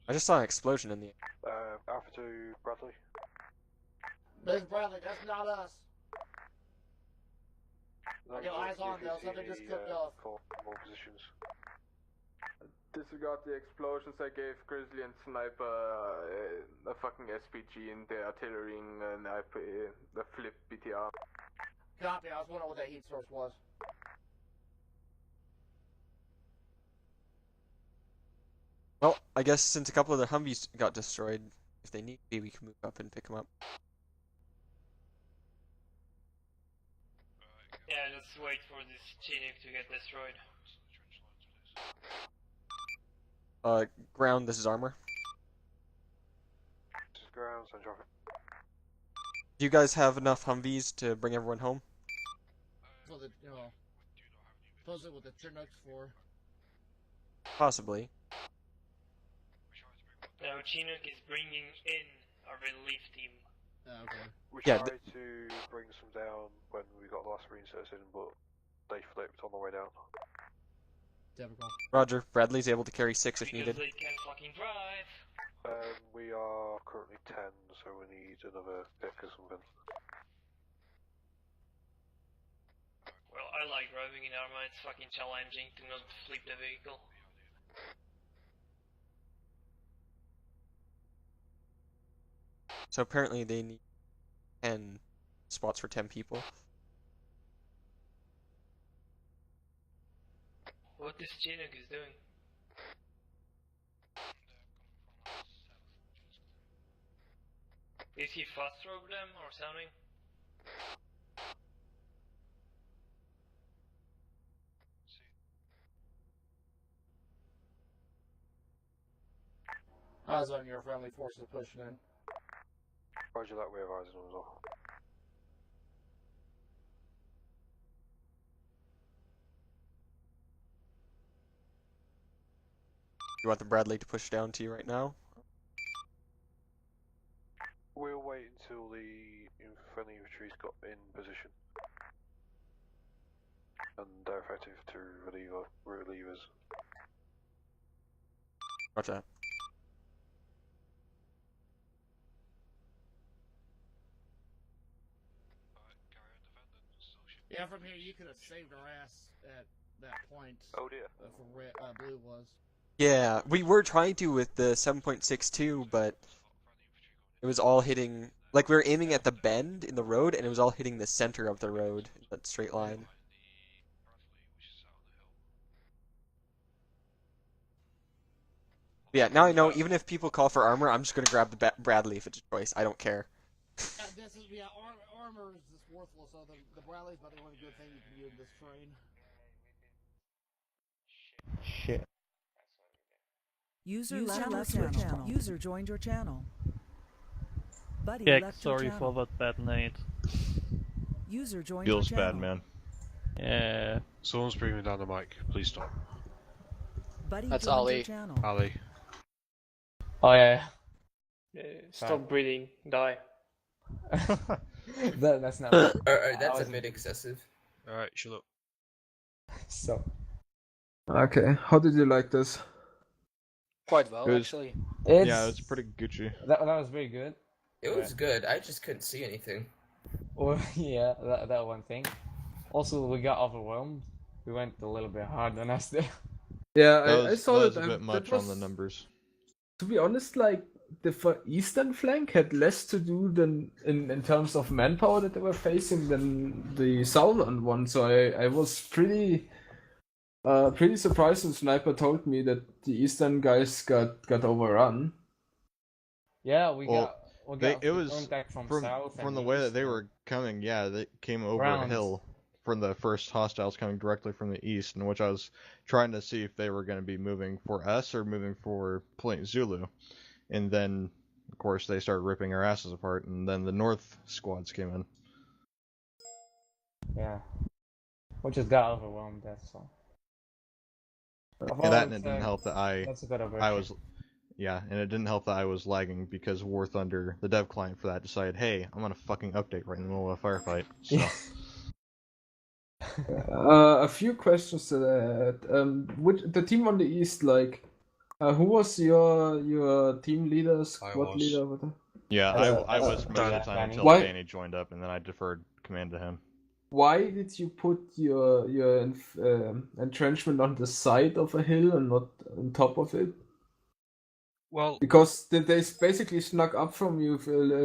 I just saw an explosion in the air. Alpha 2 Bradley. This Bradley, that's not us. I got eyes on though, something just cooked off. For more positions. Disregard the explosions. I gave Grizzly and Sniper a fucking SPG in the artillery and I the flip BTR. Copy, I was wondering what that heat source was. Well, I guess since a couple of the Humvees got destroyed, if they need be, we can move up and pick them up. Yeah, let's wait for this Chinook to get destroyed. Ground, this is armor. This is ground, send traffic. Do you guys have enough Humvees to bring everyone home? So that, you know, supposedly what the Chinook's for. Possibly. No, Chinook is bringing in a relief team. Oh, okay. We Yeah, tried to bring some down when we got the last reinserts in, but they flipped on the way down. Typical. Roger. Bradley's able to carry 6 if Because needed. they can fucking drive. We are currently 10, so we need another pick or something. Well, I like driving in armor, it's fucking challenging to not flip the vehicle. So apparently they need 10 spots for 10 people. What this Chinook is doing? Is he fast over them or something? Eyes on your friendly forces pushing in. Roger that, we're advising as well. You want the Bradley to push down to you right now? We'll wait until the friendly infantry's got in position. And they're effective to relieve us. Roger. Yeah, from here you could have saved our ass at that point. Oh dear. From Blue was. Yeah, we were trying to with the 7.62, but it was all hitting. Like, we were aiming at the bend in the road, and it was all hitting the center of the road, that straight line. Yeah, now I know, even if people call for armor, I'm just gonna grab the Bradley if it's a choice. I don't care. Armor is just worthless, so the Bradley's about the only good thing you can do in this terrain. Shit. User left your channel. User joined your channel. Buddy Yeah, left your sorry channel. for that bad night. User joined Feels your bad, channel. man. Yeah. Someone's breathing down the mic. Please stop. Buddy That's joined Ali. your channel. Ali. Oh yeah. Stop breathing. Die. That's not. That's a bit excessive. Alright, shut up. So. Okay, how did you like this? Quite well, It was- actually. Yeah, it's pretty Gucci. That was very good. It was good. I just couldn't see anything. Well, yeah, that one thing. Also, we got overwhelmed. We went a little bit hard on us there. Yeah, That I was, saw that that. was a bit much on the numbers. To be honest, like the eastern flank had less to do than in terms of manpower that they were facing than the southern one. So I was pretty surprised when Sniper told me that the eastern guys got overrun. Yeah, we got it was contact from from south and the way that east they and were coming. Yeah, they came over a round. hill from the first hostiles coming directly from the east, in which I was trying to see if they were going to be moving for us or moving for Point Zulu, and then of course they started ripping our asses apart, and then the north squads came in. Yeah, we just got overwhelmed. That's all. And that, and it didn't help that that's a good I was, yeah, and it didn't help that I was lagging because War Thunder, the dev client for that, decided, hey, I'm gonna fucking update right in the middle of a firefight. So. A few questions to that. Which the team on the east, like, who was your team leader, squad leader? Over there? Yeah, I was most of the time until Why- Danny joined up, and then I deferred command to him. Why did you put your entrenchment on the side of a hill and not on top of it? Well, because they basically snuck up from you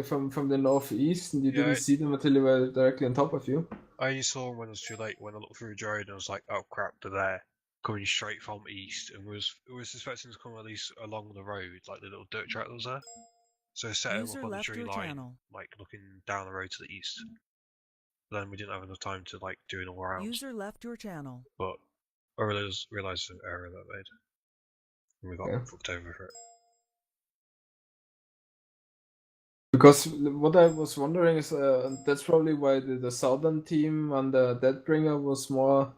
from the northeast, and you didn't see them until they were directly on top of you. I only saw them when it was too late. When I looked through the drone, I was like, "Oh crap, they're there, coming straight from east." And was expecting to come at least along the road, like the little dirt track that was there. So I set them User up on the left tree your line, channel. like looking down the road to the east. But then we didn't have enough time to like do it all around. User left your channel. But I realized the error that made, and we got fucked over for it. Because what I was wondering is, that's probably why the southern team under Deadbringer was more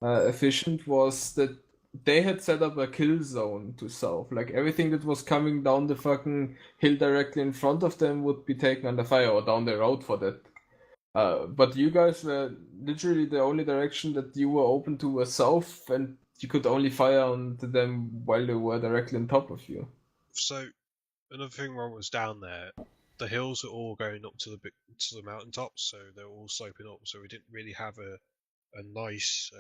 efficient, was that they had set up a kill zone to south. Like, everything that was coming down the fucking hill directly in front of them would be taken under fire, or down the road for that. But you guys were literally the only direction that you were open to was south, and you could only fire onto them while they were directly on top of you. So another thing when I was down there, the hills are all going up to the mountaintops, so they're all sloping up. So we didn't really have a nice.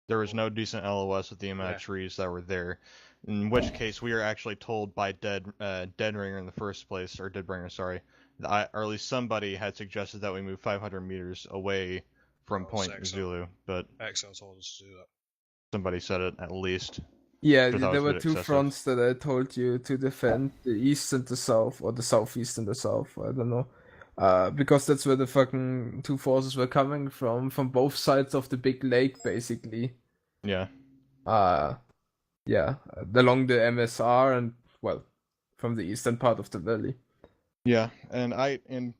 There was no decent LOS with the amount of trees that were there. In which case, we were actually told by Deadringer in the first place, or Deadbringer, sorry, or at least somebody had suggested that we move 500 meters away from Point Zulu, but Excel told us to do that. Somebody said it at least. Yeah, which I thought there was a were bit two excessive. fronts that I told you to defend, the east and the south, or the southeast and the south, I don't know. Because that's where the fucking two forces were coming from both sides of the big lake, basically. Yeah. Yeah, along the MSR and, well, from the eastern part of the valley. Yeah, and in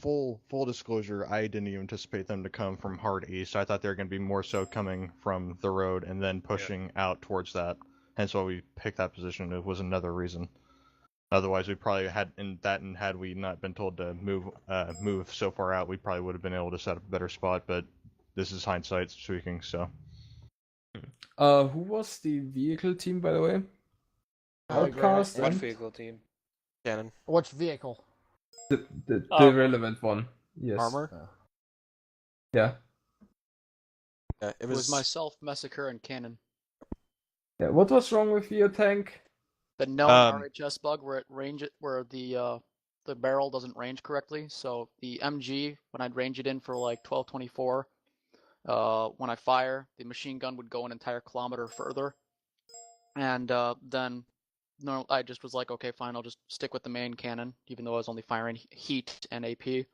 full disclosure, I didn't even anticipate them to come from hard east. I thought they were going to be more so coming from the road and then pushing out towards that. Hence why we picked that position. It was another reason. Otherwise, we probably had and had we not been told to move so far out, we probably would have been able to set up a better spot. But this is hindsight speaking. So. Who was the vehicle team, by the way? Outcast What and vehicle team? Cannon. Which vehicle? the Armor. relevant one. Yes. Armor? Yeah. Yeah, It was myself, Massacre, and Cannon. Yeah. What was wrong with your tank? The known RHS bug where the barrel doesn't range correctly. So the MG, when I'd range it in for like 1224, when I fire, the machine gun would go an entire kilometer further. And then I just was like, okay, fine, I'll just stick with the main cannon, even though I was only firing heat and AP.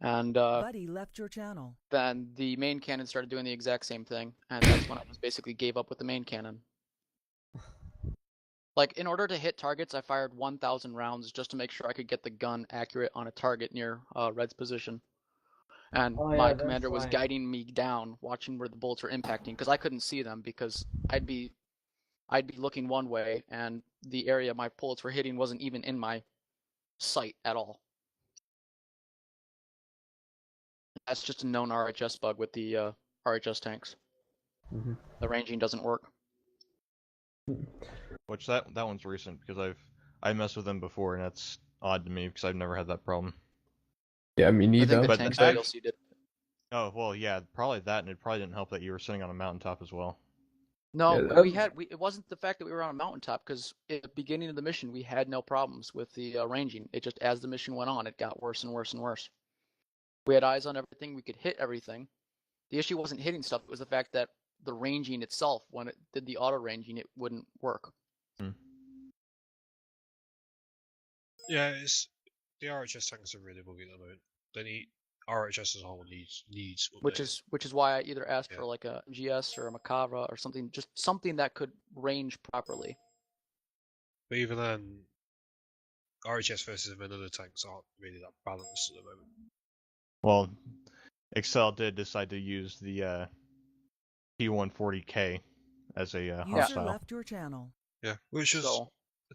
And Buddy left your channel. then the main cannon started doing the exact same thing, and that's when I just basically gave up with the main cannon. Like, in order to hit targets, I fired 1,000 rounds just to make sure I could get the gun accurate on a target near Red's position. And Oh, yeah, my that's commander was fine. guiding me down, watching where the bullets were impacting, because I couldn't see them, because I'd be looking one way, and the area my bullets were hitting wasn't even in my sight at all. That's just a known RHS bug with the RHS tanks. Mm-hmm. The ranging doesn't work. Which that one's recent because I messed with them before, and that's odd to me because I've never had that problem. Yeah, me neither. I think the But tanks the fact- DLC did. Oh well, yeah, probably that, and it probably didn't help that you were sitting on a mountaintop as well. No, Yeah, it wasn't the fact that we were on a mountaintop, because at the beginning of the mission we had no problems with the ranging. It just, as the mission went on, it got worse and worse and worse. We had eyes on everything, we could hit everything. The issue wasn't hitting stuff, it was the fact that the ranging itself, when it did the auto ranging, it wouldn't work. Yeah, the RHS tanks are really buggy at the moment. They need RHS as a whole needs updating. Which is why I either asked for like a GS or a Macabre or something, just something that could range properly. But even then, RHS versus vanilla tanks aren't really that balanced at the moment. Well, Excel did decide to use the P140K as a User hostile. left your channel. Yeah, which is a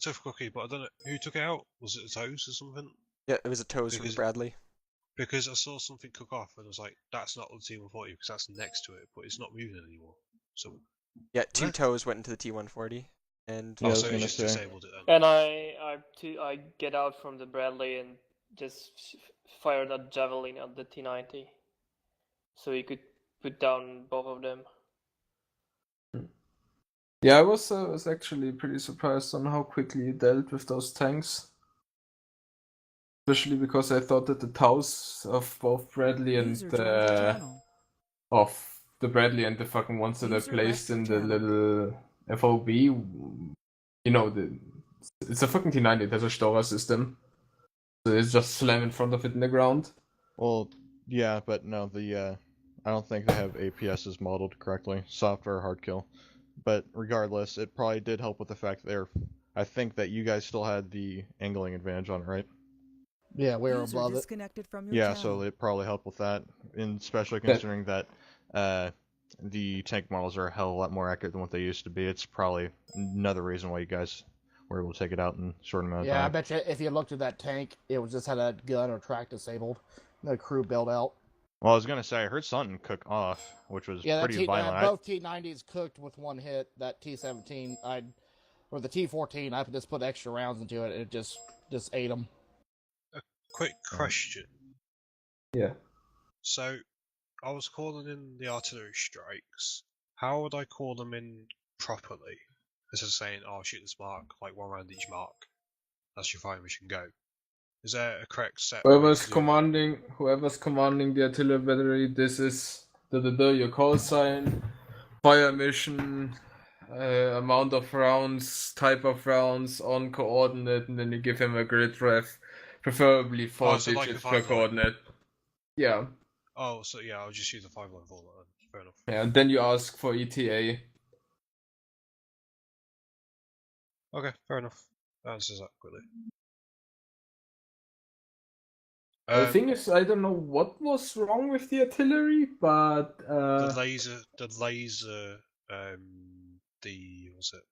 tough cookie, but I don't know who took it out. Was it a Toes or something? Yeah, it was a Toes from Bradley. Because I saw something cook off and I was like, that's not the T140 because that's next to it, but it's not moving anymore. So yeah, two Toes went into the T140, and Yeah, I was so it gonna just say. disabled it then. And I get out from the Bradley and just fired a javelin at the T90, so you could put down both of them. Yeah, I was actually pretty surprised on how quickly you dealt with those tanks. Especially because I thought that the Taus of both Bradley and User joined your channel. of the Bradley and the fucking ones that I User placed left in your the channel. little FOB, you know, it's a fucking T90, it has a Stora system. So it's just slam in front of it in the ground. Well, yeah, but no, I don't think they have APSs modeled correctly, software hard kill. But regardless, it probably did help with the fact that I think that you guys still had the angling advantage on it, right? Yeah, we were User above it. disconnected from your Yeah, channel. so it probably helped with that, and especially considering that the tank models are a hell of a lot more accurate than what they used to be. It's probably another reason why you guys were able to take it out in a short amount of Yeah, I time. bet you if you looked at that tank, it was just had a gun or track disabled. The crew bailed out. Well, I was gonna say I heard something cook off, which was Yeah, pretty violent. both T90s cooked with one hit. That T17, or the T14, I just put extra rounds into it. It just ate them. Quick question. Yeah. So, I was calling in the artillery strikes. How would I call them in properly? Instead of saying, "Oh, shoot this mark," like one round each mark. That's your fire mission, go. Is there a correct set? Whoever's commanding the artillery battery, this is your call sign. fire mission, amount of rounds, type of rounds, on coordinate, and then you give him a grid ref, preferably 4 so like a digits per 5-line. coordinate. Yeah. Oh, so yeah, I'll just use the 5-line format then. Fair enough. Yeah, and then you ask for ETA. Okay, fair enough. That answers that quickly. The thing is, I don't know what was wrong with the artillery, but the laser, was it?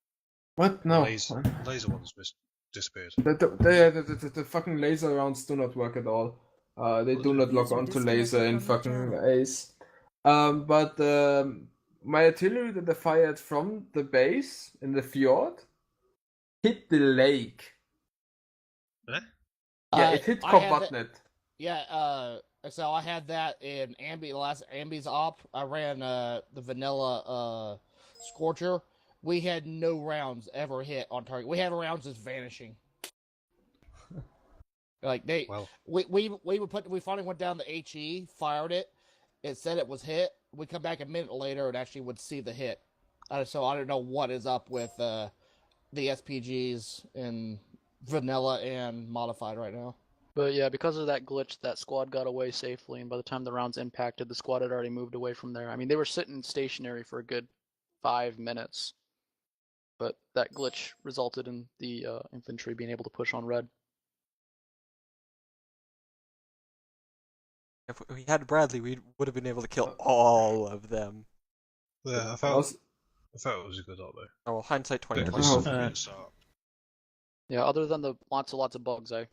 What? The No. laser one's disappeared. The fucking laser rounds do not work at all. They do not lock User onto disconnected laser in from your fucking channel. Ace. But my artillery that I fired from the base in the fjord hit the lake. Eh? Yeah, it hit I had that- Kovatnet. Yeah, so I had that in the last Ambi's op. I ran the vanilla Scorcher. We had no rounds ever hit on target. We had rounds just vanishing. Like we finally went down the HE, fired it. It said it was hit. We come back a minute later and actually would see the hit. So I don't know what is up with the SPGs in vanilla and modified right now. But yeah, because of that glitch, that squad got away safely, and by the time the rounds impacted, the squad had already moved away from there. I mean, they were sitting stationary for a good 5 minutes, but that glitch resulted in the infantry being able to push on red. If we had Bradley, we would have been able to kill all of them. Yeah, I felt it was a good op though. Oh well, hindsight 2020. Yeah, other than the lots of bugs, I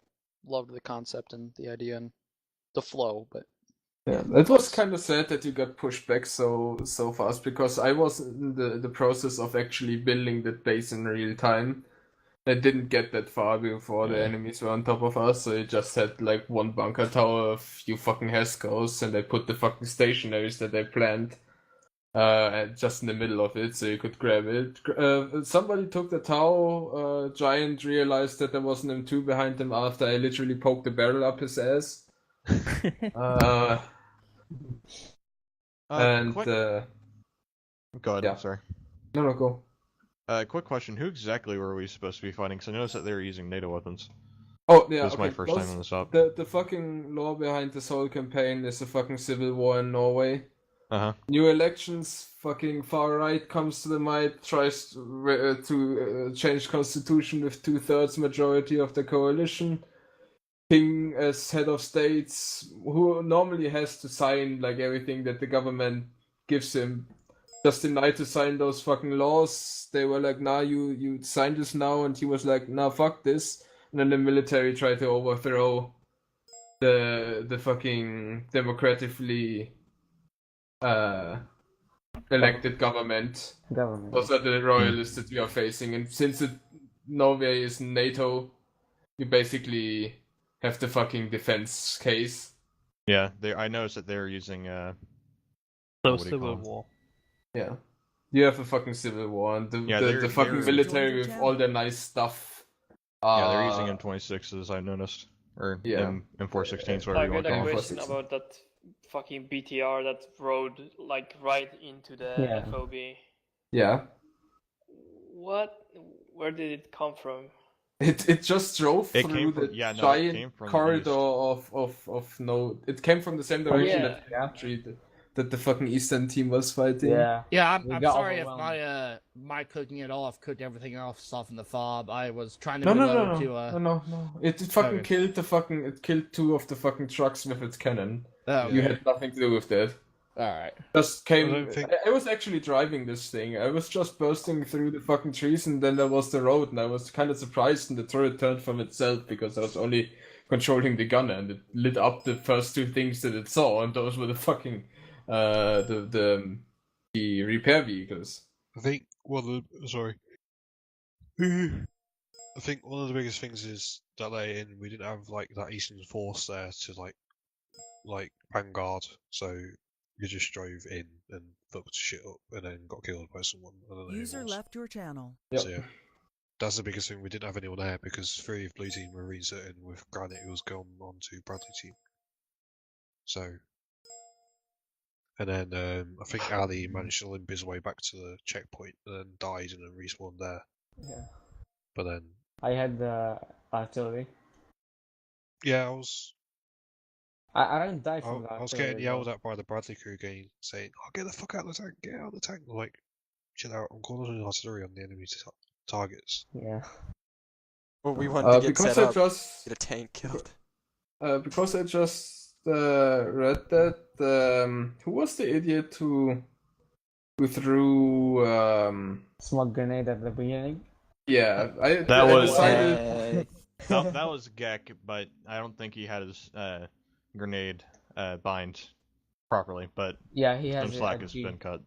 loved the concept and the idea and the flow, but Yeah, it was kind of sad that you got pushed back so fast because I was in the process of actually building that base in real time. I didn't get that far before the enemies were on top of us, so it just had like one bunker tower, a few fucking Hescos, and I put the fucking stationaries that I planned just in the middle of it, so you could grab it. Somebody took the Tau. Giant realized that there was an M2 behind him after I literally poked the barrel up his ass. Go ahead, yeah. sorry. No, go. Quick question: who exactly were we supposed to be fighting? Because I noticed that they were using NATO weapons. Oh yeah, This is okay. my first time on this op. The fucking lore behind this whole campaign is a fucking civil war in Norway. Uh-huh. New elections, fucking far right comes to the might, tries to change constitution with 2/3 majority of the coalition. King as head of states, who normally has to sign like everything that the government gives him, just denied to sign those fucking laws. They were like, nah, you sign this now, and he was like, nah, fuck this. And then the military tried to overthrow the fucking democratically elected government. Those are the royalists that we are facing, and since Norway is NATO, you basically have the fucking defense case. Yeah, I noticed that they're using Civil War. Yeah. You have a fucking civil war, and the fucking military with all their nice stuff. Yeah, they're using M26s, I noticed. Or M416s, whatever I you want got to a call them. question about that fucking BTR that rode like right into the Yeah. FOB. Yeah. Where did it come from? It just drove It through came from- the yeah, no, it giant came from the corridor of no. It came from the same direction that the infantry that the fucking Eastern team was fighting. Yeah, I'm sorry if my cooking it off cooked everything else off in the fob. I was trying to reload to No. It fucking killed it killed 2 of the fucking trucks with its cannon. Oh, You okay. had nothing to do with that. Alright. Just came. I was actually driving this thing. I was just bursting through the fucking trees, and then there was the road, and I was kind of surprised, and the turret turned from itself because I was only controlling the gunner, and it lit up the first 2 things that it saw, and those were the fucking the repair vehicles. I think I think one of the biggest things is that we didn't have like that Eastern force there to like vanguard, so you just drove in and fucked shit up and then got killed by someone. I don't know who it User was. left your channel. So yeah, that's the biggest thing. We didn't have anyone there because 3 of Blue Team were resetting with Granite, who was gone on to Bradley Team. So and then I think Ali managed to limp his way back to the checkpoint and then died and then respawned there. Yeah. But then, I had the artillery. yeah, I was I didn't die from the I was artillery getting as yelled well. at by the Bradley crew again, saying, "Oh, get the fuck out of the tank! Get out of the tank!" I'm like, chill out. I'm calling an artillery on the enemy targets. Yeah. Well, we wanted to get because set I up, just get a tank killed. because I just read that who was the idiot who threw Smoke grenade at the beginning. Yeah, I That decided. that was Gek, but I don't think he had his grenade bind properly. But yeah, he has some it slack at has G. been cut.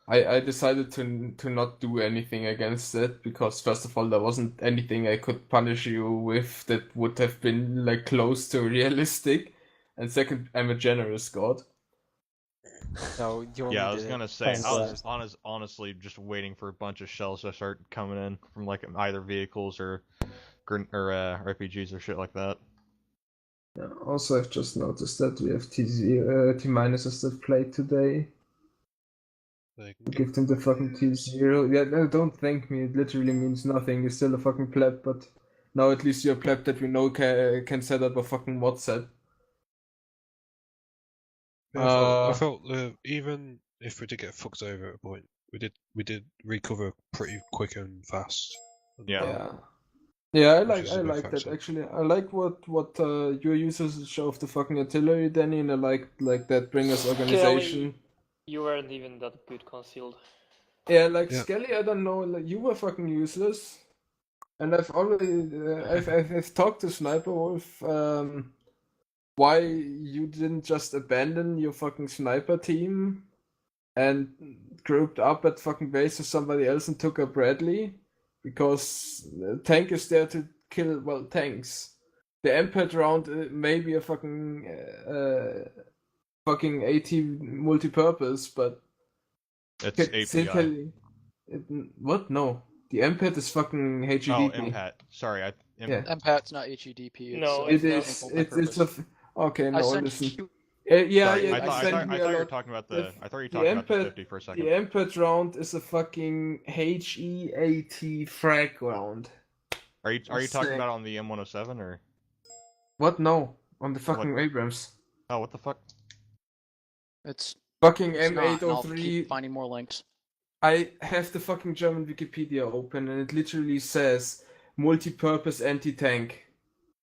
I decided to not do anything against it because first of all there wasn't anything I could punish you with that would have been like close to realistic, and second I'm a generous god. No, you only Yeah, I was did gonna it. say I was honestly just waiting for a bunch of shells to start coming in from like either vehicles or RPGs or shit like that. Yeah, also, I've just noticed that we have T minuses that played today. Give them the fucking T0. Yeah, no, don't thank me. It literally means nothing. You're still a fucking pleb, but now at least you're a pleb that we know can set up a fucking mod set. Yeah, I felt even if we did get fucked over at a point, we did recover pretty quick and fast. Yeah. Yeah, I Which is a big like that factor. actually. I like what your users show of the fucking artillery, Danny, and I like that Bringer's organization. Kelly, you weren't even that good concealed. Yeah, like Yeah. Skelly, I don't know. Like you were fucking useless, and I've already I've talked to Sniper Wolf. Why you didn't just abandon your fucking sniper team and grouped up at fucking base with somebody else and took a Bradley? Because tank is there to kill, well, tanks. The Empet round may be a fucking AT multi-purpose, but It's still API. what? No, the Empet is fucking HEDP. Oh, MPAT. Sorry, Yeah. MPAT's not HEDP. It's, No, It it's is. not. It's a. Okay, I no, sent listen. you- Yeah, Sorry, yeah. I thought you were lot. talking about The- I thought you were the talking about the Empet- 50 for a second. The Empet round is a fucking HEAT frag round. Are you talking Sick. about on the M107 or? What? No, on the fucking What? Abrams. Oh, what the fuck? It's Fucking it's not, and I'll M803. keep finding more links. I have the fucking German Wikipedia open and it literally says multi-purpose anti-tank.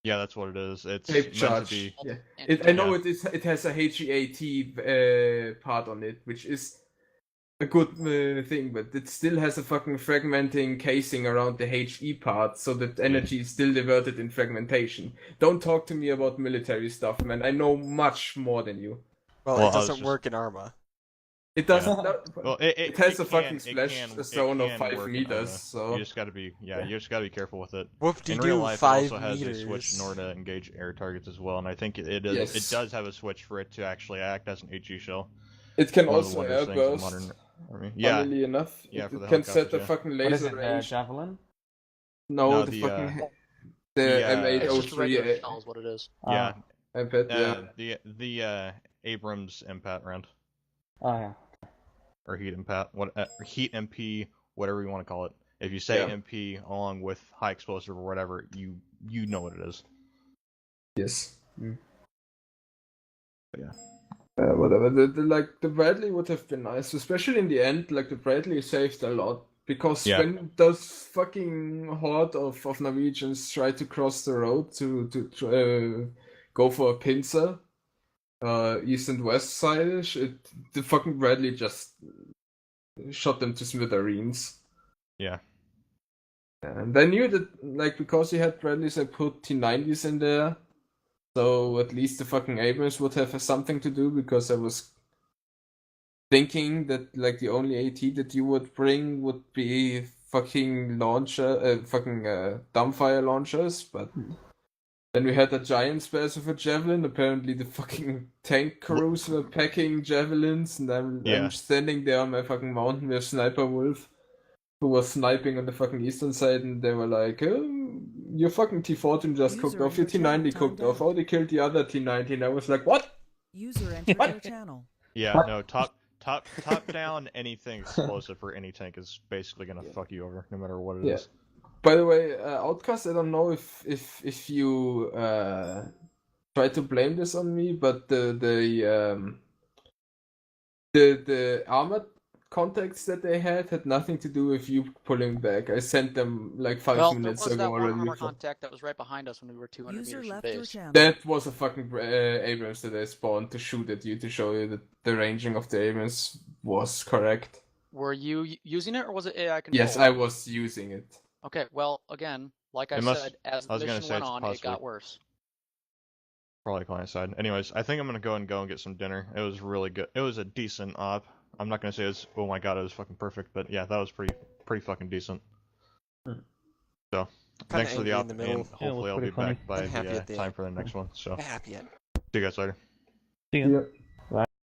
Yeah, that's what it is. It's Tape meant charge. to be. Yeah. I know Yeah. it has a HEAT part on it, which is a good thing, but it still has a fucking fragmenting casing around the HE part, so that energy is still diverted in fragmentation. Don't talk to me about military stuff, man. I know much more than you. Well, Well, it I was doesn't just- work in Arma. It doesn't. Yeah. Well, it has a can- fucking it splash can- zone it of can 5 work in meters, Arma. so You just gotta be you just gotta be careful with it. Whoop-de-doo, In real life, it 5 also has a switch in meters. order to engage air targets as well, and I think it Yes. does have a switch for it to actually act as an HE shell. It can One of the also wondrous things airburst. of modern army. Yeah. Funnily enough, Yeah, it for the can set helicopters, the yeah. fucking What is laser it, range. Javelin? No, No, the the, fucking the, It's just a regular M803. shell is what it is. Yeah. iPad, yeah. The Abrams MPAT round. Oh yeah. Or heat MPAT, heat MP, whatever you want to call it. If you say Yeah. MP along with high explosive or whatever, you know what it is. Yes. But yeah. Whatever. The Bradley would have been nice, especially in the end. Like the Bradley saved a lot because Yeah. when those fucking horde of Norwegians tried to cross the road to go for a pincer, east and west side, the fucking Bradley just shot them to smithereens. Yeah. And I knew that, like, because he had Bradleys, I put T90s in there. So at least the fucking Abrams would have something to do, because I was thinking that, like, the only AT that you would bring would be fucking dumbfire launchers, but then we had a giant spares with a javelin. Apparently the fucking tank crews were packing javelins, and I'm standing there on my fucking mountain with Sniper Wolf, who was sniping on the fucking eastern side, and they were like, oh, your fucking T14 just cooked off, your T90 cooked off, oh, they killed the other T90, and I was like, what? User entered your channel. Yeah, no, top top down anything explosive for any tank is basically gonna fuck you over, no matter what it is. By the way, Outcast, I don't know if you try to blame this on me, but the armored contacts that they had nothing to do with you pulling back. I sent them like 5 minutes there was ago that one already. armor contact that was right behind us when we were 200 User meters from left your base. channel. That was a fucking Abrams that I spawned to shoot at you to show you that the ranging of the Abrams was correct. Were you using it or was it AI control? Yes, I was using it. Okay, well, again, like I It said, as the I was gonna mission say went it's on, it possibly- got worse. Probably client side. Anyways, I think I'm gonna go and get some dinner. It was really good. It was a decent op. I'm not gonna say it's oh my god, it was fucking perfect, but yeah, that was pretty fucking decent. So thanks for the op, and hopefully I'll be back by the time for the next one. So Happy yet. see you guys later. See ya.